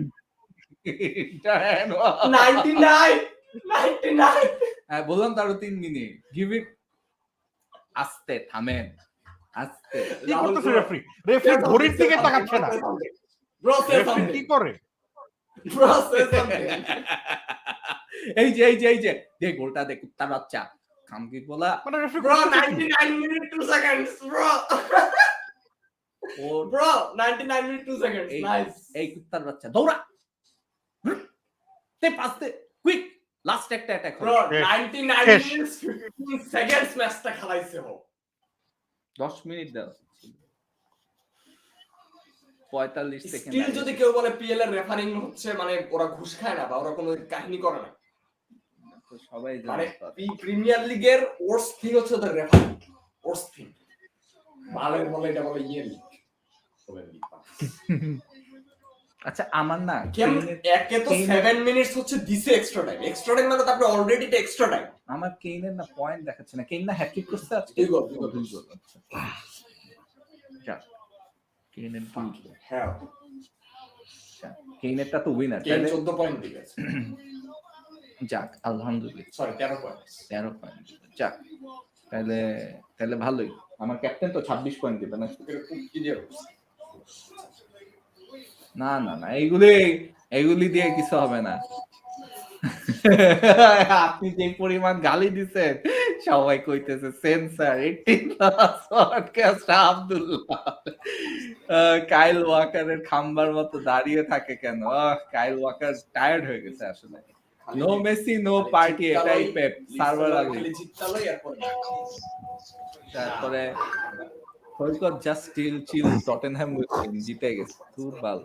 এটা হ্যান্ডবল 99 হ্যাঁ বললাম তো আরো 3 মিনিট। Give it. আস্তে থামেন, আস্তে। কি করতেছে রেফারি? রেফারি ঘড়ির দিকে তাকাচ্ছে না। ব্রো সে রেফারি কি করে? ব্রো সে এই যে দেখ গোলটা দেখ কুত্তার বাচ্চা খামকি বলা। মানে referee bro 99 minute 2 seconds bro. Bro 99 minute 2 seconds nice. এই কুত্তার বাচ্চা দৌড়া তে পাসতে কুইক লাস্ট একটা অ্যাটাক। ব্রো 99 মিনিটস 15 সেকেন্ডস ম্যাচটা খেলাইছে হো। 10 মিনিট দাও 45 সেকেন্ড। স্টিল যদি কেউ বলে পিএল এর রেফারিং হচ্ছে মানে ওরা ঘুষ খায় না বা ওরা কোনো কাহিনী করে না, সবাই মানে জানে এই প্রিমিয়ার লিগের ওয়ার্স্ট থিং হচ্ছে ওদের রেফারিং। ওয়ার্স্ট থিং ভালোর বলে এটা বলে ইয়ে লিগ। আচ্ছা আমার না একে তো 7 মিনিটস হচ্ছে দিছে এক্সট্রা টাইম মানে তো আপনি অলরেডি এটা এক্সট্রা টাইম। আমার কেইনের না পয়েন্ট দেখাচ্ছে না। কেইন না হ্যাটট্রিক করছে আজকে। 2 গোল। যা কেইনের হ্যাঁ কেইনেরটা তো উইনার। কেইন 14 পয়েন্ট দিয়েছে। যাক আলহামদুলিল্লাহ। Sorry 13 point. 13 পয়েন্ট যাক তাহলে ভালোই। আমার ক্যাপ্টেন তো 26 পয়েন্ট দিবে না। কি দিয়ে না এইগুলি দিয়ে কিছু হবে না। আপনি যে পরিমাণ গালি দিছেন সবাই কইতেছে সেন্সর 18 পডকাস্ট আব্দুল্লাহ কাইল ওয়াকারের খাম্বার মতো দাঁড়িয়ে থাকে কেন? কাইল ওয়াকার টায়ার্ড হয়ে গেছে আসলে। নো মেসি নো পার্টি, এটাই পেপ সার্ভার আলী। তারপরে হয়তো জাস্ট চিল টটেনহ্যাম জিতে গেছে। ফুটবল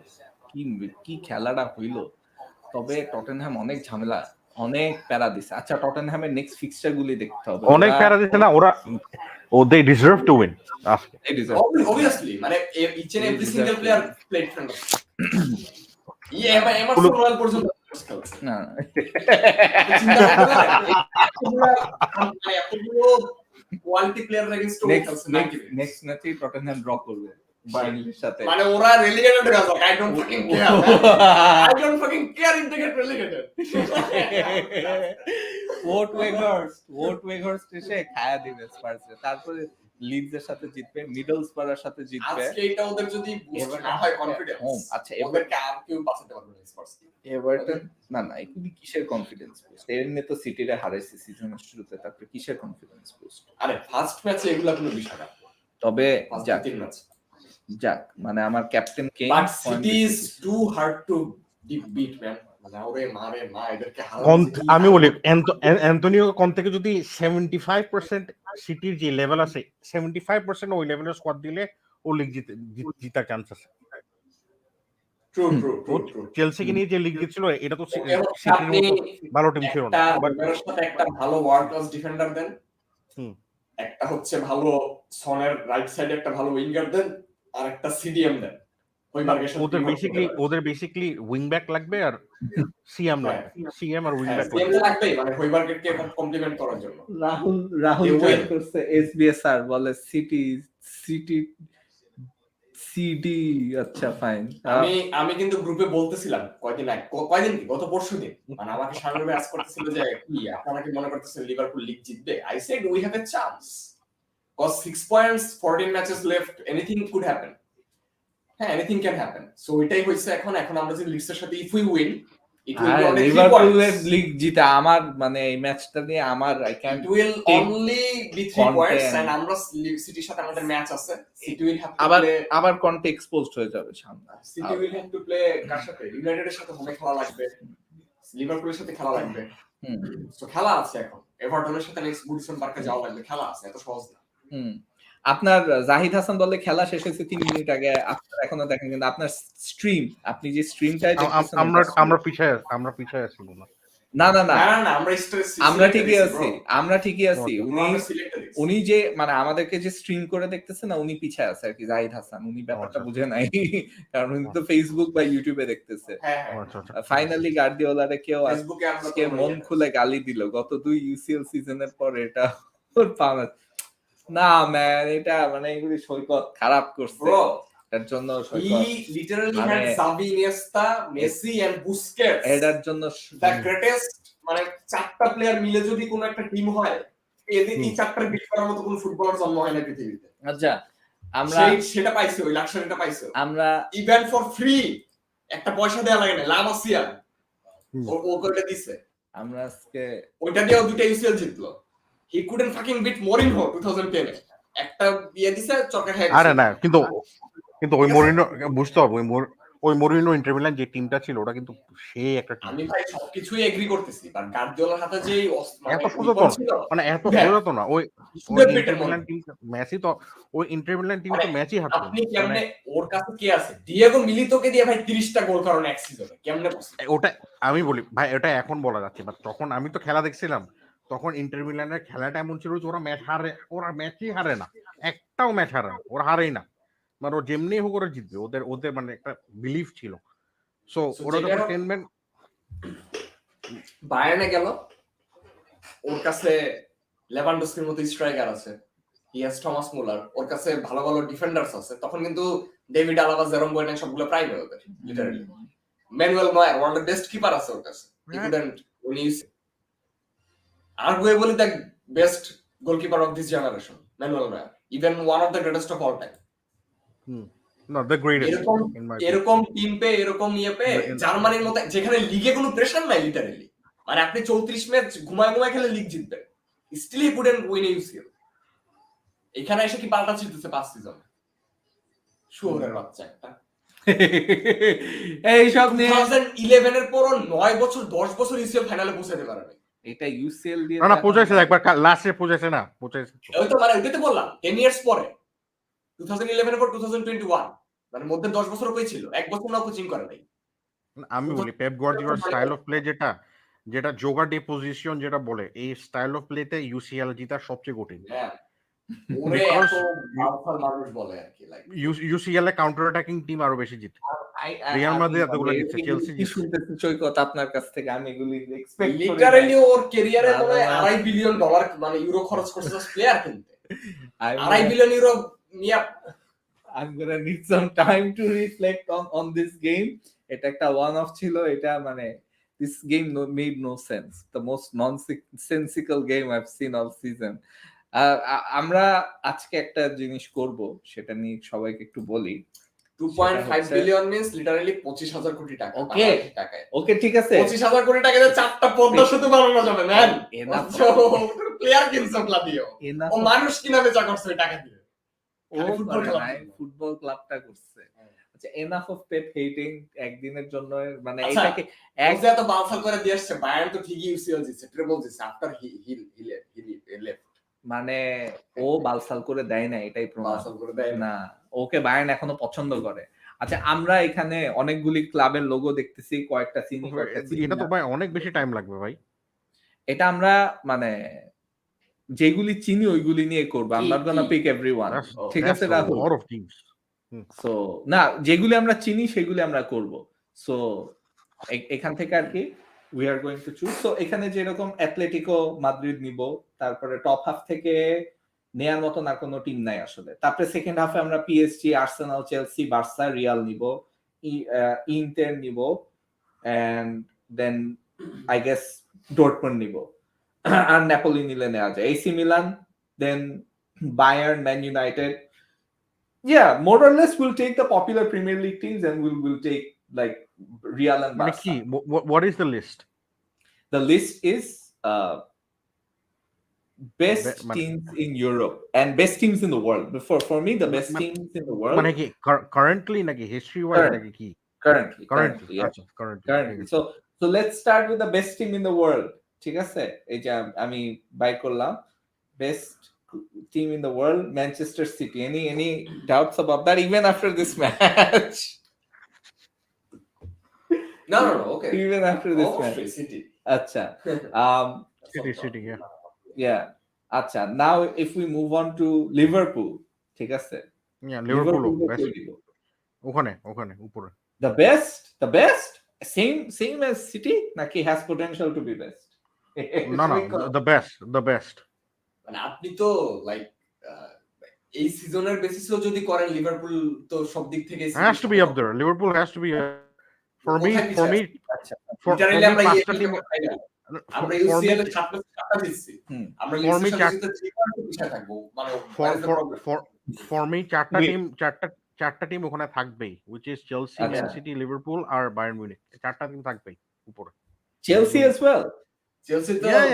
কি খেলাটা হইলো। তবে টটেনহ্যাম অনেক ঝামেলা অনেক প্যারা দিছে। আচ্ছা টটেনহ্যামের নেক্সট ফিক্সচার গুলি দেখতে হবে। অনেক প্যারা দিছে না ওরা, they deserve to win আজকে। obviously মানে each and every single player played fantastic. Emerson Look, royal পর্যন্ত খেলছে। না আপনি চিন্তা করতে পারেন এতগুলো কোয়ালিটি প্লেয়ার এগেইনস্ট খেলছে 90 minutes। নেক্সট ম্যাচে টটেনহ্যাম ড্র করবে বার্নলির সাথে। মানে ওরা রেলিগেটেড হয়ে যাবে, I don't fucking care, I don't fucking care if they get relegated. ওট ওয়েঘর্স্ট এসে খায়া দিবে স্পার্সে, তারপরে লিডসের সাথে জিতবে, মিডলসবারার সাথে জিতবে। আজকে এটা ওদের যদি বুস্ট না হয় কনফিডেন্স, আচ্ছা ওদেরকে আর কেউ বাঁচাতে পারবে না স্পার্স। এভারটন না এগুলি কিসের কনফিডেন্স বুস্ট? এমনি তো সিটিরে হারাইছে সিজনের শুরুতে, তারপরে কিসের কনফিডেন্স বুস্ট? আরে ফার্স্ট ম্যাচে এগুলা কোনো বিষয় না, তবে যাক তিন ম্যাচ মানে আমার captain Kane, but City is too hard to beat man. মানে ওরে মারে মা এদেরকে হারানো। আমি বলি অ্যান্টনিও কন্তেকে যদি 75% সিটির যে লেভেল আছে 75% ওই লেভেলের স্কোয়াড দিলে ও লিগ জিতার চান্স আছে। ট্রু চেলসিকে নিয়ে যে লিগ জিতছিল এটা তো সিটির মতো ভালো টিম ছিল না, বাট এর সাথে একটা ভালো ওয়ার্ল্ড ক্লাস ডিফেন্ডার দেন, একটা হচ্ছে ভালো সনের রাইট সাইডে একটা ভালো উইঙ্গার দেন, আর একটা সিডিএম দেন। ওদের বেসিক্যালি উইং ব্যাক লাগবে আর সিএম লাগবে, সিএম আর উইং ব্যাক লাগবে মানে হইবার্গকে কমপ্লিমেন্ট করার জন্য। রাহুল জয়েন করছে এসবিএসআর, বলে সিটি আচ্ছা ফাইন। আমি কিন্তু গ্রুপে বলতেছিলাম কয়দিন কি গত পরশুদিন, মানে আমাকে সামনে আজ করতেছিল যে কি আপনারা কি মনে করতেছেন লিভারপুল লিগ জিতবে? I said we have a chance, cuz 6 points 14 matches left, anything could happen. হ্যাঁ, anything can happen. So এটাই হইছে এখন আমরা যদি লিডসের সাথে if we win it will be only 3 points. লিভারপুলের লিগ জিতা আমার মানে এই ম্যাচটা নিয়ে আমার I can't, it will only be 3 points and আমরা সিটির সাথে আমাদের ম্যাচ আছে, সিটি will have to আবার কন্টে এক্সপোজড হয়ে যাবে সামনে। City will have to play কার সাথে? ইউনাইটেডের সাথে হোমে খেলা লাগবে, লিভারপুলের সাথে খেলা লাগবে। সো খেলা আছে এখন, এভারটনের সাথে নেক্সট বুডিসন পার্কে যাওয়া লাগবে, খেলা আছে, এত সহজ না। আপনার জাহিদ হাসান বলে খেলা শেষ হয়েছে 3 মিনিট আগে, আপনারা এখনো দেখেন, কিন্তু আপনার স্ট্রিম, আপনি যে স্ট্রিমটাই দেখতেছেন আমরা পিছায় আছি না আমরা ঠিকই আছি। উনি যে মানে আমাদেরকে যে স্ট্রিম করে দেখতেছে না, উনি পিছায় আছে আর কি। জাহিদ হাসান উনি ব্যাপারটা বুঝে নাই, কারণ উনি তো ফেসবুক বা ইউটিউবে দেখতেছে। ফাইনালি গার্দিওলারে কেউ আজকে মন খুলে গালি দিল, গত 2 ইউসিএল সিজনের পর এটা ওর পাওয়া না ম্যান, এটা মানে এগুলি সৈকত খারাপ করছে এর জন্য। he literally had Xavi, Iniesta, Messi and Busquets, এটার জন্য the greatest, মানে চারটা প্লেয়ার মিলে যদি কোনো একটা টিম হয়, এদের এই চারটার বিট করার মতো কোনো ফুটবলার জন্ম হয় না পৃথিবীতে। আচ্ছা আমরা সেটা পাইছে, ওই লাক্সারিটা পাইছে আমরা, ইভেন ফর ফ্রি, একটা পয়সা দেয়া লাগে না, লামাসিয়া ও করে দিছে। আমরা আজকে ওইটা দিয়ে দুটো ইউসিএল জিতলো। he couldn't fucking beat Mourinho 2010 এ, একটা দিয়ে দিছে চরকা খেয়ে। আরে না, কিন্তু ওই মরিনো বুঝতে হবে, ওই মরিনো ইন্টার মিলান যে টিমটা ছিল ওটা কিন্তু সেই একটা টিম। আমি ভাই সবকিছুই এগ্রি করতেছি, বাট গার্দিওলার হাতে যে এত সোজা তো না ওই ইন্টার মিলান টিম, মেসি তো ওই ইন্টার মিলান টিম তো ম্যাচই হারতো। আপনি কেমনে, ওর কাছে কে আছে? ডিয়েগো মিলিতোকে দিয়ে ভাই 30টা গোল করানো এক সিজনে কেমনে পসিবল? ওটা আমি বলি ভাই, এটা এখন বলা যাচ্ছে, বাট তখন আমি তো খেলা দেখছিলাম, তখন ইন্টার মিলানের খেলাটা এমন ছিল যে ওরা ম্যাচই হারে না, একটাও ম্যাচ হারে না, ওরা হারেই না, মানে ও যেমনি হোক ওরা জিতবে, ওদের মানে একটা বিলিফ ছিল। সো ওরা যখন 10 ম্যান বায়ার্নে গেল, ওর কাছে লেভানডস্কির মতো স্ট্রাইকার আছে, হি হ্যাজ থমাস মুলার, ওর কাছে ভালো ভালো ডিফেন্ডার্স আছে। তখন কিন্তু ডেভিড আলাভা, জেরোম বোয়েটেন সবগুলো প্রাইমে ওদের, লিটারালি ম্যানুয়েল নয়ার ওয়ার্ল্ডের বেস্ট কিপার আছে ওর কাছে। He couldn't win UC, arguably the best goalkeeper of this generation, Manuel Neuer, even one of the greatest of all time. No, the greatest. এরকম টিম পে, এরকম ইয়ে পে, জার্মানির মতো যেখানে লিগে কোনো প্রেসার নাই লিটারালি, মানে আপনি 34 ম্যাচ ঘুমায় খেলে লিগ জিতবেন, still he couldn't win UCL. এখানে এসে কি পাল্টা ছিটতেছে 5 সিজন, শুয়োরের বাচ্চা একটা। এই সব নিয়ে 2011 এর পর 9 বছর 10 বছর ইউসিএল ফাইনালে পৌঁছাতে পারে না। এটা ইউসিএল দিয়ে না পৌঁছাইছে, একবার লাস্টে পৌঁছাইছে না, পৌঁছাইছে ওই তো, মানে ওইটাতে বললাম 10 ইয়ার্স পরে 2011 এর পর 2021, মানে মধ্যে 10 বছর কই ছিল, এক বছর না কোচিং করে নাই। আমি বলি পেপ গার্দিওলার স্টাইল অফ প্লে যেটা, যেটা জোগা ডে পজিশন যেটা বলে এই স্টাইল অফ প্লেতে ইউসিএল জিতা সবচেয়ে কঠিন ওরে Because এত বাউফার মানুষ বলে আর কি লাইক ইউসিএল এ কাউন্টার অ্যাটাকিং টিম আরো বেশি জিতে রিয়াল মাদ্রিদ এতগুলো জিতছে চেলসি কি জিতছে শুনতেছি সৈকত আপনার কাছ থেকে আমি এগুলি এক্সপেক্ট করি লিটারালি ওর ক্যারিয়ারে না, মনে হয় না, না। $2.5 বিলিয়ন মানে ইউরো খরচ করছে জাস্ট প্লেয়ার কিনতে I'm 2.5 gonna, বিলিয়ন ইউরো নিয়ে I'm gonna need some time to reflect on this game. এটা একটা ওয়ান অফ ছিল এটা মানে this game made no sense, the most nonsensical game I've seen all season. আমরা আজকে একটা জিনিস করব সেটা নিয়ে সবাইকে একটু বলি 2.5 বিলিয়ন মিন্স লিটারালি 25,000 কোটি টাকা ওকে টাকায় ওকে ঠিক আছে 25,000 কোটি টাকায় চারটা পদ্মা সেতু বানানো যাবে ম্যান Enough. প্লেয়ার কিনছে ওগুলা দিও Enough ও মানুষ কিনা বেচা করছে ওই টাকা দিয়ে ও ফুটবল খেলা ফুটবল ক্লাবটা করছে আচ্ছা এনাফ অফ পেপ হেটিং একদিনের জন্য মানে আচ্ছা, এটাকে এক যে এত বালফাল করে দিয়ে আসছে বায়ার্ন তো ঠিকই ইউসিএল জিতছে ট্রিপল জিতছে আফটার হি লেফট মানে ও বালসাল করে দেয় না এটাই প্রমাণ বালফাল করে দেয় না না ওকে বায়ার্ন এখনো পছন্দ করে আচ্ছা আমরা এখানে অনেকগুলি ক্লাবের লোগো দেখতেছি কয়েকটা চিনি কয়েকটা চিনি এটা তো না। ভাই অনেক বেশি টাইম লাগবে ভাই এটা আমরা মানে যেগুলি চিনি ওইগুলি নিয়ে করবো I'm not gonna কি? pick everyone ঠিক আছে That's a Rahul lot of teams. So না যেগুলি আমরা চিনি সেগুলি আমরা করব সো এখান থেকে আর কি we are going to choose so এখানে যেরকম অ্যাথলেটিকো মাদ্রিদ নিব তারপরে টপ হাফ থেকে নেয়ার মতো না কোনো টিম নাই আসলে তারপরে সেকেন্ড হাফে আমরা PSG Arsenal Chelsea Barca Real নিব ইন্টার নিব and then I guess Dortmund নিব আর নেপোলি নিলে নেওয়া যায় AC Milan then Bayern Man United yeah, more or less we'll take the popular Premier League teams and we'll take like Real and মানে Barca. কি what is the list? The list is best মানে- teams in Europe and best teams in the world. For me, the best teams in the world মানে কি currently নাকি history wise Current. নাকি কি currently, yeah. আচ্ছা Currently. So let's start with the best team in the world. ঠিক আছে এই যে আমি বাই করলাম best team in the world Manchester City any doubts about that even after this match no okay even after this match city acha city yeah acha now if we move on to Liverpool ঠিক আছে Liverpool Liverpool best কে দিব? ওখানে উপরে the best same as City naki has potential to be best না the best মানে আপনি তো like এই সিজনের বেসিসেও যদি করেন লিভারপুল তো সব দিক থেকে has to be up there Liverpool has to be for me acha literally আমরা পাঁচটা টিম আমরা ইউসিএল এর 7টা দিচ্ছি আমরা For me, লিস্টের সাথে জিতে পিছে থাকবো মানে for me চারটা টিম ওখানে থাকবেই which is Chelsea আচ্ছা। Man City Liverpool আর Bayern Munich চারটা টিম থাকবেই উপরে Chelsea as well চেলসি তো yeah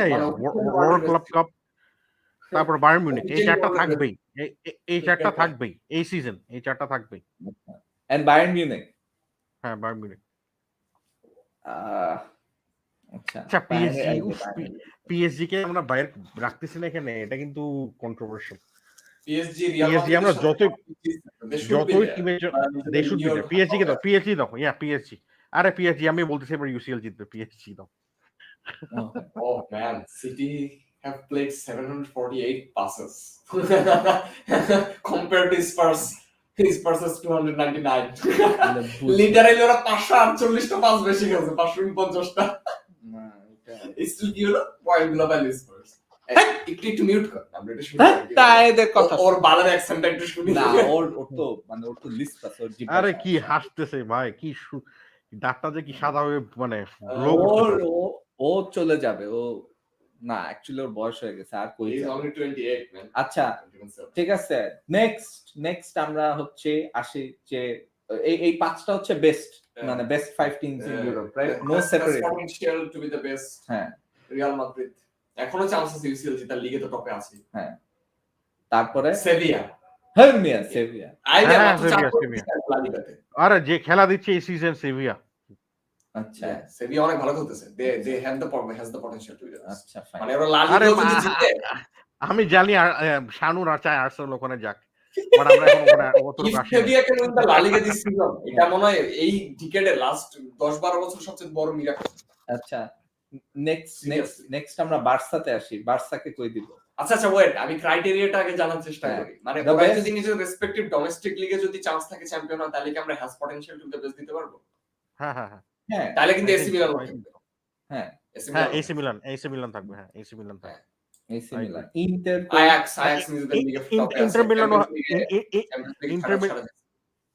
World Club Cup তারপর Bayern Munich এই চারটা থাকবেই এই চারটা থাকবেই এই সিজন এই চারটা থাকবেই and Bayern Munich হ্যাঁ Bayern Munich আচ্ছা PSG কে আমরা বাইরে রাখতেছি না এখানে এটা কিন্তু কন্ট্রোভার্সিয়াল পিএসজি PSG আমরা যতই টিমে they should be there PSG দাও PSG আরে PSG আমি বলতেছি এবার UCL জিতবে PSG দাও oh man City have played 748 passes compared to his passes 299 literally ওরা 548টা পাস বেশি গেছে 550টা স্টিল কি হলো পয়েন্ট গ্লোবাল স্কোরস একটু মিউট কর আমরা এটা শুনি তাই এদের কথা ওর বালার অ্যাকসেন্ট একটু শুনি না ওর তো লিস্ট আছে ওর জিব্বা আরে কি হাসতেছে ভাই কি ডাক্তার যে কি সাদা হয়ে মানে ও চলে যাবে ও না অ্যাকচুয়ালি ওর বয়স হয়ে গেছে আর কই only 28 man আচ্ছা ঠিক আছে নেক্সট আমরা হচ্ছে আসি যে এই পাঁচটা হচ্ছে বেস্ট মানে best 5 teams in Europe right no separate potential to be the best হ্যাঁ রিয়াল মাদ্রিদ এখনো চান্স আছে ইউসিএল জেতার লিগে তো টপে আছে হ্যাঁ তারপরে সেভিয়া হারমিয়া সেভিয়া আইডিয়া হ্যাঁ, মাত্র সেভিয়া। লা লিগাতে আরে যে খেলা দিচ্ছে এই সিজন সেভিয়া আচ্ছা সেভিয়া অনেক ভালো খেলতেছে they has the potential to be the best আচ্ছা ফাইন মানে ওরা লা আরে লিগা যদি জিতে আমি জানি শানু না চায় আর্সেনাল ওখানে যাক বাট আমরা এখন ওখানে অতটুকু আসি না। সেভিয়া কেন লা লিগা দিস সিজন এটা মনে হয় এই ডিকেডে লাস্ট 10-12 বছর সবচেয়ে বড় মিরাকল আচ্ছা নেক্সট আমরা বার্সাতে আসি, বার্সাকে কই দিব? আচ্ছা আচ্ছা ওয়েট, আমি ক্রাইটেরিয়াটা আগে জানার চেষ্টা হ্যাঁ। করি। মানে The ওরা best- যদি নিজের রেসপেক্টিভ ডোমেস্টিক লিগে যদি চান্স থাকে চ্যাম্পিয়ন হয়, তাহলে কি আমরা has potential to the best দিতে পারবো? হ্যাঁ হ্যাঁ হ্যাঁ হ্যাঁ তাহলে কিন্তু I AC think Milan so, I থাকবে। think so. হ্যাঁ এসি হ্যাঁ মিলান AC মিলান থাকবে, হ্যাঁ AC মিলান থাকবে। AC I Milan, agree. Inter Ajax নিজেদের লিগে টপে আছে। ইন্টার মিলানো চ্যাম্পিয়ন্স লিগ ছাড়া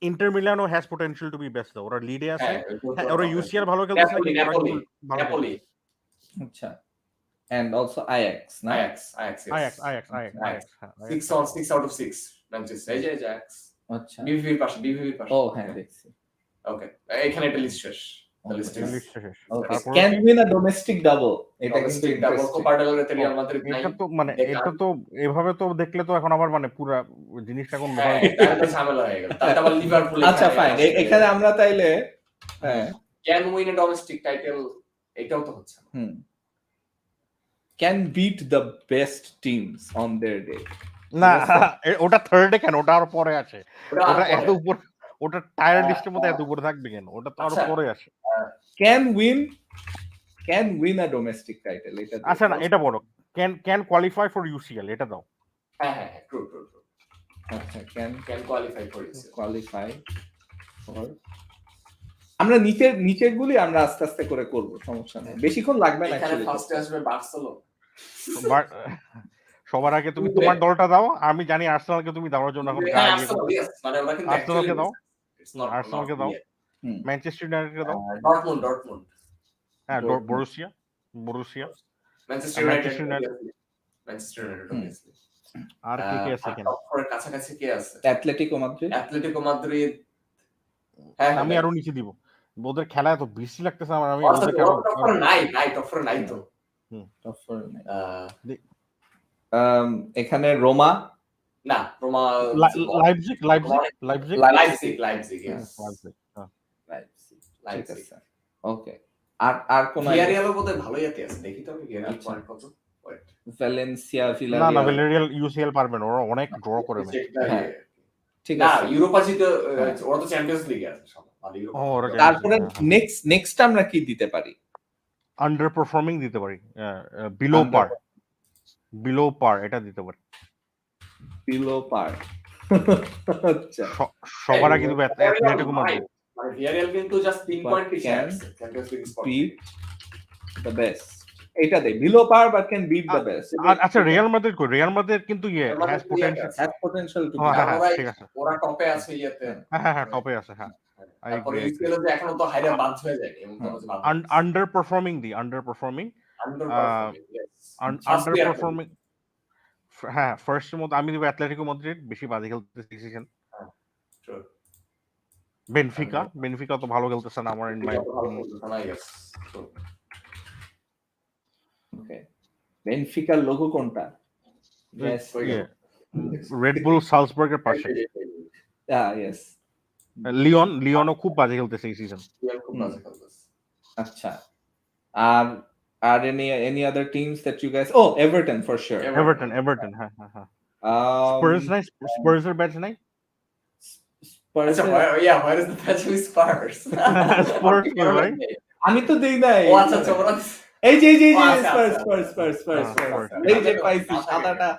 Inter Milano has potential to be best. ওরা লিডে আছে, হ্যাঁ, হ্যাঁ ওরা ইউসিএল ভালো খেলতেছে, কিন্তু ওরা নেপোলি কিন্তু ভালো খেলতেছে। নেপোলি আচ্ছা, and also Ajax না? আয়াক্স আয়াক্স হ্যাঁ 6 out of 6 ম্যানচেস্টার এই যে আয়াক্স আচ্ছা, বিভিভির পাশে ও হ্যাঁ দেখছি। ওকে, এখানে একটা লিস্ট শেষ। লিস্ট লিস্ট শেষ। Okay, তারপর can win a domestic double, এটা কিন্তু double interesting. Copa del Rey Real Madrid নাই। এটা তো মানে এটা তো এভাবে তো দেখলে তো এখন আবার মানে পুরা জিনিসটা এখন হ্যাঁ, তাহলে তো ঝামেলা হয়ে গেল। তাহলে আবার লিভারপুল আচ্ছা ফাইন, এখানে আমরা তাইলে হ্যাঁ can win A domestic title, এটাও তো হচ্ছে না। can beat the best teams on their day. না ওটা থার্ডে কেন, ওটা আর পরে আছে। ওটা ওটা আর এত পরে। উপর, ওটা টায়ার লিস্টের মধ্যে এত উপরে থাকবে কেন? ওটা তো আরো আচ্ছা। পরে আসে। can win a domestic title, এটা আচ্ছা না, এটা বড় ক্যান কোয়ালিফাই ফর ইউসিএল, এটা দাও। হ্যাঁ হ্যাঁ ট্রু আচ্ছা, can qualify for it. qualify for, আমরা নিচের গুলি আমরা আস্তে আস্তে করে করব, সমস্যা নেই, বেশিক্ষণ লাগবে না এখানে actually ফার্স্টে আসবে বার্সেলোনা। সবার আগে তুমি তোমার দলটা দাও, আমি জানি আর্সেনালকে তুমি দেওয়ার জন্য এখন হ্যাঁ, গা ইয়ে আর্সেনাল, করছো। yes, মানে ওরা কিন্তু আর্সেনালকে দাও, ইটস নট আর্সেনালকে দাও, ম্যানচেস্টার ইউনাইটেডকে দাও, ডর্টমুন্ড হ্যাঁ Dortmund. Borussia Manchester Manchester United United. obviously। আর কে আছে এখানে? টপ ফোরের কাছাকাছি কে আছে? Atletico Madrid, Atletico Madrid. হ্যাঁ আমি আরো নিচে দিব, ওদের খেলা এত বেশি লাগতেছে আমার, আমি অর্থাৎ ওদেরকে আরো টপ ফোর নাই তো। top four নেই। আহ, এখানে রোমা, না রোমা লাইপজিগ লাইপজিগ yes। ঠিক আছে, ওকে। আর কোন ভিয়ারিয়ালও বোধহয় ভালোই আছে, দেখি তো আমি ভিয়ারিয়াল আচ্ছা। পয়েন্ট কত। ওয়েট ভ্যালেন্সিয়া, না ভিলারিয়াল, ভেলেরিয়াল ইউসিএল পারবে না, ওরা অনেক ড্র করে ম্যাচ। হ্যাঁ, ঠিক না আছে। ইউরোপা জিতে, হ্যাঁ। ওরা তো চ্যাম্পিয়ন্স লিগে আছে সব, ভালো ইউরোপা। ওরা তারপরে নেক্সট আমরা কি দিতে পারি? আন্ডার পারফর্মিং দিতে পারি, বিলো পার এটা দিতে পারি। বিলো পার, আচ্ছা, সবার আগে দিব অ্যাটলেটিকো মাদ্রিদ। মানে ভিয়ারিয়াল কিন্তু জাস্ট 3 But পয়েন্ট পিছিয়ে can আছে champions league spot. beat the best, এটা দেই below per but can beat the best. আচ্ছা রিয়াল মাদ্রিদ কই? রিয়াল মাদ্রিদ কিন্তু হ্যাজ পোটেনশিয়াল টু হ্যাঁ, ঠিক আছে। ওরা টপে আছে ইয়েতে। হ্যাঁ টপে আছে, হ্যাঁ I তারপরে agree. ইউসিএল যে এখনো তো হাইরে বাদ হয়ে যায় এমন কোনো যে বাদ। আন্ডার পারফর্মিং হ্যাঁ ফার্স্টের মধ্যে আমি দিব অ্যাটলেটিকো মাদ্রিদ, বেশি বাজে খেলতেছে সিজন। বেনফিকা তো ভালো খেলতেছে না আমার ইন মাই। ওকে, বেনফিকার লোগো কোনটা? রেড বুল সালজবার্গের পাশে। ইয়েস, লিওনও খুব বাজে খেলতেছে এই সিজন। আচ্ছা, আর any other teams that you guys, Everton for sure, Everton হ্যাঁ স্পার্স এর ব্যাচ নাই। Spurs আচ্ছা where is the patch with Spurs? Spurs কে ভাই? আমি তো দেই নাই। ও আচ্ছা ওরা এই যে আচ্ছা, স্পার্স, আচ্ছা। এই যে পাইছি সাদাটা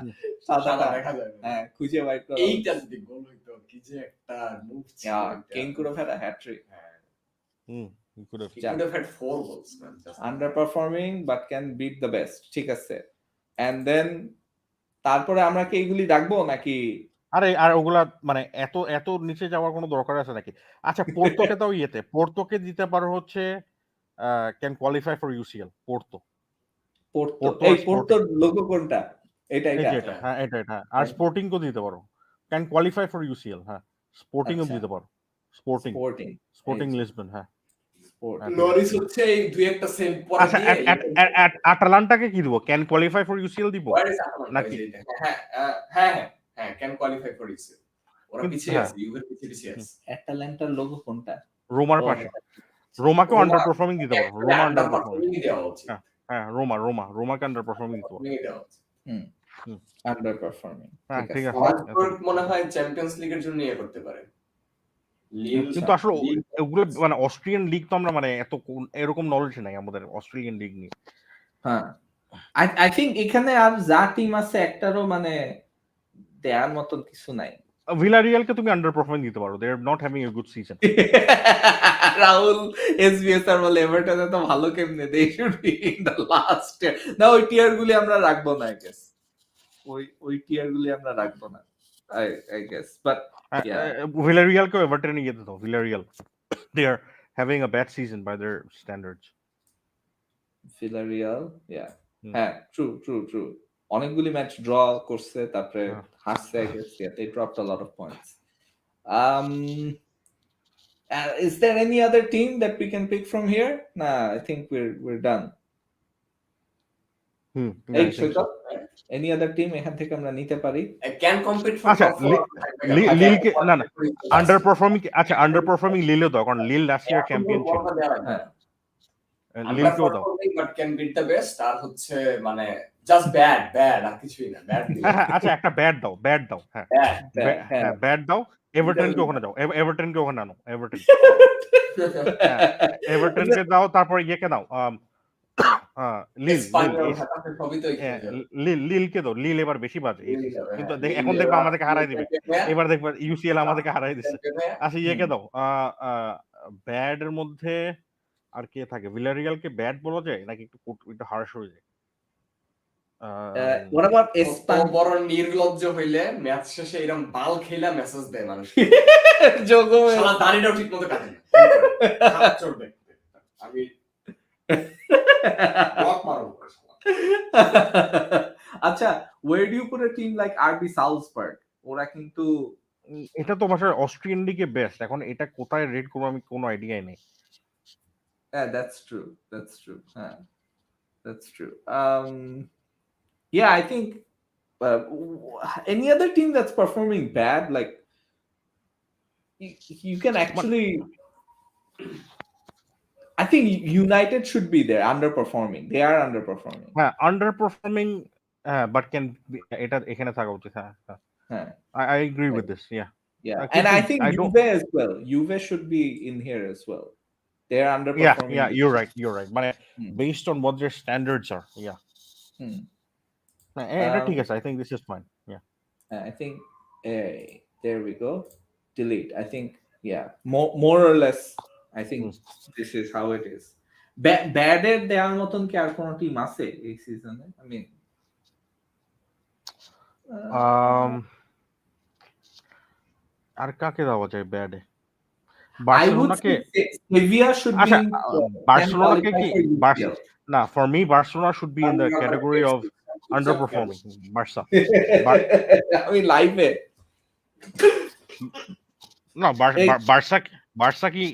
সাদা দেখা যায়। হ্যাঁ, খুঁজে বাইর করো। এইটা যদি গোল হইতো, কি যে একটা মুভ ছিল। Kane could have had a hat trick. He could have. He could have had 4 goals, man. Underperforming but can beat the best, ঠিক আছে। And then তারপরে আমরা কি এইগুলি রাখবো নাকি? আরে আর ওগুলা মানে এত নিচে যাওয়ার কোনো দরকার আছে নাকি? আচ্ছা পোর্তোকে তাও পোর্তোকে দিতে পারো হচ্ছে ক্যান কোয়ালিফাই ফর ইউসিএল। পোর্টোর লোগো কোনটা? এটা হ্যাঁ এটা আর স্পোর্টিং কো দিতে পারো ক্যান কোয়ালিফাই ফর ইউসিএল। হ্যাঁ স্পোর্টিং ও দিতে পারো, স্পোর্টিং লিসবন। হ্যাঁ লরিস হচ্ছে এই দুই একটা সেম পরে আচ্ছা দিয়ে আটালান্টাকে কি দিব? ক্যান কোয়ালিফাই ফর ইউসিএল দিব নাকি? হ্যাঁ ক্যান কোয়ালিফাই ফর ইউসিএল। ওরা পিছিয়ে হ্যাঁ। আছে, ইউভের পিছিয়ে আছে। অ্যাটালান্টার লোগো কোনটা? রোমার পাশে। রোমাকে আন্ডার পারফর্মিং দিতে পারো। Ruma under performing. পারফর্মিং দেওয়া উচিত। হ্যাঁ রোমাকে আন্ডার পারফর্মিং দিতে পারো। দেওয়া উচিত। আন্ডার পারফর্মিং, হ্যাঁ ঠিক আছে। আমার মনে হয় চ্যাম্পিয়ন্স লিগের জন্য ইয়ে করতে পারে। লিল কিন্তু আসলে ওগুলো মানে অস্ট্রিয়ান লিগ তো আমরা মানে এত এরকম নলেজ নাই আমাদের অস্ট্রেলিয়ান লিগ নিয়ে। হ্যাঁ, আই থিঙ্ক এখানে আর যা টিম আছে একটারও মানে দেয়ার মতন কিছু নাই। ভিলারিয়ালকে তুমি আন্ডার পারফর্মিং দিতে পারো, they are not having a good season. Rahul SBSR বলে এভারটনে তো ভালো কেমনে, they should be in the last. না ওই টিয়ার গুলি আমরা রাখবো না, আই গেস ওই টিয়ার গুলি আমরা রাখবো না, আই গেস। বাট ভিলারিয়ালকে এভারটনে নিয়ে যেতে দাও। Villarreal they are having a bad season by their standards. Villarreal, হ্যাঁ, ট্রু অনেকগুলি ম্যাচ ড্র করছে, তারপরে হারছে, I guess. they dropped a lot of points. Is there any other team that we can pick from here? Nah, I think we're done. Hey, Shweta, any other team এখান থেকে আমরা নিতে পারি? Can compete for আচ্ছা top 4। লিলকে না under performing, আচ্ছা under performing লিলও দাও, কারণ লিল লাস্ট ইয়ার চ্যাম্পিয়ন ছিল। লিলকেও দাও, but can beat the best. আর হচ্ছে মানে জাস্ট ব্যাড আর কিছুই না, ব্যাড। আচ্ছা একটা ব্যাট দাও, হ্যাঁ ব্যাট দাও। এভারটনকে ওখানে দাও, এভারটনকে ওখানে আনো, এভারটনকে দাও। তারপর ইয়েকে দাও, লিলকে দাও। লিল এবার বেশি বাজে, কিন্তু এখন দেখবা আমাদেরকে হারাই দিবে। এবার দেখবা ইউসিএল আমাদেরকে হারাই দিচ্ছে। আচ্ছা ইয়েকে দাও, ব্যাড এর মধ্যে আর কে থাকে? ভিলারিয়ালকে ব্যাট বলা যায় নাকি একটু হার্শ হয়ে যায়? What about Espan? বড় নির্লজ্জ হইলে ম্যাচ শেষে এরকম বাল খেলা মেসেজ দেয় মানুষ। যোগো শালা দাড়িটাও ঠিকমতো কাটে না। চলবে আমি ব্লক মারব করে শালা। আচ্ছা, where do you put a team like RB Salzburg? ওরা কিন্তু এটা তো ভাষায় অস্ট্রিয়ান লিগে বেস্ট। এখন এটা কোথায় রেড করব আমি কোনো আইডিয়াই নেই। Yeah, that's true. That's true. Yeah, I think any other team that's performing bad, like you can actually. I think United should be there, underperforming. They are underperforming. Underperforming, but can এটা এখানে থাকা উচিত। হ্যাঁ, I agree with this. Yeah. And I think Juve as well. Juve should be in here as well. They're underperforming. Yeah, you're right. But based on what their standards are, yeah. ঠিক আছে, I think this is fine. Yeah. I think there we go. Delete. I think more or less. I think this is how it is. Bad এর দেওয়ার মতন কি আর কোন team আছে এই সিজনে? I mean, আর কাকে দেওয়া যায় ব্যাডে? বার্সেলোনাকে সেভিয়া শুড বি বার্সেলোনাকে কি না, for me Barcelona should be in the category of underperforming. Barca. আমি লাইভে No, Barca কি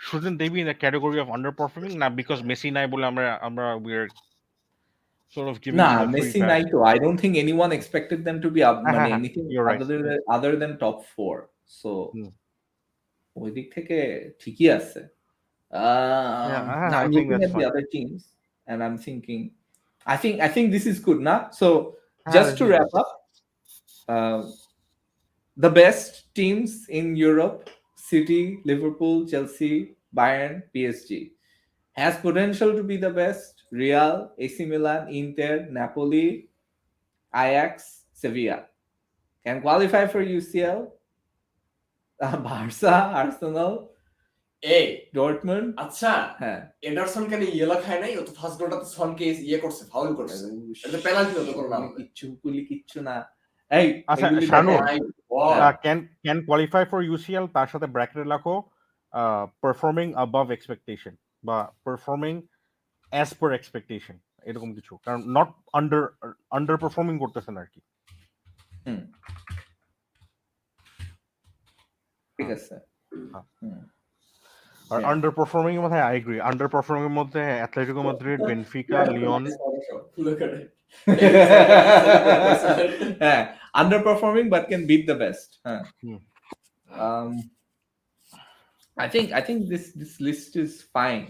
shouldn't they be in the category of underperforming? Not because Messi নাই বলে আমরা we're sort of giving them a free Messi pass. নাই তো I don't think anyone expected them to be anything right. other than top 4. So ওই দিক থেকে ঠিকই আছে. I'm looking at the other teams and I'm thinking I think this is good, nah? So just to wrap up, the best teams in Europe: City, Liverpool, Chelsea, Bayern, PSG. Has potential to be the best: Real, AC Milan, Inter, Napoli, Ajax, Sevilla. Can qualify for UCL: Barca, Arsenal, Dortmund. আচ্ছা, Anderson কেন yellow খায় নাই? ও তো first গোলটাতে সনকে করছে, foul করছে। এটা penalty হতো করলাম। কিচ্ছু না। এই আচ্ছা, Sanu can qualify for UCL, তার সাথে ব্র্যাকেটে রাখো performing above expectation বা performing as per expectation, এরকম কিছু। কারণ not underperforming করতেছেন আর কি। ঠিক আছে। আর underperforming এর মধ্যে I agree, underperforming এর মধ্যে Atletico Madrid, Benfica, Lyon. Underperforming but can beat the best. I think this list is fine.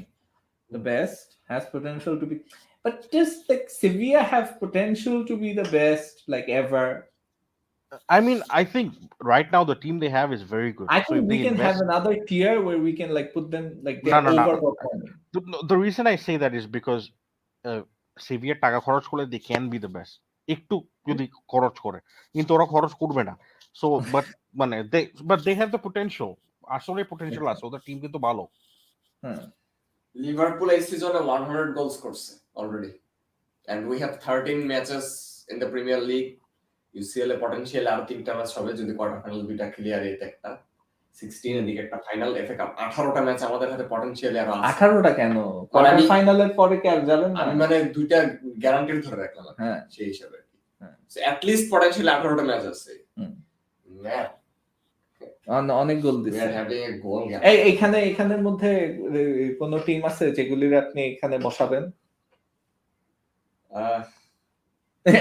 The best has potential to be, but just like Sevilla have potential to be the best like ever. I mean, I think right now the team they have is very good. I So think if we they can have invest, another tier where we can like put them like no, they're no, no. overperforming. The reason I say that is because সেভিয়ার টাকা খরচ করলে they can be the best. একটু যদি খরচ করে, কিন্তু ওরা খরচ করবে না। So but মানে they have the potential. আসলে potential আছে, ওদের টিম কিন্তু ভালো। Hmm. লিভারপুল এই সিজনে 100 গোলস করছে already, and we have 13 matches in the Premier League. UCL এ পটেনশিয়াল আর 3টা ম্যাচ হবে যদি কোয়ার্টার ফাইনাল দুইটা ক্লিয়ার এতে একটা 16 এদিকে একটা ফাইনাল, এফএ কাপ 18টা ম্যাচ আমাদের হাতে পটেনশিয়ালি আরো আছে। 18টা কেন? কোয়ার্টার ফাইনালের পরে কি আর যাবেন না? আমি মানে দুইটা গ্যারান্টি ধরে রাখলাম হ্যাঁ সেই হিসাবে। সো অ্যাট লিস্ট পটেনশিয়ালি 18টা ম্যাচ আছে। অনেক গোল দিছে। এখানের মধ্যে কোন টিম আছে যেগুলির আপনি এখানে বসাবেন?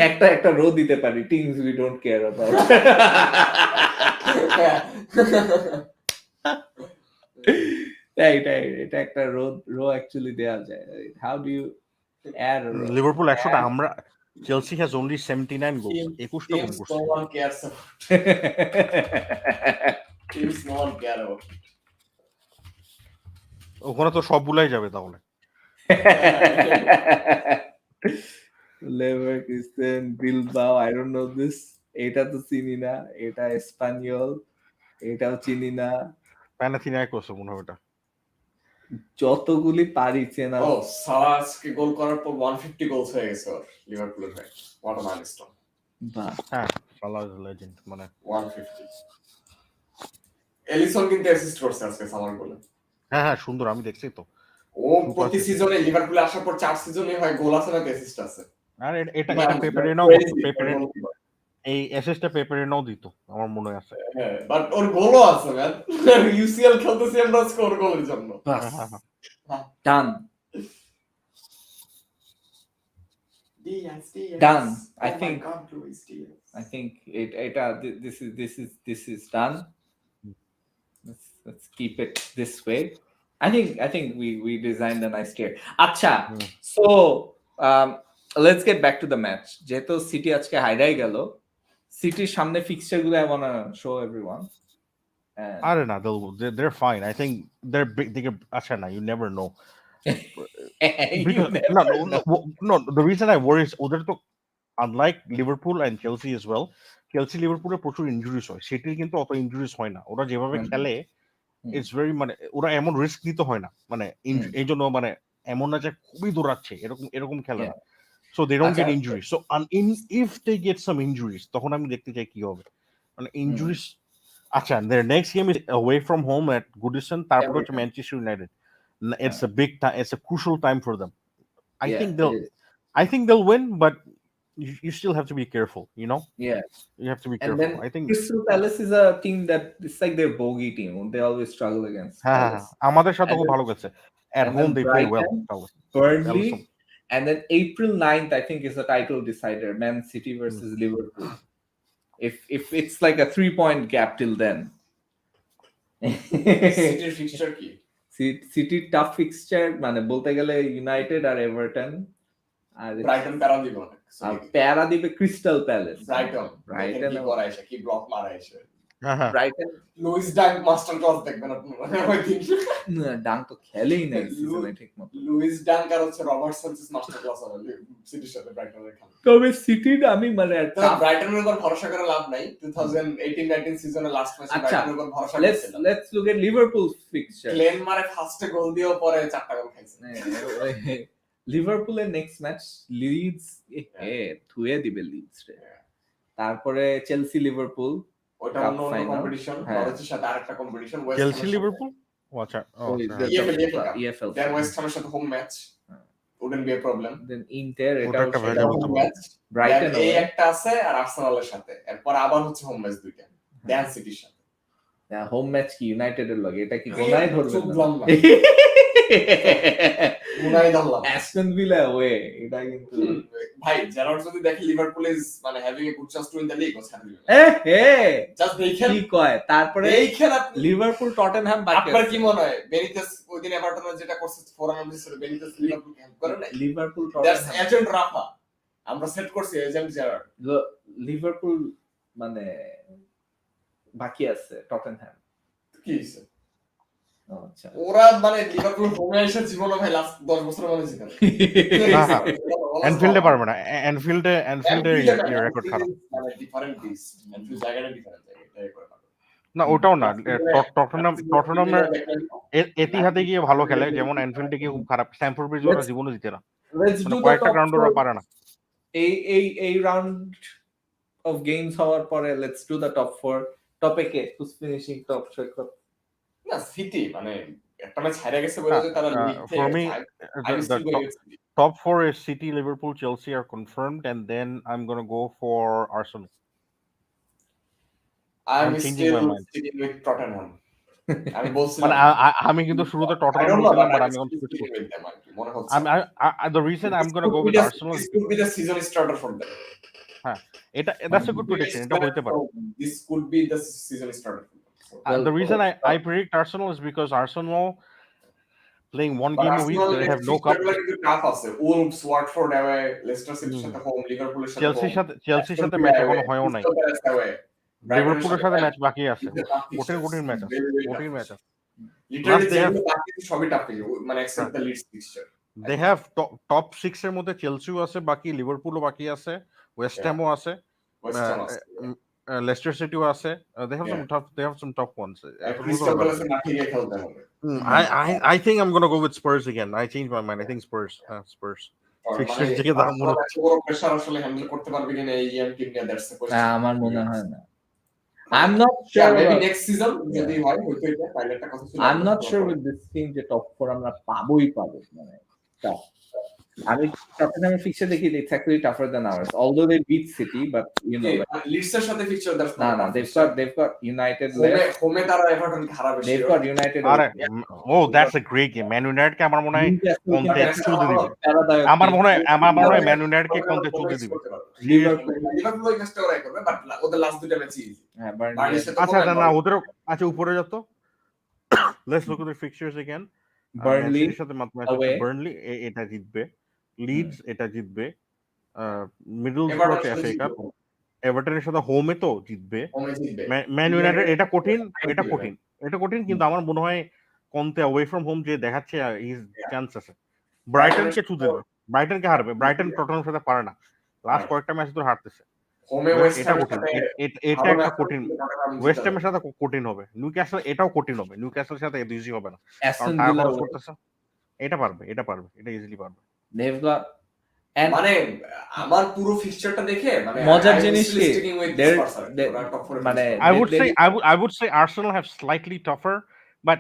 একটা রো দিতে পারি, teams we don't care about. এটা একটা রো অ্যাকচুয়ালি দেয়া যায়। How do you add a row? Liverpool 100টা, আমরা চেলসি has only 79 goals, 21টা গোল করছে। No one cares about. Teams no one care about. ওখানে তো সবগুলাই যাবে তাহলে। Leverkusen, Bilbao, I don't know this. এটা তো চিনি না, এটা স্প্যানিয়ল, এটাও চিনি না। প্যানাথিনাইকোস মনে হয় ওটা। যতগুলি পারি চেনা। ও সালাহকে গোল করার পর 150 গোলস হয়ে গেছে ওর লিভারপুলের হয়ে। What a milestone. বাহ, সালাহ ইজ লেজেন্ড, মানে 150। এলিসন কিন্তু অ্যাসিস্ট করছে আজকে সালাহর গোলে। হ্যাঁ সুন্দর, আমি দেখছি তো। ও প্রতি সিজনে লিভারপুলে আসার পর 4 সিজনে হয় গোল আছে না অ্যাসিস্ট আছে। আর এটা পেপারিনাও এই অ্যাসিস্টটা পেপারিনাও দিত আমার মনে আছে। হ্যাঁ, বাট ওর গোলও আছে ম্যান। ইউসিএল খেলতেছি আমরা স্কোর গোলের জন্য। ডান done. I think this is done. Let's keep it this way. I think we designed a nice tier. Acha. So let's get back to the match. যেহেতু সিটি আজকে হাইরাই গেল, সিটির সামনে ফিক্সচার গুলো I want to show everyone. I don't know, they're fine. I think they're big. Acha na, you never know. No, the reason I worry is ওদের তো unlike Liverpool and Chelsea as well, Chelsea Liverpool এর প্রচুর ইনজুরিস হয়, সিটির কিন্তু অত ইনজুরিস হয় না। ওরা যেভাবে খেলে ইটস ভেরি, মানে ওরা এমন রিস্ক নিতে হয় না, মানে এই জন্য মানে এমন না যে খুবই দৌড়াচ্ছে, এরকম খেলে না। So they don't get injuries. So if they get some injuries, তখন আমি দেখতে চাই কি হবে, মানে ইনজুরিস। আচ্ছা, their next game is away from home at Goodison, তারপর হচ্ছে Manchester United. It's a big time, it's a crucial time for them. I think they'll win, but you still have to be careful, you know? Yeah. You have to be careful. And then I think Crystal Palace is a team that it's like their bogey team. They always struggle against Palace. আমাদের সাথে খুব ভালো গেছে। At home they play well. Burnley, and then April 9th I think is a title decider, Man City versus Liverpool. If it's like a 3-point gap till then. সিটির fixture কি? সিটির tough fixture মানে বলতে গেলে United আর Everton, আর Brighton প্যারা দিবে অনেক। আর প্যারা দিবে ক্রিস্টাল প্যালেস। ব্রাইটন কি করে এসে, কি ব্লক মারা এসে। Brighton Lewis Dunk master class দেখবেন আপনারা ওই দিন। না, ডাঙ্ক তো খেলেই নাই সিজনে ঠিকমতো। লুইস ডাঙ্ক আর হচ্ছে রবার্ট সানচেজ মাস্টার ক্লাস হবে সিটির সাথে ব্রাইটনের খেলা। তবে সিটির আমি মানে ব্রাইটনের উপর ভরসা করে লাভ নাই। 2018-19 সিজনে লাস্ট ম্যাচে ব্রাইটনের উপর ভরসা করেছিলাম। Let's look at Liverpool fixture. ক্লেন মারে ফার্স্টে গোল দিয়েও পরে 4টা গোল খাইছে। লিভারপুলের নেক্সট ম্যাচ লিডস, থুয়ে দিবে লিডস রে। তারপরে চেলসি লিভারপুল, ওটা অন্য কম্পিটিশন, নরউইচের সাথে আরেকটা কম্পিটিশন। চেলসি লিভারপুল, আচ্ছা, EFL দেন ওয়েস্ট হ্যামের সাথে home match, wouldn't be a problem. Then Inter, এটা একটা হোম ম্যাচ, ব্রাইটন এই একটা আছে আর আর্সেনালের সাথে, এরপর আবার হচ্ছে হোম ম্যাচ দুইটা দেন সিটির সাথে। হোম ম্যাচ কি ইউনাইটেডের লগে, এটা কি গোনাই ধরবে না? গোনাই ধরলাম অ্যাস্টন ভিলা ওয়ে, এটা কিন্তু ভাই জেরার্ড যদি দেখে লিভারপুল ইজ মানে having a good chance to win the league, ওস হ্যাভিং জাস্ট দেখেন কি কয়। তারপরে এইখানে লিভারপুল টটেনহ্যাম বাকি। আপনার কি মনে হয় বেনিতেস ওইদিন এভারটনের যেটা করছে ফোরাম ছিল, বেনিতেস লিভারপুল হেল্প করে না? লিভারপুল টটেনহ্যাম এজেন্ট রাফা আমরা সেট করছি, এজেন্ট জেরার্ড। লিভারপুল মানে বাকি আছে টটেনহ্যাম। কি হইছে? আচ্ছা ওরা মানে লিভারপুল হোমে এসে জীবনে ভাই লাস্ট 10 বছর মানে জিতে না। না না এনফিল্ডে পারবে না, এনফিল্ডে রেকর্ড খারাপ। মানে ডিফারেন্ট বিস এনফিল্ড জায়গাটা ডিফারেন্ট জায়গা এটাই করে পারবে। না ওটাও না, টটনহামের এতিহাদে গিয়ে ভালো খেলে, যেমন এনফিল্ডে গিয়ে খুব খারাপ। স্ট্যামফোর্ড ব্রিজ ওরা জীবনে জিতে না, লেটস মানে ডু দ্য কয়েকটা টপ গ্রাউন্ড ওরা পারে না। এই রাউন্ড অফ গেমস হওয়ার পরে লেটস ডু দ্য টপ 4 টপে কে হুজ ফিনিশিং টপ সৈকত। না সিটি মানে একটা ম্যাচ হারিয়ে গেছে বলে যে তারা league For me, I the still going City. top 4 is City, Liverpool, Chelsea are confirmed, and then I'm gonna go for Arsenal. I'm changing still my mind. sticking with Tottenham. আমি বলছিলাম মানে আমি কিন্তু শুরুতে I টটনহাম don't know বলছিলাম, but but I'm আমি এখন still switch sticking করছি। with them আর কি মনে হচ্ছে। The reason I'm gonna go with Arsenal This is could be the season starter for them. হ্যাঁ, that's a good prediction, এটা হইতে পারে। This could be the season starter for them. So, The reason I predict Arsenal is because Arsenal playing one but game a week, Arsenal they have no fixture cup. গুলো কিন্তু tough আছে। Wolves, Watford away, Leicester Cityর সাথে home, লিভারপুলের সাথে চেলসির home, সাথে Aston match Villa এখনো away, হয়ও নাই, Crystal Palace away, Brighton লিভারপুলের সাথে ম্যাচ বাকি আছে, These are tough কঠিন fixtures. ম্যাচ আছে, Very, very tough কঠিন ম্যাচ fixtures. আছে। Literally they have- যেগুলো বাকি আছে সবই টাফ ফিক্সচার মানে except the Leeds fixture. They have top 6 এর মধ্যে চেলসিও আছে বাকি, লিভারপুলও বাকি আছে, ওয়েস্ট হ্যামও আছে, ওয়েস্ট হ্যাম আছে। লেস্টার সিটিও আছে। They have some tough ones. Crystal প্যালেসের মাঠে গিয়ে খেলতে হবে। I think I'm gonna go with Spurs again. I changed my mind. I think Spurs. Spurs. Fixtures থেকে দাম মনে এত বড় প্রেসার আসলে হ্যান্ডেল করতে পারবে কিনা এই ইয়াং টিম নিয়ে দ্যাটস দ্য কোশ্চেন। আমার মনে হয় না। I'm not sure sure maybe about- next season যদি হয় হয়তো এটা তাহলে একটা কথা ছিল। I'm not sure with this team যে টপ 4 আমরা পাবোই পাবো, মানে tough. আমি টটেনহ্যামের ফিক্সচার দেখি, it's actually tougher than ours although they beat City but you know like, লিডসের সাথে ফিক্সচার দ্যাটস না they've got United হোমে left, হোমে তারা এভারটন হারাবে বেশি। they've got United আরে left. that's a great game. Man United কে আমার মনে হয় Newcastle কন্তে একটা চুদে দিবে। প্যারাদায়ক আমার মনে হয় team. ম্যান ইউনাইটেড কে কন্তে চুদে দিবে। লিভারপুল ওই কাজটা ওরাই করবে বাট ওদের লাস্ট দুটো ম্যাচ ইজি। হ্যাঁ, Burnley বার্নলির সাথে আচ্ছা না ওদের আচ্ছা উপরে যত let's look at the fixtures again. Burnley এর সাথে ম্যাচ away. বার্নলি এটা জিতবে, লিডস এটা জিতবে, মিডলসব্রো এভারটন এফএ কাপ, এভারটনের সাথে হোমে তো জিতবে, হোমে জিতবে। ম্যান ইউনাইটেড এটা কঠিন কিন্তু আমার মনে হয় কন্তে অ্যাওয়ে ফ্রম হোম যে দেখাচ্ছে হিজ চান্স আছে। ব্রাইটনকে চুদে দেবে, ব্রাইটনকে হারবে, ব্রাইটন টটনহামের সাথে পারে না, লাস্ট কয়েকটা ম্যাচ ধরে হারতেছে। হোমে ওয়েস্ট এটা হ্যামের কঠিন, সাথে এটা একটা কঠিন, ওয়েস্ট হ্যামের সাথে কঠিন হবে, নিউক্যাসল এটাও কঠিন হবে, নিউক্যাসলের সাথে এত ইজি হবে না, কারণ Aston টাকা Villa খরচ away. করতেছে। এটা পারবে, এটা ইজিলি পারবে। they've got and মানে আমার পুরো ফিক্সচারটা দেখে মানে মজার I was জিনিস still কি, sticking with they're- Spurs আর কি, they- ওরা top four এ মানে finish করবে। I would say Arsenal have slightly tougher, but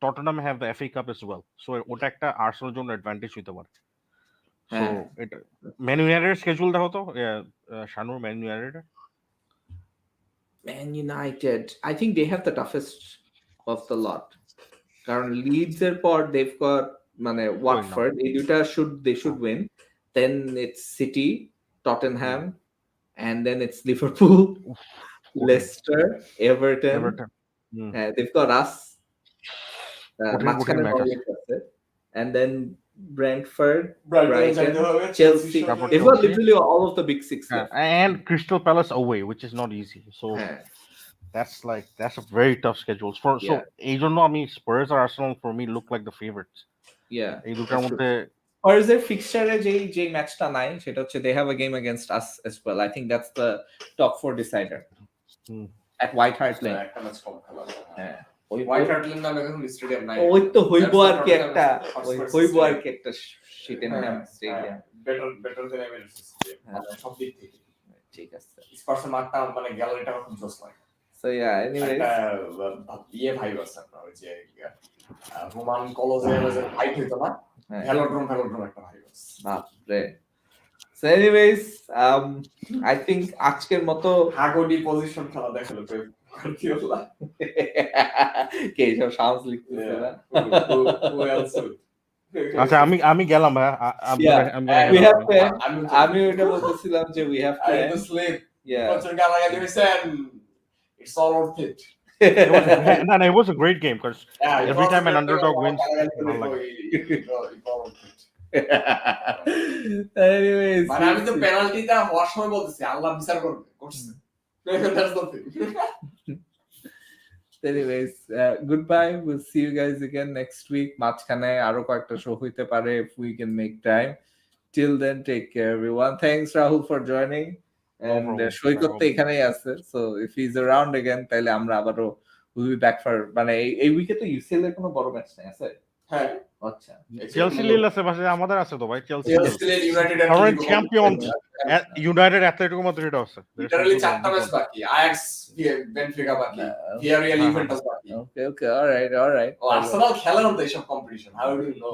Tottenham have the FA Cup as well, so ওটা একটা আর্সেনাল জন্য অ্যাডভান্টেজ হইতে পারে। সো হ্যাঁ। এটা ম্যান ইউনাইটেডের স্কেজুল দেখো তো, Shanur man United. Man United, I think they have the toughest of the lot. কারণ লিডস এর পর they've got মানে ওয়াটফোর্ড, এই দুটা they should win. Then it's City, Tottenham, and then it's Liverpool, Leicester, Everton. They've got us. মাঝখানে Norwich আছে. And then Brentford, Brighton যাইতে হবে, Chelsea. সাথে They've got literally all of the big six left. and Crystal Palace away, which is not easy. So হ্যাঁ। that's a very tough schedule. So Yeah. এই জন্য আমি Spurs R Arsenal for me look like the favorites. Yeah. এই দুটার মধ্যে Spurs এর ফিক্সচারে যে ম্যাচটা নাই সেটা হচ্ছে they have a game against us as well. I think that's the top 4 decider at White Hart Lane. একটা ম্যাচ কম খেলা হবে। হ্যাঁ, হোয়াইট হার্ট লিন নামে এখন স্টেডিয়াম নাই। ওই তো হইব That's the আর কি Tottenham একটা, Hotspur হইব আর stadium. কি একটা Shittenham Stadium. বেটার দেন এমিরেটস স্টেডিয়াম মানে সব দিক থেকে। ঠিক আছে। স্পার্সের মাঠটা মানে গ্যালারিটা খুব জোস লাগে। So yeah, anyways, একটা ইয়ে ভাইব আছে আপনার ওই যে রোমান কলোজিয়ামে যে ফাইট হইতো না, ভেলোড্রোম একটা ভাইব আছে। বাপরে। So anyways, I think আজকের মতো হাগোডি পজিশন খেলা দেখালো তো গার্দিওলা। কে সব সাউন্ডস লিখতেছে না? আচ্ছা আমি গেলাম ভাই, We have to আমি ওটা বলতেছিলাম যে we have to I just sleep. yeah. Coach গালাগালি হইছে and it's all worth it. it was a great game because Yeah, every time an underdog wins, it's all worth it. Anyways, মানে আমি তো পেনাল্টিটা হওয়ার সময় বলতেছি আল্লাহ বিচার করবে করছে That's the thing. anyways, goodbye. We'll see you guys again next week. মাঝখানে আরো কয়েকটা শো হইতে পারে if we can make time. Till then, take care, everyone. Thanks, Rahul, for joining. And সৈকত তো এখানেই আছে. So if he's around again, তাহলে আমরা আবারও we'll be back for মানে এই উইকে তো ইউসিএল এর কোনো বড় ম্যাচ নাই আছে। হ্যাঁ আচ্ছা। চেলসি লিল আছে পাশে আমাদের আছে তো ভাই Chelsea United current champion United Atletico Madrid আছে লিটারালি 4টা ম্যাচ বাকি আয়াক্স বেনফিকা বাকি ভিয়ারিয়াল ইভেন্টাস বাকি Okay, all right. ও আর্সেনাল খেলে না তো এইসব competition how do you know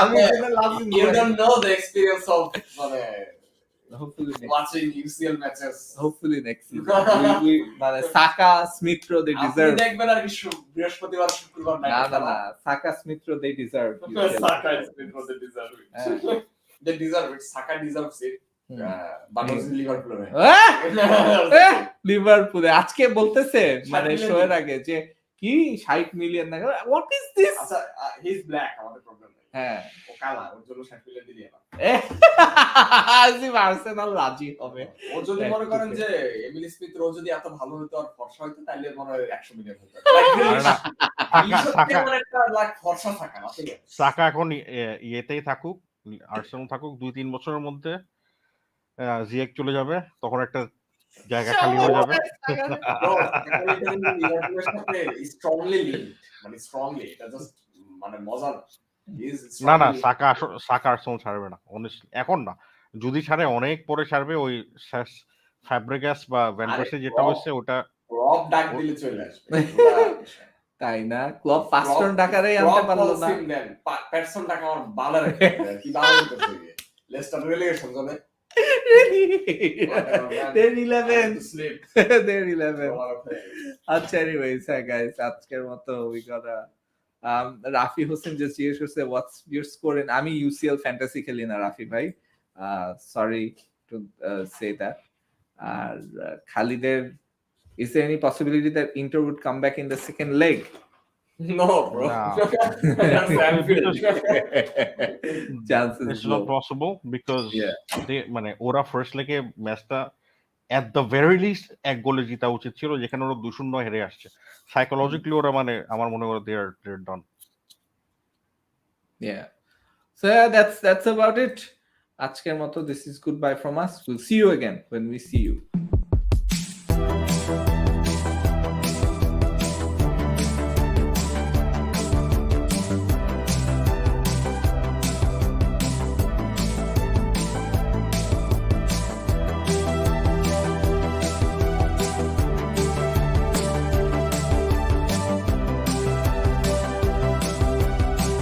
আমি যেটা লাভ you don't know the experience of মানে hopefully watching UCL matches next season. we মানে সাকা স্মিথ রো they আপনি deserve দেখবেন আর কি বৃহস্পতিবার শুক্রবার না Saka Smith Rowe they deserve Saka they deserve it they deserve it Saka deserves it but also Liverpool লিভারপুলে আজকে বলতেছে মানে শোয়ের আগে যে কি 60 মিলিয়ন না হোয়াট ইজ দিস আচ্ছা হি ইজ ব্ল্যাক আমাদের প্রবলেম নেই হ্যাঁ ও কালা ওর জন্য 60 মিলিয়ন দিয়ে না আজি আর্সেনাল রাজি হবে ও যদি মনে করেন যে এমিলি স্মিথ রো যদি এত ভালো হতো আর ফর্সা হতো তাহলে মনে হয় 100 মিলিয়ন হতো সাকা এখন ইয়েতেই থাকুক আর্সেনাল থাকুক 2-3 বছরের মধ্যে জিএক চলে যাবে তখন একটা জায়গা খালি হয়ে যাবে না সাকা আর্সেনাল ছাড়বে না এখন না যদি ছাড়ে অনেক পরে ছাড়বে ওই ফ্যাব্রিগাস বা ভ্যানপার্সি যেটা হচ্ছে ওটা ডাক দিলে চলে আসবে তাই না ক্লাব পাঁচজন টাকারই আনতে পারলো না পাঁচজন টাকা আমার বালা রাখতে কি বালা করতে হবে লেস্টার রিলেগেশন জোনে they're 11 they're 11 আচ্ছা anyways hi guys আজকের মতো we got a Rafi Hossain just জিজ্ঞেস করছে what's your score in আমি UCL fantasy খেলি না রাফি ভাই sorry to say that আর খালিদের is there any possibility that Inter would come back in the second leg? No, bro. Chances it's not possible because they মানে ওরা first লেগে ম্যাচটা at the very least এক গোলে জিতা উচিত ছিল যেখানে ওরা 2-0 হেরে আসছে সাইকোলজিক্যালি ওরা মানে আমার মনে হয় they're done yeah so that's about it আজকের মতো this is goodbye from us we'll see you again when we see you